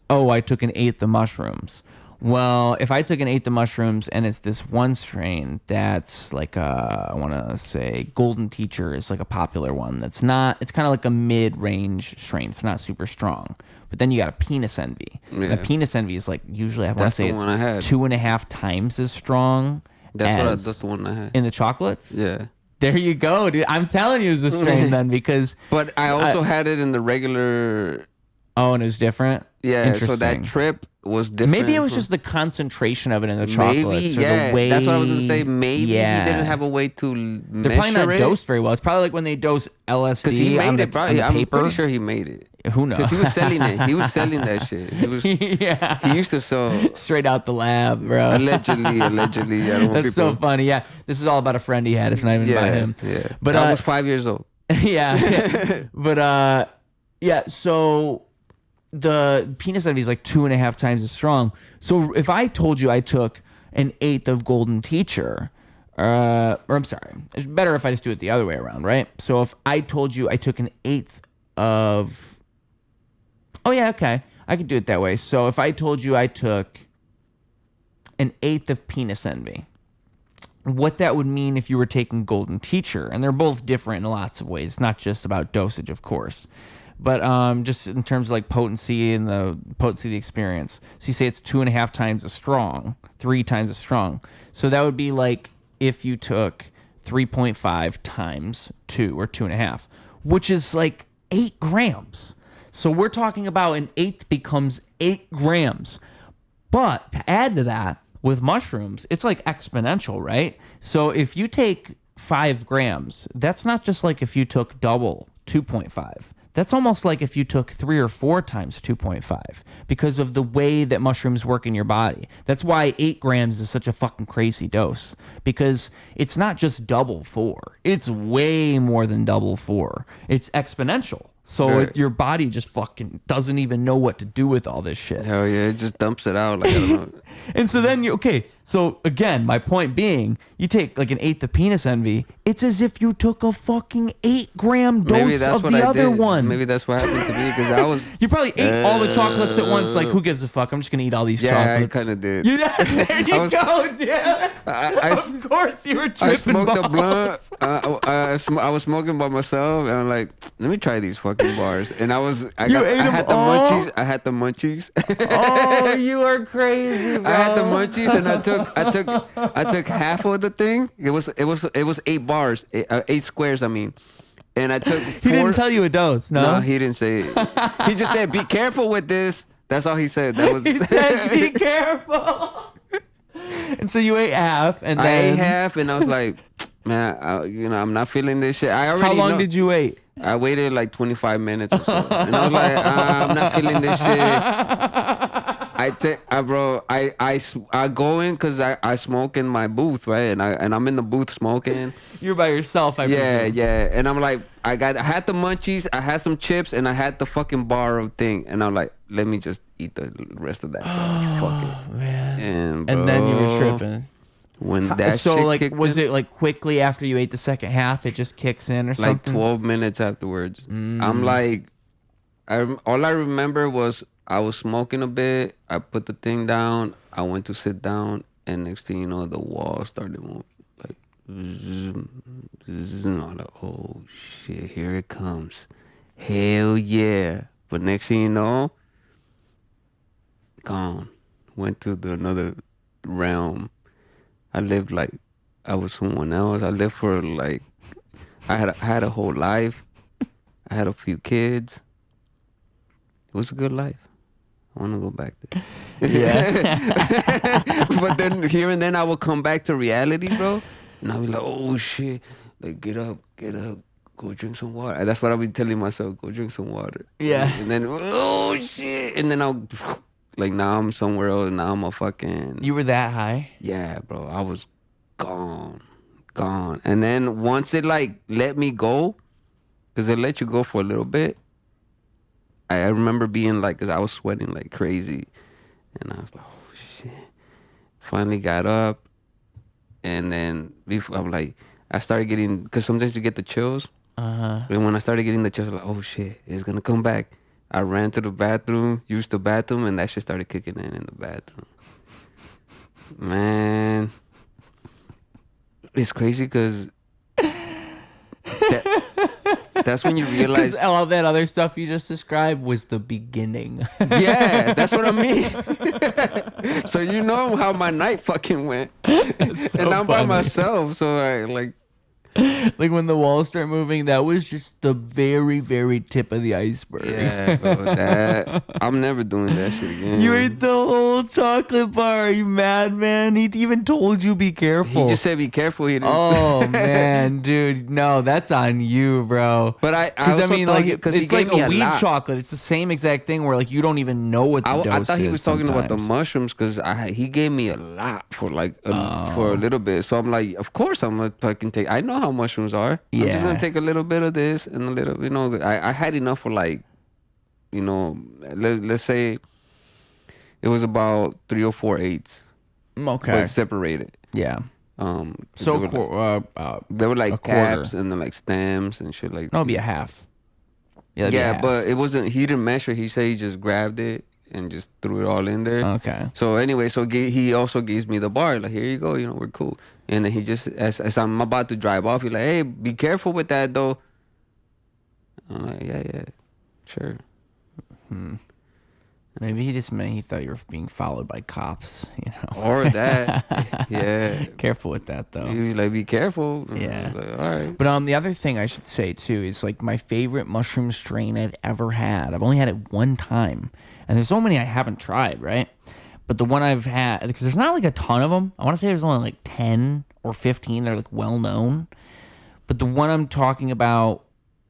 "Oh, I took an 1/8 of mushrooms." Well, if I took an 1/8 of mushrooms and it's this one strain that's like I want to say Golden Teacher is like a popular one. It's kind of like a mid-range strain. It's not super strong. But then you got a Penis Envy. Yeah. And a Penis Envy is like usually I want to say it's 2.5 times as strong. That's the one I had. In the chocolates? Yeah. There you go, dude. I'm telling you it's the strain then because... But I also had it in the regular... Oh, and it was different? Yeah, so that trip was different. Maybe it was just the concentration of it in the chocolates. Maybe, the way, that's what I was going to say. Maybe he didn't have a way to measure it. They're probably not dosed very well. It's probably like when they dose LSD because he made it. Probably, I'm paper. pretty sure he made it. Who knows? Because he was selling it. He was selling that shit. He was. Yeah. He used to sell straight out the lab, bro. Allegedly. I don't want That's so funny. Yeah, this is all about a friend he had. It's not even about him. Yeah, but I was 5 years old. Yeah, but yeah. So the Penis Envy is like 2.5 times as strong. So if I told you I took an 1/8 of Golden Teacher. Or I'm sorry, it's better if I just do it the other way around, right? So if I told you I took an 1/8 of, oh yeah, okay, I could do it that way. So if I told you I took an 1/8 of Penis Envy, what that would mean if you were taking Golden Teacher, and they're both different in lots of ways, not just about dosage, of course, but just in terms of like potency and the potency of the experience. So you say it's 2.5 times as strong, 3 times as strong. So that would be like if you took 3.5 times 2 or 2.5, which is like 8 grams. So we're talking about an 1/8 becomes 8 grams. But to add to that, with mushrooms, it's like exponential, right? So if you take 5 grams, that's not just like if you took double 2.5. That's almost like if you took 3 or 4 times 2.5 because of the way that mushrooms work in your body. That's why 8 grams is such a fucking crazy dose, because it's not just double 4. It's way more than double 4. It's exponential. So your body just fucking doesn't even know what to do with all this shit. Hell yeah, it just dumps it out. Like, I don't know. And so then so again, my point being, you take like an eighth of penis envy, it's as if you took a fucking 8-gram dose of the other one. Maybe that's what happened to me, because I was... You probably ate all the chocolates at once, like, who gives a fuck? I'm just going to eat all these chocolates. Yeah, I kind of did. There you go, dude. Of course you were tripping. I smoked balls. a blunt. I was smoking by myself, and I'm like, let me try these fucking bars. And I had the munchies. I had the munchies. Oh, you are crazy, bro. I had the munchies, and I took half of the thing. It was 8 bars, 8 squares. I mean, and I took 4. He didn't tell you a dose, no? No, he didn't say it. He just said, "Be careful with this." That's all he said. That was. He said, "Be careful." And so you ate half, and then I ate half, and I was like, "Man, I'm not feeling this shit." How long did you wait? I waited like 25 minutes or so, and I was like, "I'm not feeling this shit." I go in because I smoke in my booth, right? And I'm in the booth smoking. You're by yourself, I presume. Yeah. And I'm like, I had the munchies, I had some chips, and I had the fucking bar of thing. And I'm like, let me just eat the rest of that. Fuck it, man. And then you were tripping. When that shit kicked was in, it like quickly after you ate the second half, it just kicks in or something? Like 12 minutes afterwards. I'm like, all I remember was I was smoking a bit. I put the thing down. I went to sit down, and next thing you know, the wall started moving. Like, and I'm like, oh shit, here it comes. Hell yeah. But next thing you know, gone. Went to another realm. I lived like I was someone else. I lived for like, I had a whole life. I had a few kids. It was a good life. I want to go back there. Yeah. But then here and then I would come back to reality, bro. And I'll be like, oh shit. Like, get up. Go drink some water. That's what I'll be telling myself. Go drink some water. Yeah. And then, oh shit. And then I'll, like, now I'm somewhere else. Now I'm a fucking... You were that high? Yeah, bro. I was gone. And then once it, like, let me go, because it let you go for a little bit, I remember being like, because I was sweating like crazy. And I was like, oh, shit. Finally got up. And then I'm like, I started getting, because sometimes you get the chills. And when I started getting the chills, I was like, oh, shit, it's going to come back. I ran to the bathroom, used the bathroom, and that shit started kicking in the bathroom. Man. It's crazy because that's when you realize all that other stuff you just described was the beginning. Yeah, that's what I mean. So you know how my night fucking went. So and I'm by myself, so I like when the walls start moving, that was just the very, very tip of the iceberg. Yeah, bro, I'm never doing that shit again. You ate the whole chocolate bar, you madman. He even told you be careful. He just said be careful. He didn't oh man, dude, no, that's on you, bro. But I also mean, like, because it's like a weed chocolate. It's the same exact thing where like you don't even know what the dose is. I thought he was talking sometimes. about the mushrooms because he gave me a lot for like for a little bit. So I'm like, of course I'm gonna fucking take. I know how mushrooms are. Yeah. I'm just gonna take a little bit of this and a little, you know. I had enough for like, you know, let's say it was about 3 or 4 eighths. Okay. But separated. Yeah. So they were like caps and then like stems and shit like. No, it'd be a half. Yeah, but it wasn't. He didn't measure. He said he just grabbed it and just threw it all in there. Okay. So anyway, he also gives me the bar. Like, here you go. You know, we're cool. And then he just, as I'm about to drive off, he's like, hey, be careful with that though. I'm like, yeah, sure. Maybe he just meant he thought you were being followed by cops, you know. Or that. Yeah. Careful with that though. He was like, be careful. Yeah. Like, all right. But the other thing I should say too is like my favorite mushroom strain I've ever had. I've only had it one time. And there's so many I haven't tried, right? But the one I've had, because there's not like a ton of them. I want to say there's only like 10 or 15 that are like well known. But the one I'm talking about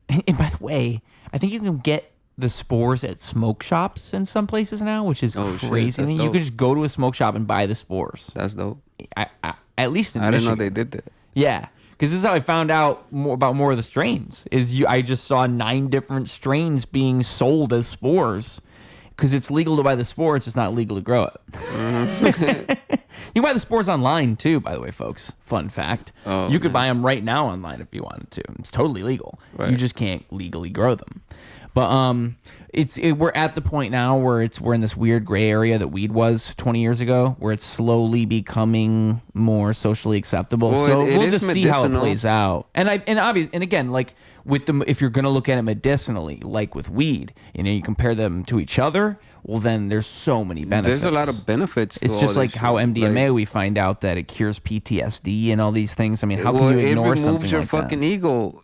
And by the way, I think you can get the spores at smoke shops in some places now, which is crazy. Shit, You could just go to a smoke shop and buy the spores. That's dope. At least in I didn't Michigan. know they did that. Yeah, because this is how I found out more of the strains. I just saw 9 different strains being sold as spores. Because it's legal to buy the spores, it's not legal to grow it. Mm-hmm. You can buy the spores online too, by the way, folks. Fun fact. Oh, you could buy them right now online if you wanted to. It's totally legal. Right. You just can't legally grow them. But we're at the point now where we're in this weird gray area that weed was 20 years ago, where it's slowly becoming more socially acceptable. Well, so we'll just see how it plays out. And again, like if you're gonna look at it medicinally, like with weed, you compare them to each other. Well, then there's so many benefits. There's a lot of benefits. It's just like how MDMA, we find out that it cures PTSD and all these things. I mean, how can you ignore something like that? It removes your fucking ego.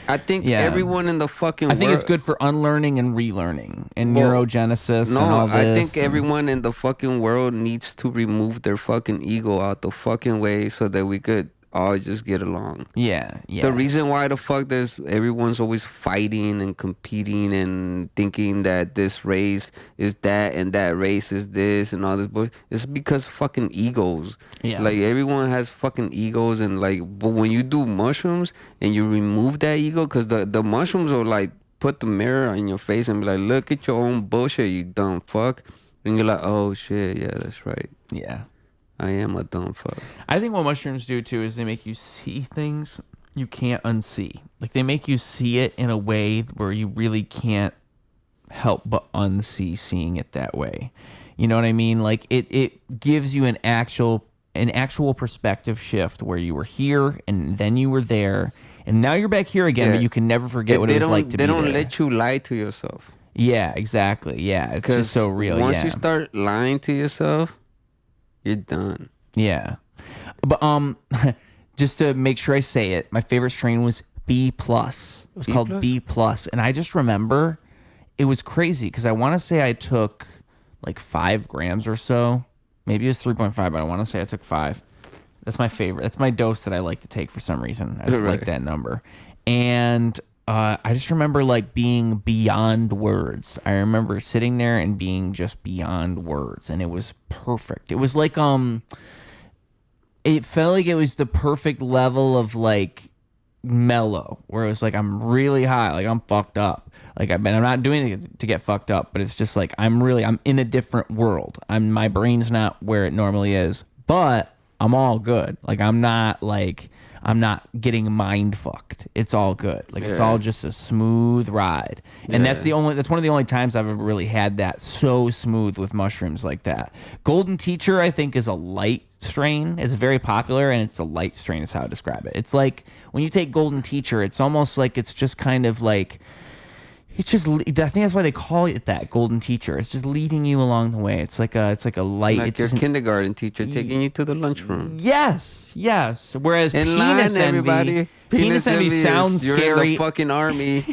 I think everyone in the fucking world... I think it's good for unlearning and relearning and neurogenesis and all this. I think everyone in the fucking world needs to remove their fucking ego out the fucking way so that we could all just get along. Yeah. The reason why the fuck everyone's always fighting and competing and thinking that this race is that and that race is this and all this bullshit, it's because fucking egos. Yeah. Like everyone has fucking egos, and but when you do mushrooms and you remove that ego, because the mushrooms will like put the mirror in your face and be like, look at your own bullshit, you dumb fuck. And you're like, oh shit, yeah, that's right. Yeah. I am a dumb fuck. I think what mushrooms do too is they make you see things you can't unsee. Like they make you see it in a way where you really can't help but unsee seeing it that way. You know what I mean? Like it gives you an actual perspective shift where you were here and then you were there and now you're back here again, but you can never forget what it was like to be there. They don't let you lie to yourself. Yeah, exactly. Yeah, it's just so real. Once you start lying to yourself, you're done. Yeah. But just to make sure I say it, my favorite strain was B+. It was called B+. And I just remember it was crazy because I want to say I took like 5 grams or so. Maybe it was 3.5, but I want to say I took 5. That's my favorite. That's my dose that I like to take for some reason. I just like that number. And I just remember like being beyond words. I remember sitting there and being just beyond words, and it was perfect. It was like it felt like it was the perfect level of like mellow, where it was like I'm really high, like I'm fucked up. Like I'm not doing it to get fucked up, but it's just like I'm in a different world. My brain's not where it normally is, but I'm all good. Like I'm not getting mind fucked. It's all good. Like it's all just a smooth ride. And that's one of the only times I've ever really had that so smooth with mushrooms like that. Golden Teacher, I think, is a light strain. It's very popular, and it's a light strain is how I describe it. It's like when you take Golden Teacher, it's almost like it's just kind of like it's just. I think that's why they call it that, Golden Teacher. It's just leading you along the way. It's like a light. Like your kindergarten teacher taking you to the lunchroom. Yes. Whereas penis envy sounds you're scary. You're in the fucking army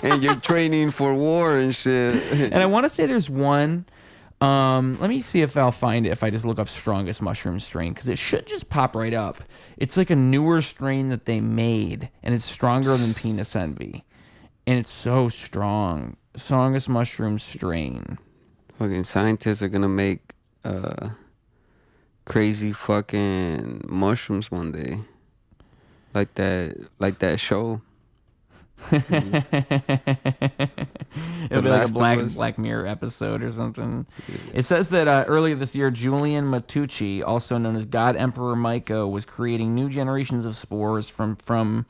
and you're training for war and shit. And I want to say there's one. Let me see if I'll find it if I just look up strongest mushroom strain, because it should just pop right up. It's like a newer strain that they made, and it's stronger than penis envy. And it's so strong. Strongest mushroom strain. Fucking scientists are gonna make crazy fucking mushrooms one day. Like that show. It'll be like a Black Mirror episode or something. Yeah. It says that earlier this year, Julian Matucci, also known as God Emperor Myco, was creating new generations of spores from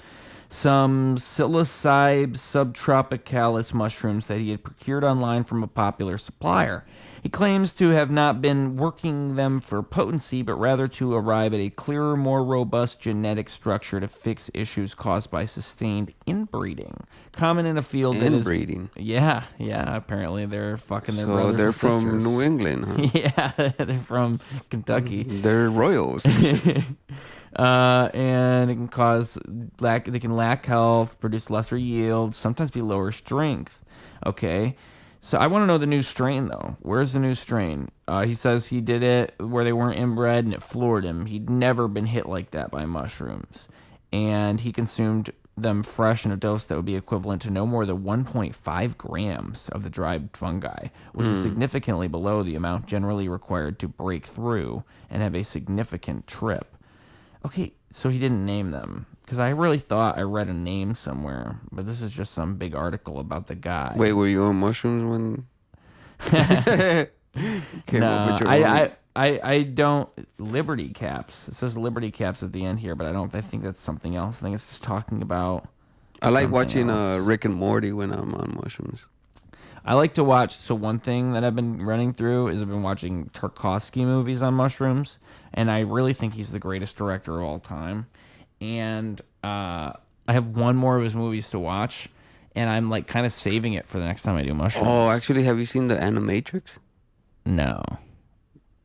some Psilocybe subtropicalis mushrooms that he had procured online from a popular supplier. He claims to have not been working them for potency, but rather to arrive at a clearer, more robust genetic structure to fix issues caused by sustained inbreeding. Common in a field that is... Inbreeding? Yeah, apparently they're fucking their brothers and sisters. So they're from New England, huh? Yeah, they're from Kentucky. They're royals. And it can cause they can lack health, produce lesser yield, sometimes be lower strength. Okay, so I want to know the new strain though. Where's the new strain? He says he did it where they weren't inbred and it floored him. He'd never been hit like that by mushrooms, and he consumed them fresh in a dose that would be equivalent to no more than 1.5 grams of the dried fungi, which is significantly below the amount generally required to break through and have a significant trip. Okay, so he didn't name them. Because I really thought I read a name somewhere, but this is just some big article about the guy. Wait, were you on mushrooms when... No, I don't. Liberty caps. It says Liberty caps at the end here, but I think that's something else. I think it's just talking about. I like watching Rick and Morty when I'm on mushrooms. I like to watch. So one thing that I've been running through is I've been watching Tarkovsky movies on mushrooms, and I really think he's the greatest director of all time. And I have one more of his movies to watch, and I'm like kind of saving it for the next time I do mushrooms. Oh, actually, have you seen the Animatrix? No.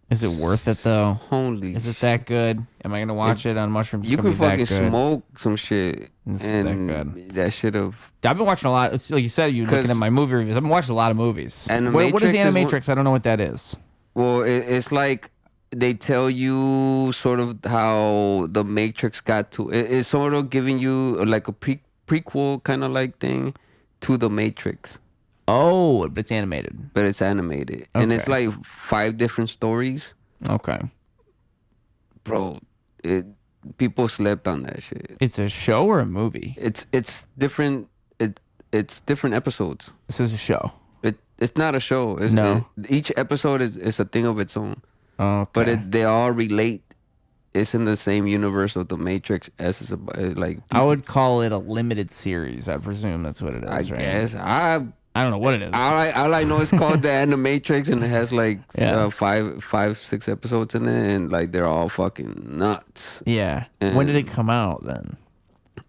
Is it worth it though? Holy! Is it that good? Am I gonna watch it on mushrooms? You could fucking smoke some shit, and that should have. I've been watching a lot. Like you said, you're looking at my movie reviews. I've been watching a lot of movies. What is the Animatrix? I don't know what that is. Well, it's like they tell you sort of how the Matrix got to. It's sort of giving you like a prequel kind of like thing to the Matrix. Oh, but it's animated. Okay. And it's like 5 different stories. Okay. Bro, people slept on that shit. It's a show or a movie? It's different. It's different episodes. This is a show. It's not a show. Each episode is a thing of its own. Okay. But they all relate. It's in the same universe of the Matrix as it's like. I would call it a limited series. I presume that's what it is. I guess I don't know what it is. All I know is called the Animatrix, and it has like 5, 6 episodes in it, and like they're all fucking nuts. Yeah. And when did it come out then?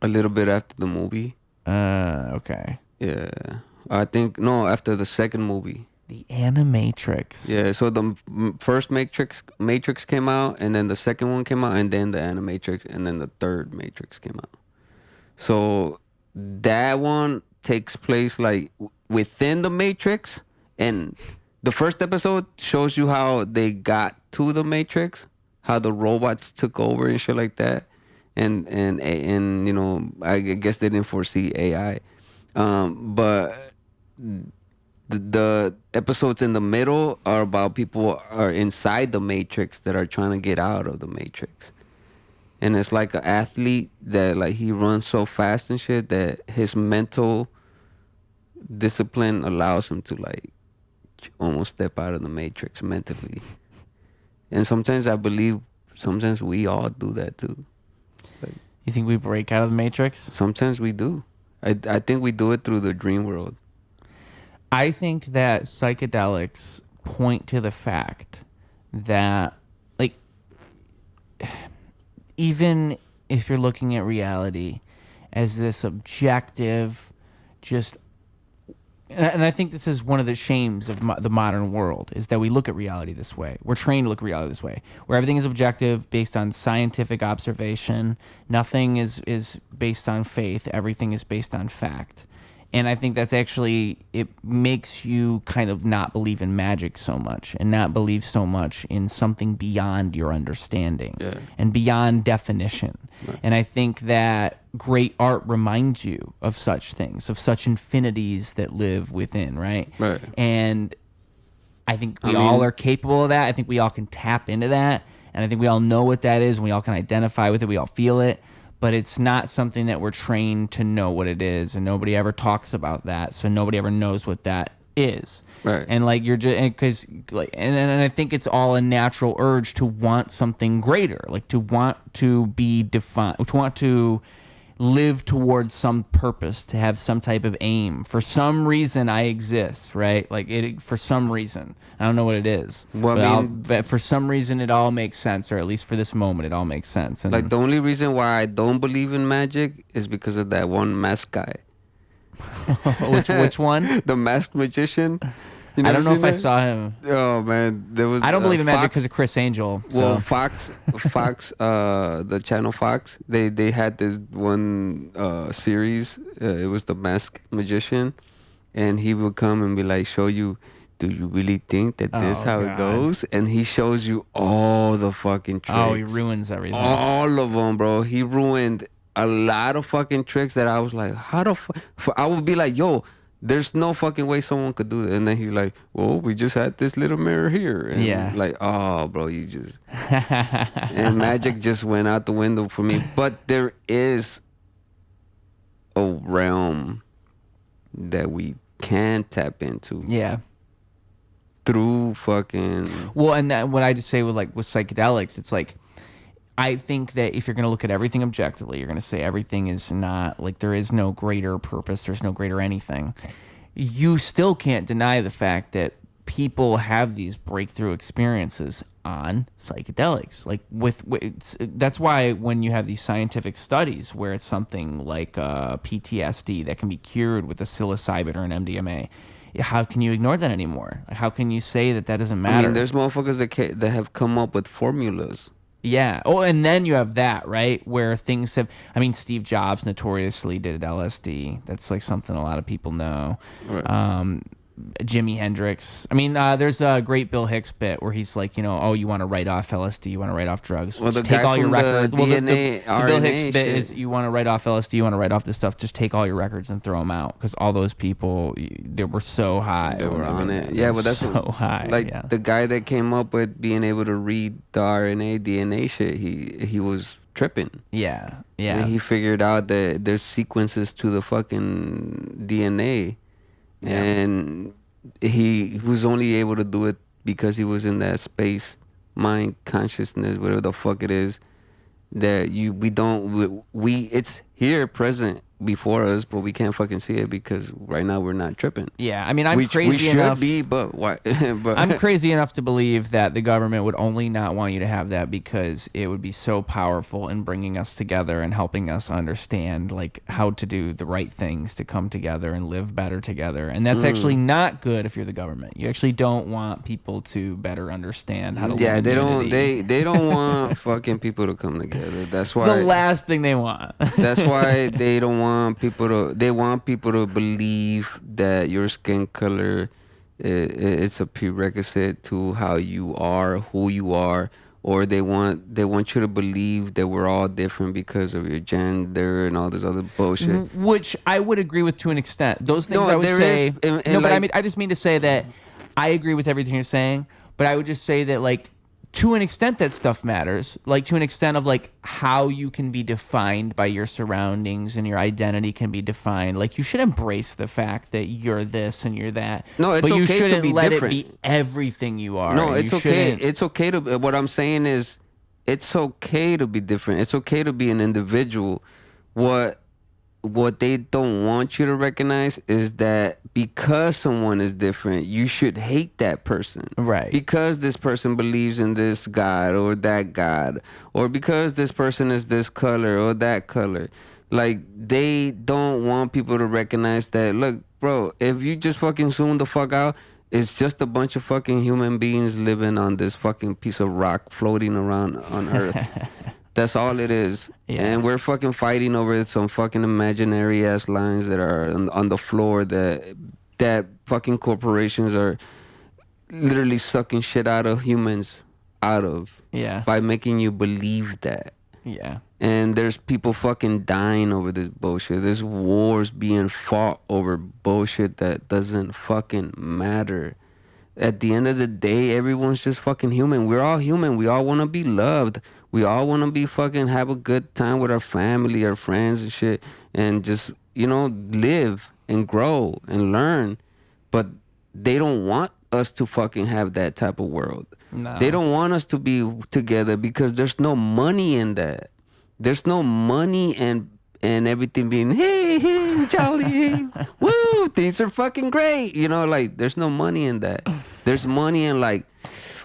A little bit after the movie. Okay. Yeah. I think after the second movie. The Animatrix. Yeah, so the first Matrix came out, and then the second one came out, and then the Animatrix, and then the third Matrix came out. So that one takes place like within the Matrix, and the first episode shows you how they got to the Matrix, how the robots took over and shit like that, and you know, I guess they didn't foresee AI, but the episodes in the middle are about people are inside the Matrix that are trying to get out of the Matrix. And it's like an athlete that like he runs so fast and shit that his mental discipline allows him to like almost step out of the Matrix mentally. And sometimes I believe sometimes we all do that too. Like, you think we break out of the Matrix? Sometimes we do. I think we do it through the dream world. I think that psychedelics point to the fact that, like, even if you're looking at reality as this objective, just, and I think this is one of the shames of the modern world, is that we look at reality this way. We're trained to look at reality this way, where everything is objective, based on scientific observation. Nothing is based on faith. Everything is based on fact. And I think that's actually, it makes you kind of not believe in magic so much and not believe so much in something beyond your understanding and beyond definition. Right. And I think that great art reminds you of such things, of such infinities that live within, right? Right. And I think we all are capable of that. I think we all can tap into that. And I think we all know what that is, and we all can identify with it. We all feel it. But it's not something that we're trained to know what it is, and nobody ever talks about that, so nobody ever knows what that is. Right. And like you're just because like and I think it's all a natural urge to want something greater, like to want to be defined, to want to live towards some purpose, to have some type of aim. For some reason, I exist, right? Like it for some reason. I don't know what it is. Well, but for some reason, it all makes sense, or at least for this moment, it all makes sense. And like the only reason why I don't believe in magic is because of that one masked guy. Which one? The masked magician. I don't know if I saw him. Oh man, there was. I don't believe in magic because of Chris Angel. So. Well, Fox, the channel Fox, they had this one series. It was the Masked Magician, and he would come and be like, show you. Do you really think that this how it goes? And he shows you all the fucking tricks. Oh, he ruins everything. All of them, bro. He ruined a lot of fucking tricks that I was like, how the fuck? I would be like, yo, there's no fucking way someone could do that. And then he's like, well, we just had this little mirror here. And like, oh, bro, you just. And magic just went out the window for me. But there is a realm that we can tap into. Yeah. Through fucking. Well, and that, what I just say with psychedelics, it's like, I think that if you're going to look at everything objectively, you're going to say everything is not, like, there is no greater purpose, there's no greater anything. You still can't deny the fact that people have these breakthrough experiences on psychedelics. Like, that's why when you have these scientific studies where it's something like PTSD that can be cured with a psilocybin or an MDMA, how can you ignore that anymore? How can you say that doesn't matter? I mean, there's motherfuckers that have come up with formulas. Yeah. Oh, and then you have that, right? Where things have, I mean, Steve Jobs notoriously did LSD. That's like something a lot of people know. Right. Jimi Hendrix. I mean, there's a great Bill Hicks bit where he's like, oh, you want to write off LSD, you want to write off drugs. Well, just take all your records. Well, the Bill Hicks bit is you want to write off LSD, you want to write off this stuff, just take all your records and throw them out because all those people, they were so high. They were on it. Yeah, but that's so high. Like the guy that came up with being able to read the RNA, DNA shit, he was tripping. Yeah. And he figured out that there's sequences to the fucking DNA. Yeah. And he was only able to do it because he was in that space, mind, consciousness, whatever the fuck it is, that it's here present before us, but we can't fucking see it because right now we're not tripping. Yeah, I mean, I'm crazy enough. We should be, but why? But I'm crazy enough to believe that the government would only not want you to have that because it would be so powerful in bringing us together and helping us understand like how to do the right things to come together and live better together. And that's actually not good if you're the government. You actually don't want people to better understand how to live in unity. They don't want fucking people to come together. That's why the last thing they want. That's why they don't want people to believe that your skin color it's a prerequisite to how you are, who you are, or they want you to believe that we're all different because of your gender and all this other bullshit. Which I would agree with to an extent. Those things I would say. But I just mean to say that I agree with everything you're saying, but I would just say that like to an extent that stuff matters, like to an extent of like how you can be defined by your surroundings and your identity can be defined. Like you should embrace the fact that you're this and you're that. No, it's but you okay shouldn't to be let different. it be everything you are. No, it's okay. It's okay to. What I'm saying is, it's okay to be different. It's okay to be an individual. What they don't want you to recognize is that because someone is different, you should hate that person. Right. Because this person believes in this God or that God, or because this person is this color or that color. Like, they don't want people to recognize that, look, bro, if you just fucking zoom the fuck out, it's just a bunch of fucking human beings living on this fucking piece of rock floating around on Earth. That's all it is. Yeah. And we're fucking fighting over some fucking imaginary ass lines that are on the floor that fucking corporations are literally sucking shit out of humans by making you believe that. Yeah. And there's people fucking dying over this bullshit. There's wars being fought over bullshit that doesn't fucking matter. At the end of the day, everyone's just fucking human. We're all human. We all want to be loved. We all want to be fucking have a good time with our family, our friends and shit. And just, live and grow and learn. But they don't want us to fucking have that type of world. No. They don't want us to be together because there's no money in that. There's no money and everything being, hey, jolly, woo, things are fucking great. Like, there's no money in that. There's money in, like,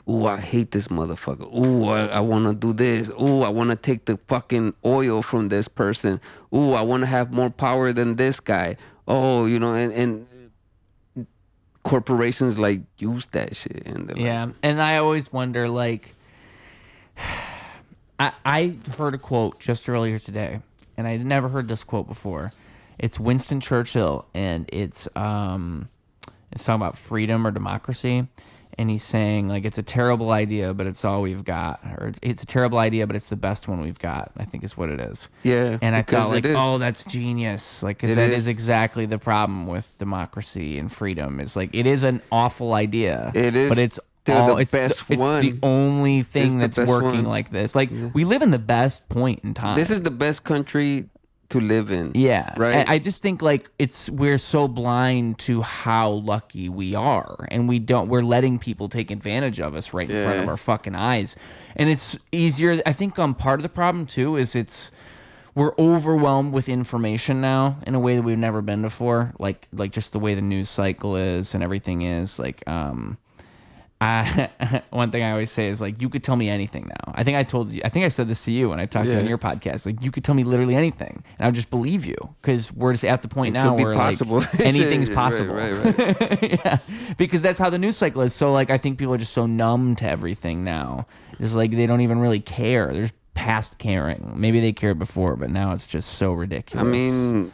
ooh, I hate this motherfucker. Ooh, I want to do this. Ooh, I want to take the fucking oil from this person. Ooh, I want to have more power than this guy. Oh, and corporations, like, use that shit. And yeah, and I always wonder, like, I heard a quote just earlier today, and I had never heard this quote before. It's Winston Churchill, and it's talking about freedom or democracy. and he's saying like it's a terrible idea, but it's all we've got, or it's a terrible idea, but it's the best one we've got. I think is what it is. Yeah, and I because thought like, it is. oh, that's genius. Like, because that is exactly the problem with democracy and freedom. Is like it is an awful idea. It is, but it's the best one. It's the only thing that's working one. like this. Like we live in the best point in time. This is the best country to live in. Yeah. Right. I just think like we're so blind to how lucky we are, and we're letting people take advantage of us right in front of our fucking eyes. And it's easier. I think part of the problem too is we're overwhelmed with information now in a way that we've never been before. Like just the way the news cycle is and everything is like, one thing I always say is like, you could tell me anything now. I think I said this to you when I talked to you on your podcast. Like, you could tell me literally anything, and I would just believe you, because we're just at the point now where like anything's possible. Right. Yeah, because that's how the news cycle is. So like, I think people are just so numb to everything now. It's like they don't even really care. There's past caring. Maybe they cared before, but now it's just so ridiculous. I mean,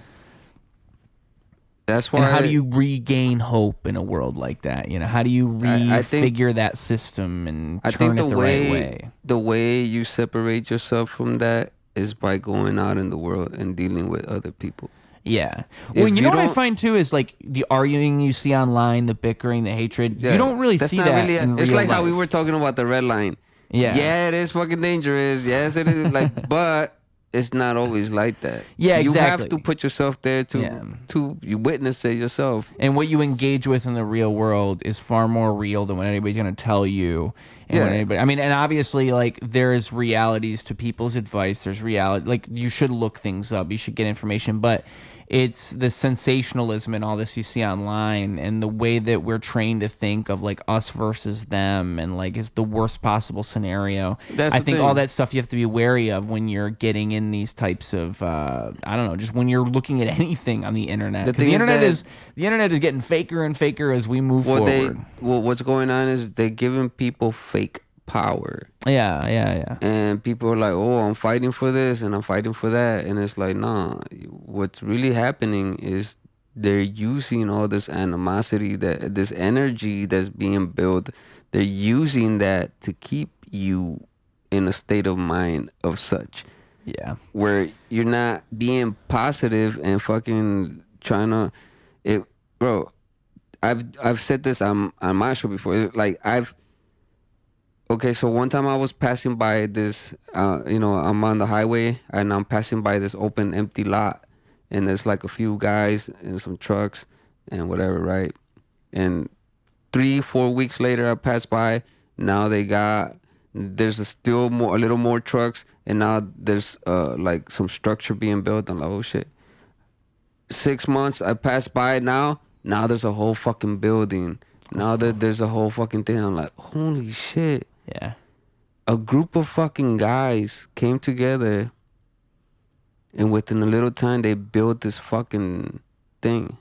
that's why. And how do you regain hope in a world like that? You know, how do you refigure that system and turn it the right way? The way you separate yourself from that is by going out in the world and dealing with other people. Yeah. Well, you know what I find too is like the arguing you see online, the bickering, the hatred. You don't really see that. It's like how we were talking about the red line. Yeah, it is fucking dangerous. Yes, it is. Like, but it's not always like that. Yeah, exactly. You have to put yourself there to you witness it yourself. And what you engage with in the real world is far more real than what anybody's going to tell you. And I mean, and obviously, like, there's realities to people's advice. There's reality. Like, you should look things up. You should get information. But it's the sensationalism and all this you see online, and the way that we're trained to think of like us versus them, and like is the worst possible scenario. I think all that stuff you have to be wary of when you're getting in these types of I don't know, just when you're looking at anything on the internet. Because the internet is getting faker and faker as we move forward. What's going on is they're giving people fake power. Yeah. And people are like, oh, I'm fighting for this and I'm fighting for that. And it's like, nah, what's really happening is they're using all this animosity, this energy that's being built. They're using that to keep you in a state of mind of such. Yeah. Where you're not being positive and fucking trying to... Bro, I've said this on my show before. Like, okay, so one time I was passing by this, I'm on the highway and I'm passing by this open, empty lot, and there's like a few guys and some trucks and whatever, right? And 3-4 weeks later, I passed by. Now there's a little more trucks, and now there's like some structure being built. I'm like, oh shit. 6 months, I passed by now there's a whole fucking building. Now that there's a whole fucking thing, I'm like, holy shit. Yeah. A group of fucking guys came together, and within a little time, they built this fucking thing.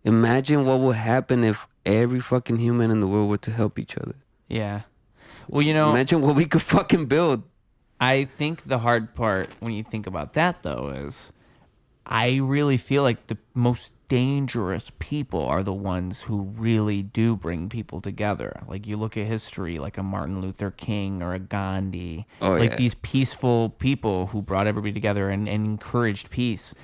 Imagine what would happen if every fucking human in the world were to help each other. Yeah. Well, you know... Imagine what we could fucking build. I think the hard part when you think about that, though, is I really feel like the most dangerous people are the ones who really do bring people together. Like, you look at history, like a Martin Luther King or a Gandhi. These peaceful people who brought everybody together and encouraged peace.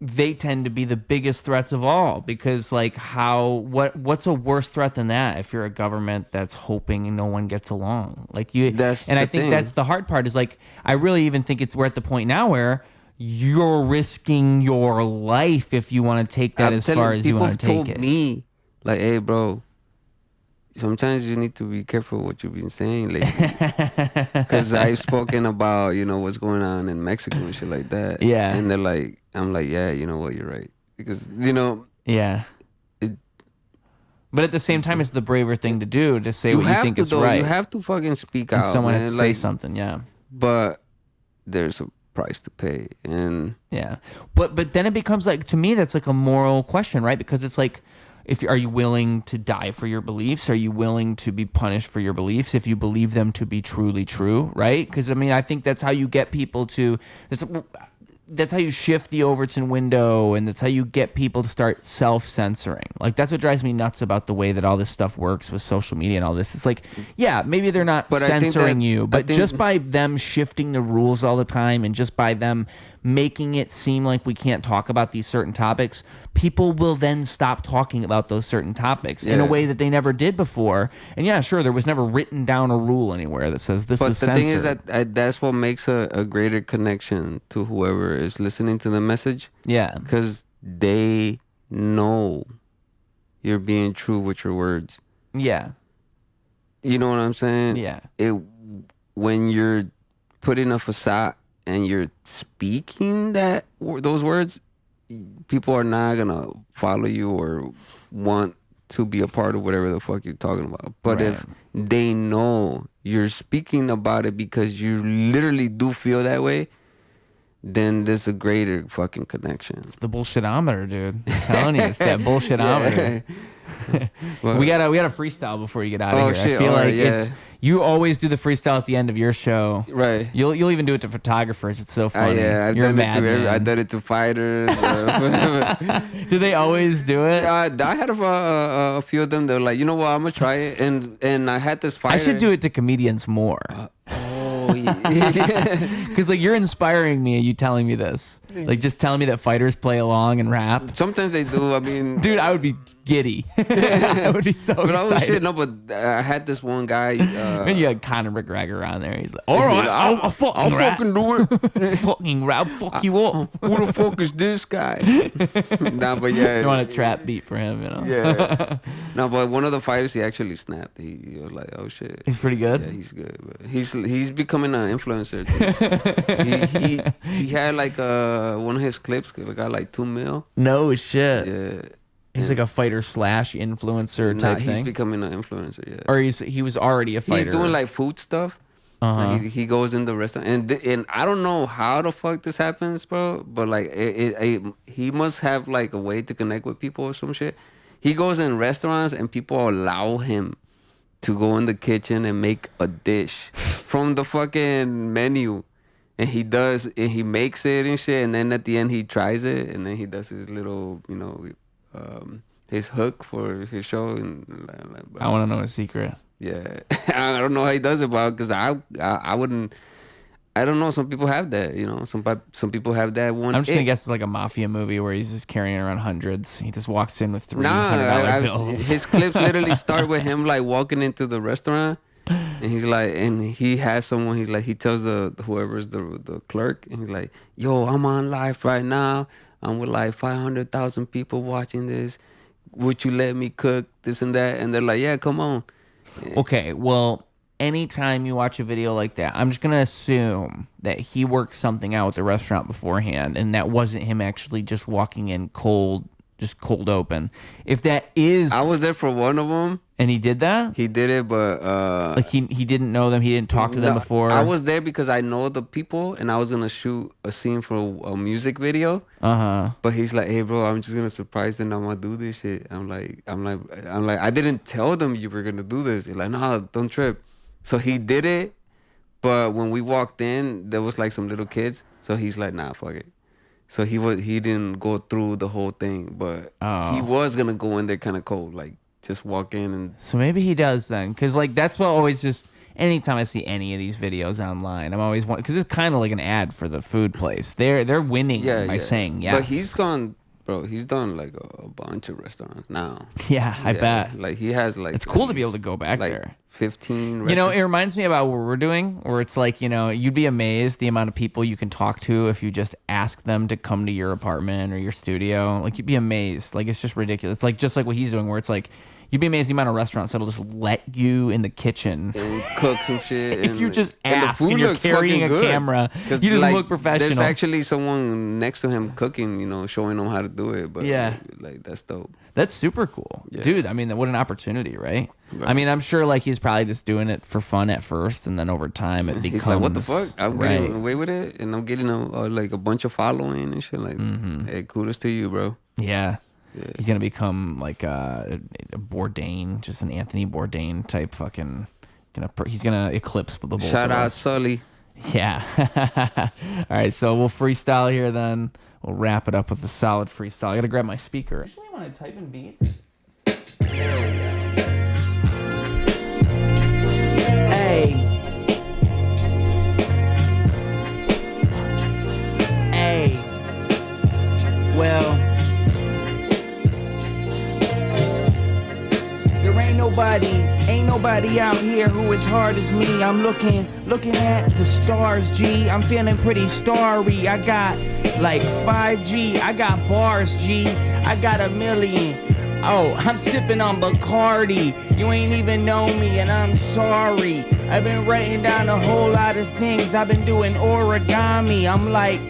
They tend to be the biggest threats of all, because like what's a worse threat than that if you're a government that's hoping no one gets along? Like I think that's the hard part, is like, I really even think we're at the point now where you're risking your life if you want to take that as far as you want to take it. People told me, like, hey, bro, sometimes you need to be careful what you've been saying lately. Because I've spoken about, what's going on in Mexico and shit like that. Yeah. And they're like, I'm like, yeah, you know what, you're right. Because, Yeah. But at the same time, it's the braver thing to do, to say what you think is right. You have to fucking speak out, someone has to say something, yeah. But there's a price to pay, and yeah, but then it becomes like, to me, that's like a moral question, right? Because it's like, are you willing to die for your beliefs? Are you willing to be punished for your beliefs if you believe them to be truly true, right? Because I mean, I think that's how you get people to. that's how you shift the Overton window, and that's how you get people to start self-censoring. Like, that's what drives me nuts about the way that all this stuff works with social media and all this. It's like, yeah, maybe they're not censoring you, but just by them shifting the rules all the time, and just by them making it seem like we can't talk about these certain topics, people will then stop talking about those certain topics in a way that they never did before. And yeah, sure, there was never written down a rule anywhere that says this is censored. But the thing is that that's what makes a greater connection to whoever is listening to the message. Yeah. Because they know you're being true with your words. Yeah. You know what I'm saying? Yeah. When you're putting a facade and you're speaking those words, people are not gonna follow you or want to be a part of whatever the fuck you're talking about. But if they know you're speaking about it because you literally do feel that way, then there's a greater fucking connection. It's the bullshitometer, dude. I'm telling you, it's that bullshitometer. we got a freestyle before you get out of here. Shit, I feel like it's you always do the freestyle at the end of your show, right? You'll even do it to photographers. It's so funny. Yeah, I've done it to fighters. Do they always do it? I had a few of them. They're like, you know what, I'm gonna try it, and I had this fighter. I should do it to comedians more. Because like you're inspiring me, you telling me this, like just telling me that fighters play along and rap. Sometimes they do. I mean, dude, I would be giddy. I would be so excited. Oh shit, no, but I had this one guy. And you had Conor McGregor on there. He's like, all right, I'll fucking do it. Fucking rap, fuck you up. Who the fuck is this guy? Nah, but yeah, you want a trap beat for him, you know? Yeah. No, but one of the fighters, he actually snapped. He was like, oh shit. He's pretty good. Yeah, he's good. But he's becoming an influencer. he had like one of his clips got like 2 mil. No shit. Yeah. He's like a fighter / influencer type thing. He's becoming an influencer. Yeah. Or he was already a fighter. He's doing like food stuff. He goes in the restaurant and I don't know how the fuck this happens, bro. But like he must have like a way to connect with people or some shit. He goes in restaurants and people allow him to go in the kitchen and make a dish from the fucking menu. And he makes it and shit. And then at the end he tries it. And then he does his little, his hook for his show. And I want to know his secret. Yeah. I don't know how he does it, but because I wouldn't. I don't know. Some people have that, Some people have that one. I'm just gonna guess it's like a mafia movie where he's just carrying around hundreds. He just walks in with $300 bills. His clips literally start with him like walking into the restaurant, and he's like, and he has someone. He's like, he tells whoever's the clerk, and he's like, "Yo, I'm on live right now. I'm with like 500,000 people watching this. Would you let me cook this and that?" And they're like, "Yeah, come on." Okay, well. Anytime you watch a video like that, I'm just going to assume that he worked something out with the restaurant beforehand and that wasn't him actually just walking in cold open. If that is... I was there for one of them. And he did that? He did it, but... like he didn't know them? He didn't talk to them before? I was there because I know the people and I was going to shoot a scene for a music video. But he's like, hey, bro, I'm just going to surprise them. I'm going to do this shit. I'm like, I didn't tell them you were going to do this. He's like, no, don't trip. So he did it, but when we walked in, there was like some little kids. So he's like, nah, fuck it. So he didn't go through the whole thing, but he was gonna go in there kind of cold, like just walk in and. So maybe he does then, because like that's what always just. Anytime I see any of these videos online, I'm always because it's kind of like an ad for the food place. They're winning by saying yes. But he's gone. Bro, he's done like a bunch of restaurants now. Yeah, I bet. Like he has like. It's cool to be able to go back there. 15. It reminds me about what we're doing, where it's like you'd be amazed the amount of people you can talk to if you just ask them to come to your apartment or your studio. Like you'd be amazed. Like it's just ridiculous. Like just like what he's doing, where it's like. You'd be amazed the amount of restaurants that'll just let you in the kitchen and cook some shit. If you just ask and you're carrying a camera, you just look professional. There's actually someone next to him cooking, showing them how to do it. But like that's dope. That's super cool, dude. I mean, what an opportunity, right? I mean, I'm sure like he's probably just doing it for fun at first, and then over time it becomes. He's like, what the fuck? I'm getting away with it, and I'm getting like a bunch of following and shit. Like, hey, kudos to you, bro. Yeah. Yeah. He's gonna become like a Bourdain, just an Anthony Bourdain type fucking. He's gonna eclipse the both. Shout out Sully. Yeah. All right, so we'll freestyle here then. We'll wrap it up with a solid freestyle. I gotta grab my speaker. Usually when I type in beats. There we go. Hey. Hey. Well. There ain't nobody out here who as hard as me. I'm looking at the stars, G. I'm feeling pretty starry. I got like 5G. I got bars, G. I got a million. Oh, I'm sipping on Bacardi. You ain't even know me and I'm sorry. I've been writing down a whole lot of things. I've been doing origami. I'm like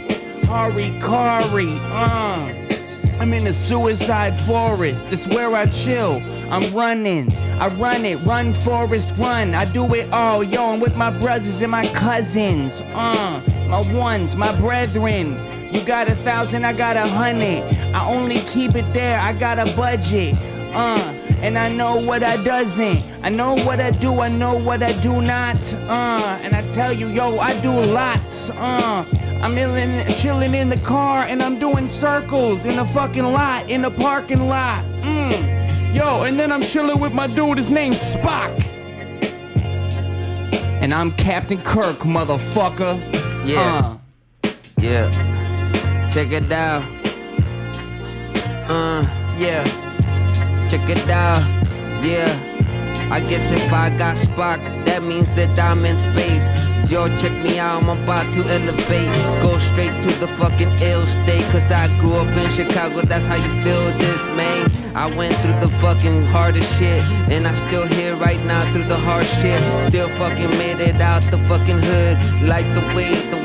Harikari. I'm in the suicide forest. This where I chill. I'm running. I run it. Run, forest, run. I do it all. Yo, I'm with my brothers and my cousins. My ones, my brethren. You got 1,000, I got 100. I only keep it there. I got a budget. And I know what I doesn't. I know what I do. I know what I do not. And I tell you, yo, I do lots. I'm chilling in the car and I'm doing circles in the fucking lot, in the parking lot. Yo, and then I'm chilling with my dude, his name's Spock. And I'm Captain Kirk, motherfucker. Yeah. Yeah. Check it out. Yeah. Check it out. Yeah. I guess if I got Spock, that means that I'm in space. Yo, check me out, I'm about to elevate. Go straight to the fucking ill state. Cause I grew up in Chicago, that's how you feel this, man. I went through the fucking hardest shit. And I still here right now through the hard shit. Still fucking made it out the fucking hood. Like the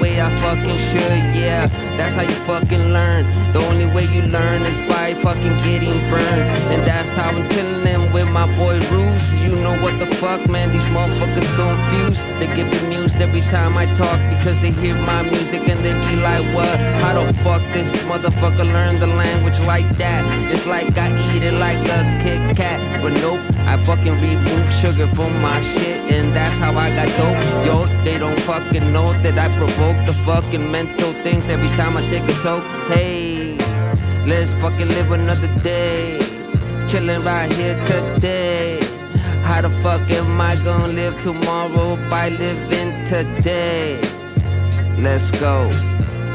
way I fucking should, yeah. That's how you fucking learn. The only way you learn is by fucking getting burned. And that's how I'm chillin' with my boy Ruse. You know what the fuck, man, these motherfuckers confused. They get bemused every time I talk because they hear my music and they be like, what? How the fuck this motherfucker learn the language like that? It's like I eat it like a Kit Kat. But nope, I fucking remove sugar from my shit and that's how I got dope. Yo, they don't fucking know that I provoke the fucking mental things every time I take a toke. Hey, let's fucking live another day. Chillin' right here today. How the fuck am I gonna live tomorrow by living today? Let's go.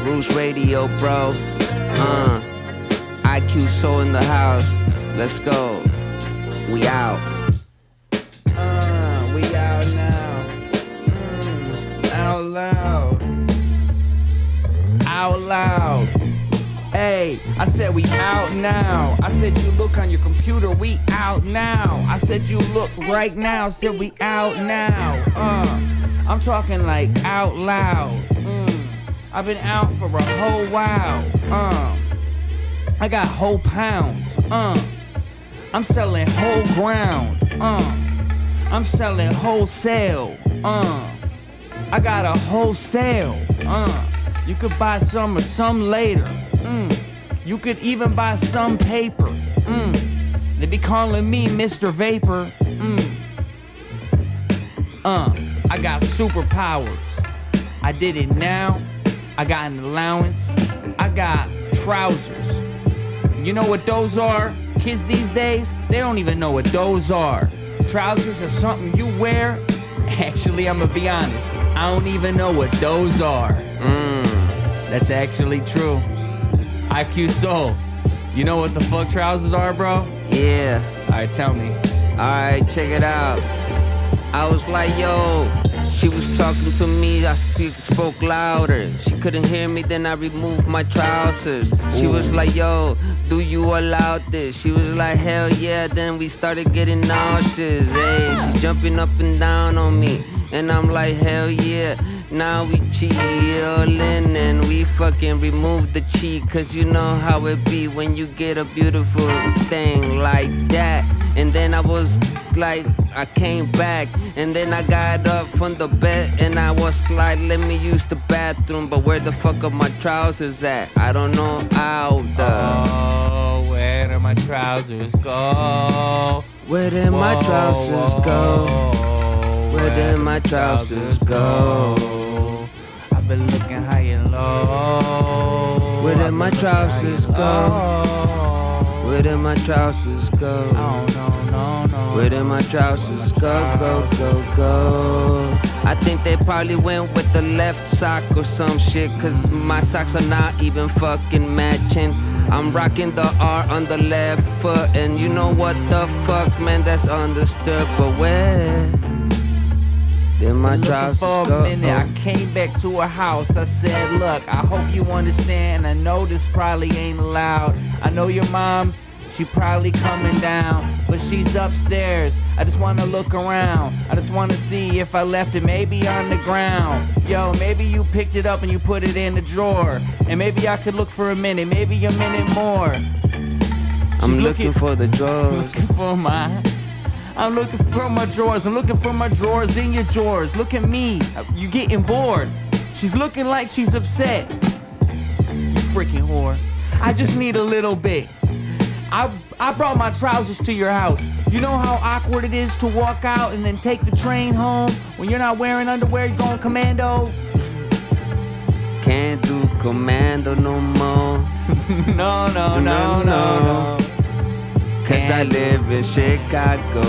Ruse Radio, bro. Eyeqsoul in the house. Let's go. We out. We out now. Out loud. Out loud. Hey, I said we out now. I said you look on your computer, we out now. I said you look right now, said we out now. I'm talking like out loud. I've been out for a whole while. I got whole pounds. I'm selling whole ground. I'm selling wholesale. I got a wholesale. You could buy some or some later. You could even buy some paper. They be calling me Mr. Vapor. I got superpowers. I did it now. I got an allowance. I got trousers. You know what those are? Kids these days, they don't even know what those are. Trousers are something you wear. Actually, I'm gonna be honest. I don't even know what those are. That's actually true. Eyeqsoul, you know what the fuck trousers are, bro? Yeah. Alright, tell me. Alright, check it out. I was like, yo, she was talking to me, I spoke louder. She couldn't hear me, then I removed my trousers. She was like, yo, do you allow this? She was like, hell yeah, then we started getting nauseous. Hey, she's jumping up and down on me. And I'm like, hell yeah. Now we chillin' and we fucking remove the cheek. Cause you know how it be when you get a beautiful thing like that. And then I was like, I came back. And then I got up from the bed and I was like, let me use the bathroom. But where the fuck are my trousers at? I don't know how the... Oh, where did my trousers go? Where did my trousers go? Where did my trousers go? I've been looking high and low. Where did my trousers go? Where did my trousers go? Oh, no. Where did my trousers go? I think they probably went with the left sock or some shit, cause my socks are not even fucking matching. I'm rocking the R on the left foot, and you know what the fuck, man, that's understood. But where did my trousers for go? a minute, I came back to her house. I said, look, I hope you understand. I know this probably ain't allowed. I know your mom, she probably coming down, but she's upstairs. I just wanna look around. I just wanna see if I left it maybe on the ground. Yo, maybe you picked it up and you put it in the drawer. And maybe I could look for a minute, maybe a minute more. I'm looking for the drawers. I'm looking for my drawers. I'm looking for my drawers in your drawers. Look at me. You getting bored. She's looking like she's upset. You freaking whore. I just need a little bit. I brought my trousers to your house. You know how awkward it is to walk out and then take the train home when you're not wearing underwear, you're going commando? Can't do commando no more. No. Cause I live in Chicago,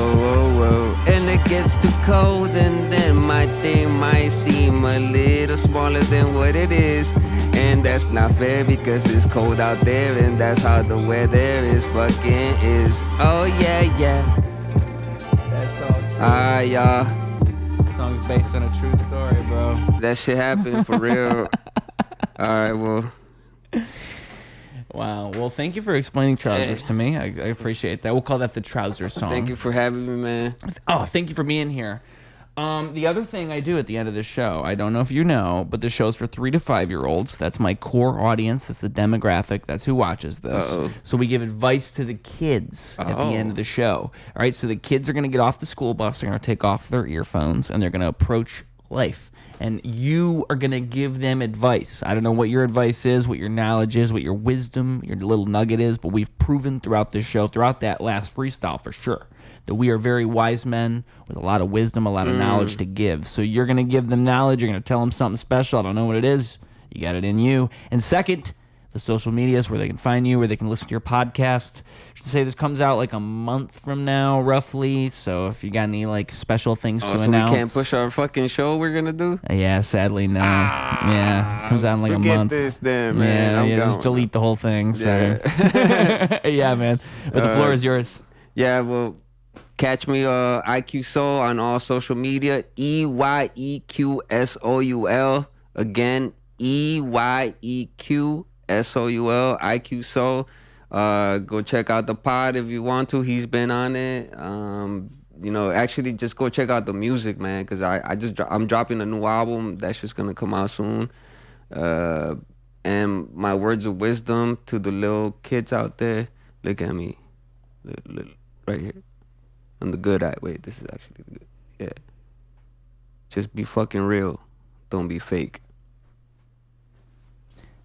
and it gets too cold, and then my thing might seem a little smaller than what it is. And that's not fair because it's cold out there, and that's how the weather is fucking is. Oh yeah. That's all true. Alright, y'all. Song's based on a true story, bro. That shit happened for real. Alright, well. Wow. Well, thank you for explaining trousers to me. I appreciate that. We'll call that the trouser song. Thank you for having me, man. Oh, thank you for being here. The other thing I do at the end of the show, I don't know if you know, but the show's for 3 to 5 year olds. That's my core audience. That's the demographic. That's who watches this. Uh-oh. So we give advice to the kids at the end of the show. All right. So the kids are going to get off the school bus. They're going to take off their earphones and they're going to approach life. And you are going to give them advice. I don't know what your advice is, what your knowledge is, what your wisdom, your little nugget is, but we've proven throughout this show, throughout that last freestyle for sure, that we are very wise men with a lot of wisdom, a lot of knowledge to give. So you're going to give them knowledge. You're going to tell them something special. I don't know what it is. You got it in you. And second, the social medias where they can find you, where they can listen to your podcast. I should say this comes out like a month from now, roughly. So if you got any like special things to announce. We can't push our fucking show we're going to do? Yeah, sadly, no. Yeah, it comes out in like a month. Forget this then, man. Yeah, just delete the whole thing. So. Yeah. Yeah, man. But the floor is yours. Yeah, well, catch me Eyeqsoul on all social media. Eyeqsoul. Again, Eyeqsoul. Eyeqsoul. Go check out the pod if you want to. He's been on it. Actually just go check out the music, man, because I'm dropping a new album that's just gonna come out soon. And my words of wisdom to the little kids out there. Look at me, right here on the good eye. Wait, this is actually the good. Yeah, just be fucking real. Don't be fake.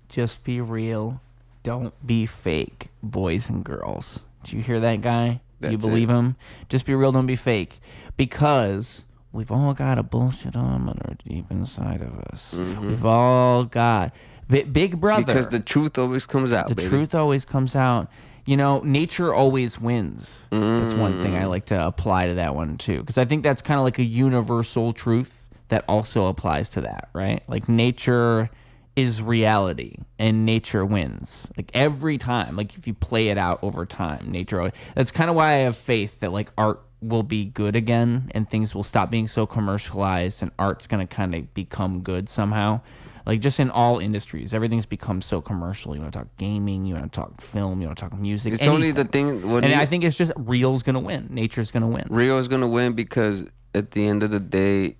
Just be real. Don't be fake, boys and girls. Did you hear that guy? Do you believe him? Just be real, don't be fake. Because we've all got a bullshitometer deep inside of us. Mm-hmm. We've all got Big Brother. Because the truth always comes out, The truth always comes out. You know, nature always wins. That's one thing I like to apply to that one, too. Because I think that's kind of like a universal truth that also applies to that, right? Like nature is reality and nature wins, like every time. Like if you play it out over time, nature, that's kind of why I have faith that like art will be good again and things will stop being so commercialized and art's gonna kind of become good somehow. Like just in all industries, everything's become so commercial. You want to talk gaming, you want to talk film, you want to talk music, it's anything. Only the thing I think it's just real's gonna win, nature's gonna win. Real is gonna win because at the end of the day,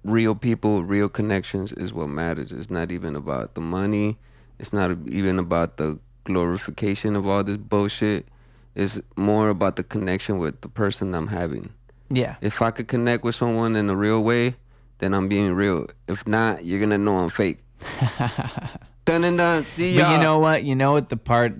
real people, real connections is what matters. It's not even about the money. It's not even about the glorification of all this bullshit. It's more about the connection with the person I'm having. Yeah. If I could connect with someone in a real way, then I'm being real. If not, you're gonna know I'm fake. Done and done. See But ya. you know what? You know what the part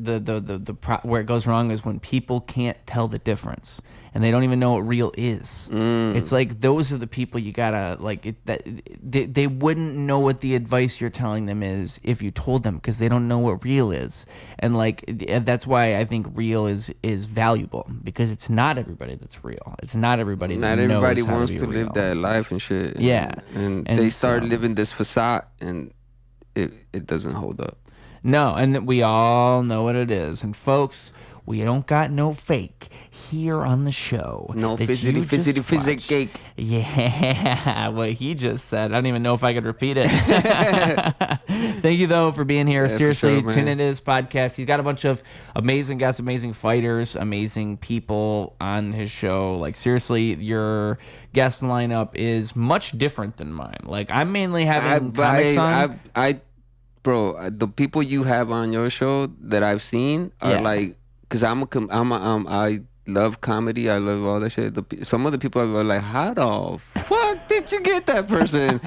where it goes wrong is when people can't tell the difference and they don't even know what real is. It's like those are the people you gotta like. They wouldn't know what the advice you're telling them is if you told them because they don't know what real is. And like that's why I think real is valuable because it's not everybody that's real. It's not everybody. Not everybody knows wants how to be real. live that life and shit. Yeah, and they start living this facade and it doesn't hold up. No, and we all know what it is. And folks, we don't got no fake here on the show. No physic cake. Yeah, what he just said. I don't even know if I could repeat it. Thank you, though, for being here. Seriously, tune into his podcast. He's got a bunch of amazing guests, amazing fighters, amazing people on his show. Like, seriously, your guest lineup is much different than mine. Like, I'm mainly having comics on. Bro, the people you have on your show that I've seen are like, because I love comedy. I love all that shit. Some of the people are like, how the fuck did you get that person?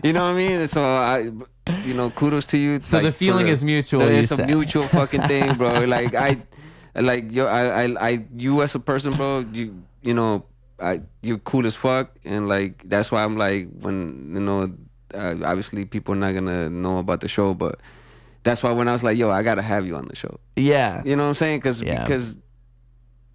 You know what I mean? So kudos to you. So like, the feeling is mutual. It's a mutual fucking thing, bro. Like you as a person, bro. You're cool as fuck, and like that's why I'm like when obviously people are not gonna know about the show, but that's why when I was like, yo, I gotta have you on the show. Yeah, you know what I'm saying? Because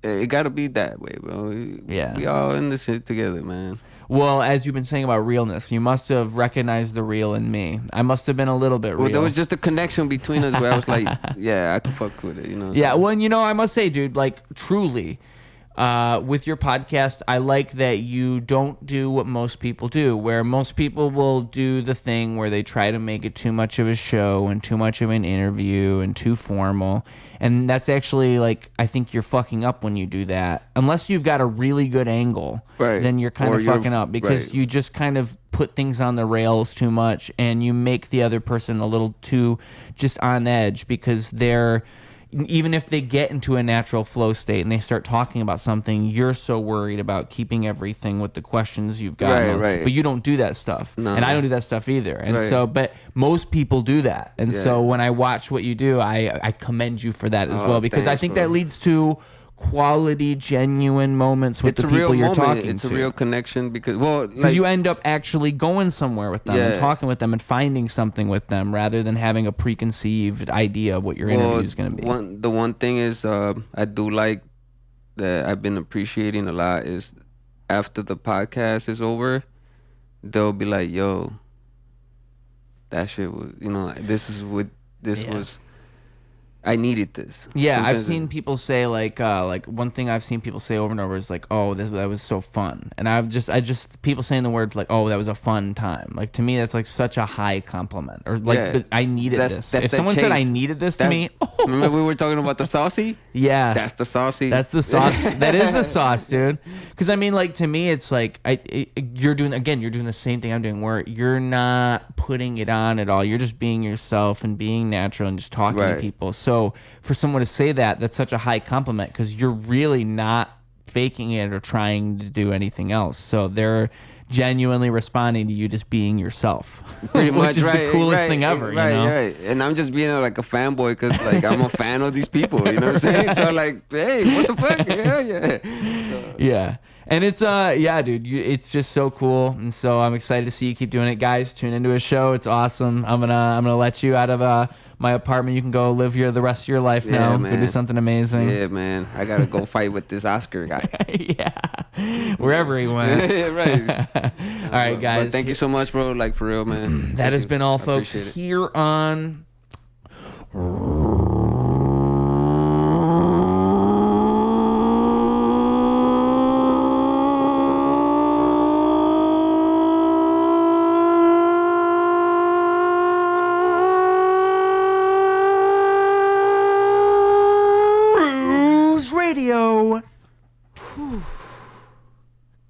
it gotta be that way, bro. We all in this shit together, man. Well, as you've been saying about realness, you must have recognized the real in me. I must have been a little bit real. Well, there was just a connection between us where I was like, yeah, I could fuck with it, you know. Yeah, well, and I must say, dude, like truly. With your podcast, I like that you don't do what most people do, where most people will do the thing where they try to make it too much of a show and too much of an interview and too formal. And that's actually, like, I think you're fucking up when you do that. Unless you've got a really good angle, then you're kind of fucking up because you just kind of put things on the rails too much and you make the other person a little too just on edge because they're... Even if they get into a natural flow state and they start talking about something, you're so worried about keeping everything with the questions you've got. Right. But you don't do that stuff. No. And I don't do that stuff either. And so, but most people do that. And so when I watch what you do, I commend you for that as well, because I think that leads to quality, genuine moments with the people you're talking to. It's a real connection because you end up actually going somewhere with them and talking with them and finding something with them rather than having a preconceived idea of what your interview is going to be. The one thing is I do like that I've been appreciating a lot is after the podcast is over, they'll be like, yo, that shit was, this is what this was. I needed this. Yeah, sometimes I've seen people say like one thing I've seen people say over and over is like, oh, that was so fun. And I just people saying the words like, oh, that was a fun time. Like to me, that's like such a high compliment. Or like, I needed this. If someone said I needed this to me, remember we were talking about the saucy? Yeah, that's the saucy. That's the sauce. That is the sauce, dude. Because I mean, like to me, it's like you're doing the same thing I'm doing, where you're not putting it on at all. You're just being yourself and being natural and just talking to people. So for someone to say that's such a high compliment because you're really not faking it or trying to do anything else. So they're genuinely responding to you just being yourself. Pretty much, which is the coolest thing ever. Right. And I'm just being like a fanboy because like I'm a fan of these people. You know what I'm saying? So like, hey, what the fuck? Yeah. And it's dude, it's just so cool, and so I'm excited to see you keep doing it, guys. Tune into his show; it's awesome. I'm gonna let you out of my apartment. You can go live here the rest of your life now. Go do something amazing. Yeah, man. I gotta go fight with this Oscar guy. Wherever he went. Right. All right, guys. But thank you so much, bro. Like for real, man. That has been all, folks. Here on.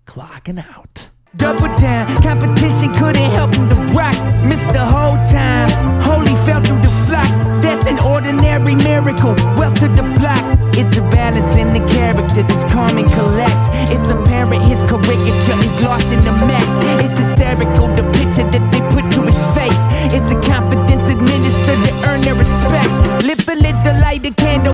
Clocking out. Double down, competition couldn't help him to rock. Missed the whole time, holy fell through the flock. That's an ordinary miracle, wealth to the block. It's a balance in the character that's calm and collect. It's apparent his caricature is lost in the mess. It's hysterical, the picture that they put to his face. It's a confidence administered to earn their respect. Live a little, light a candle,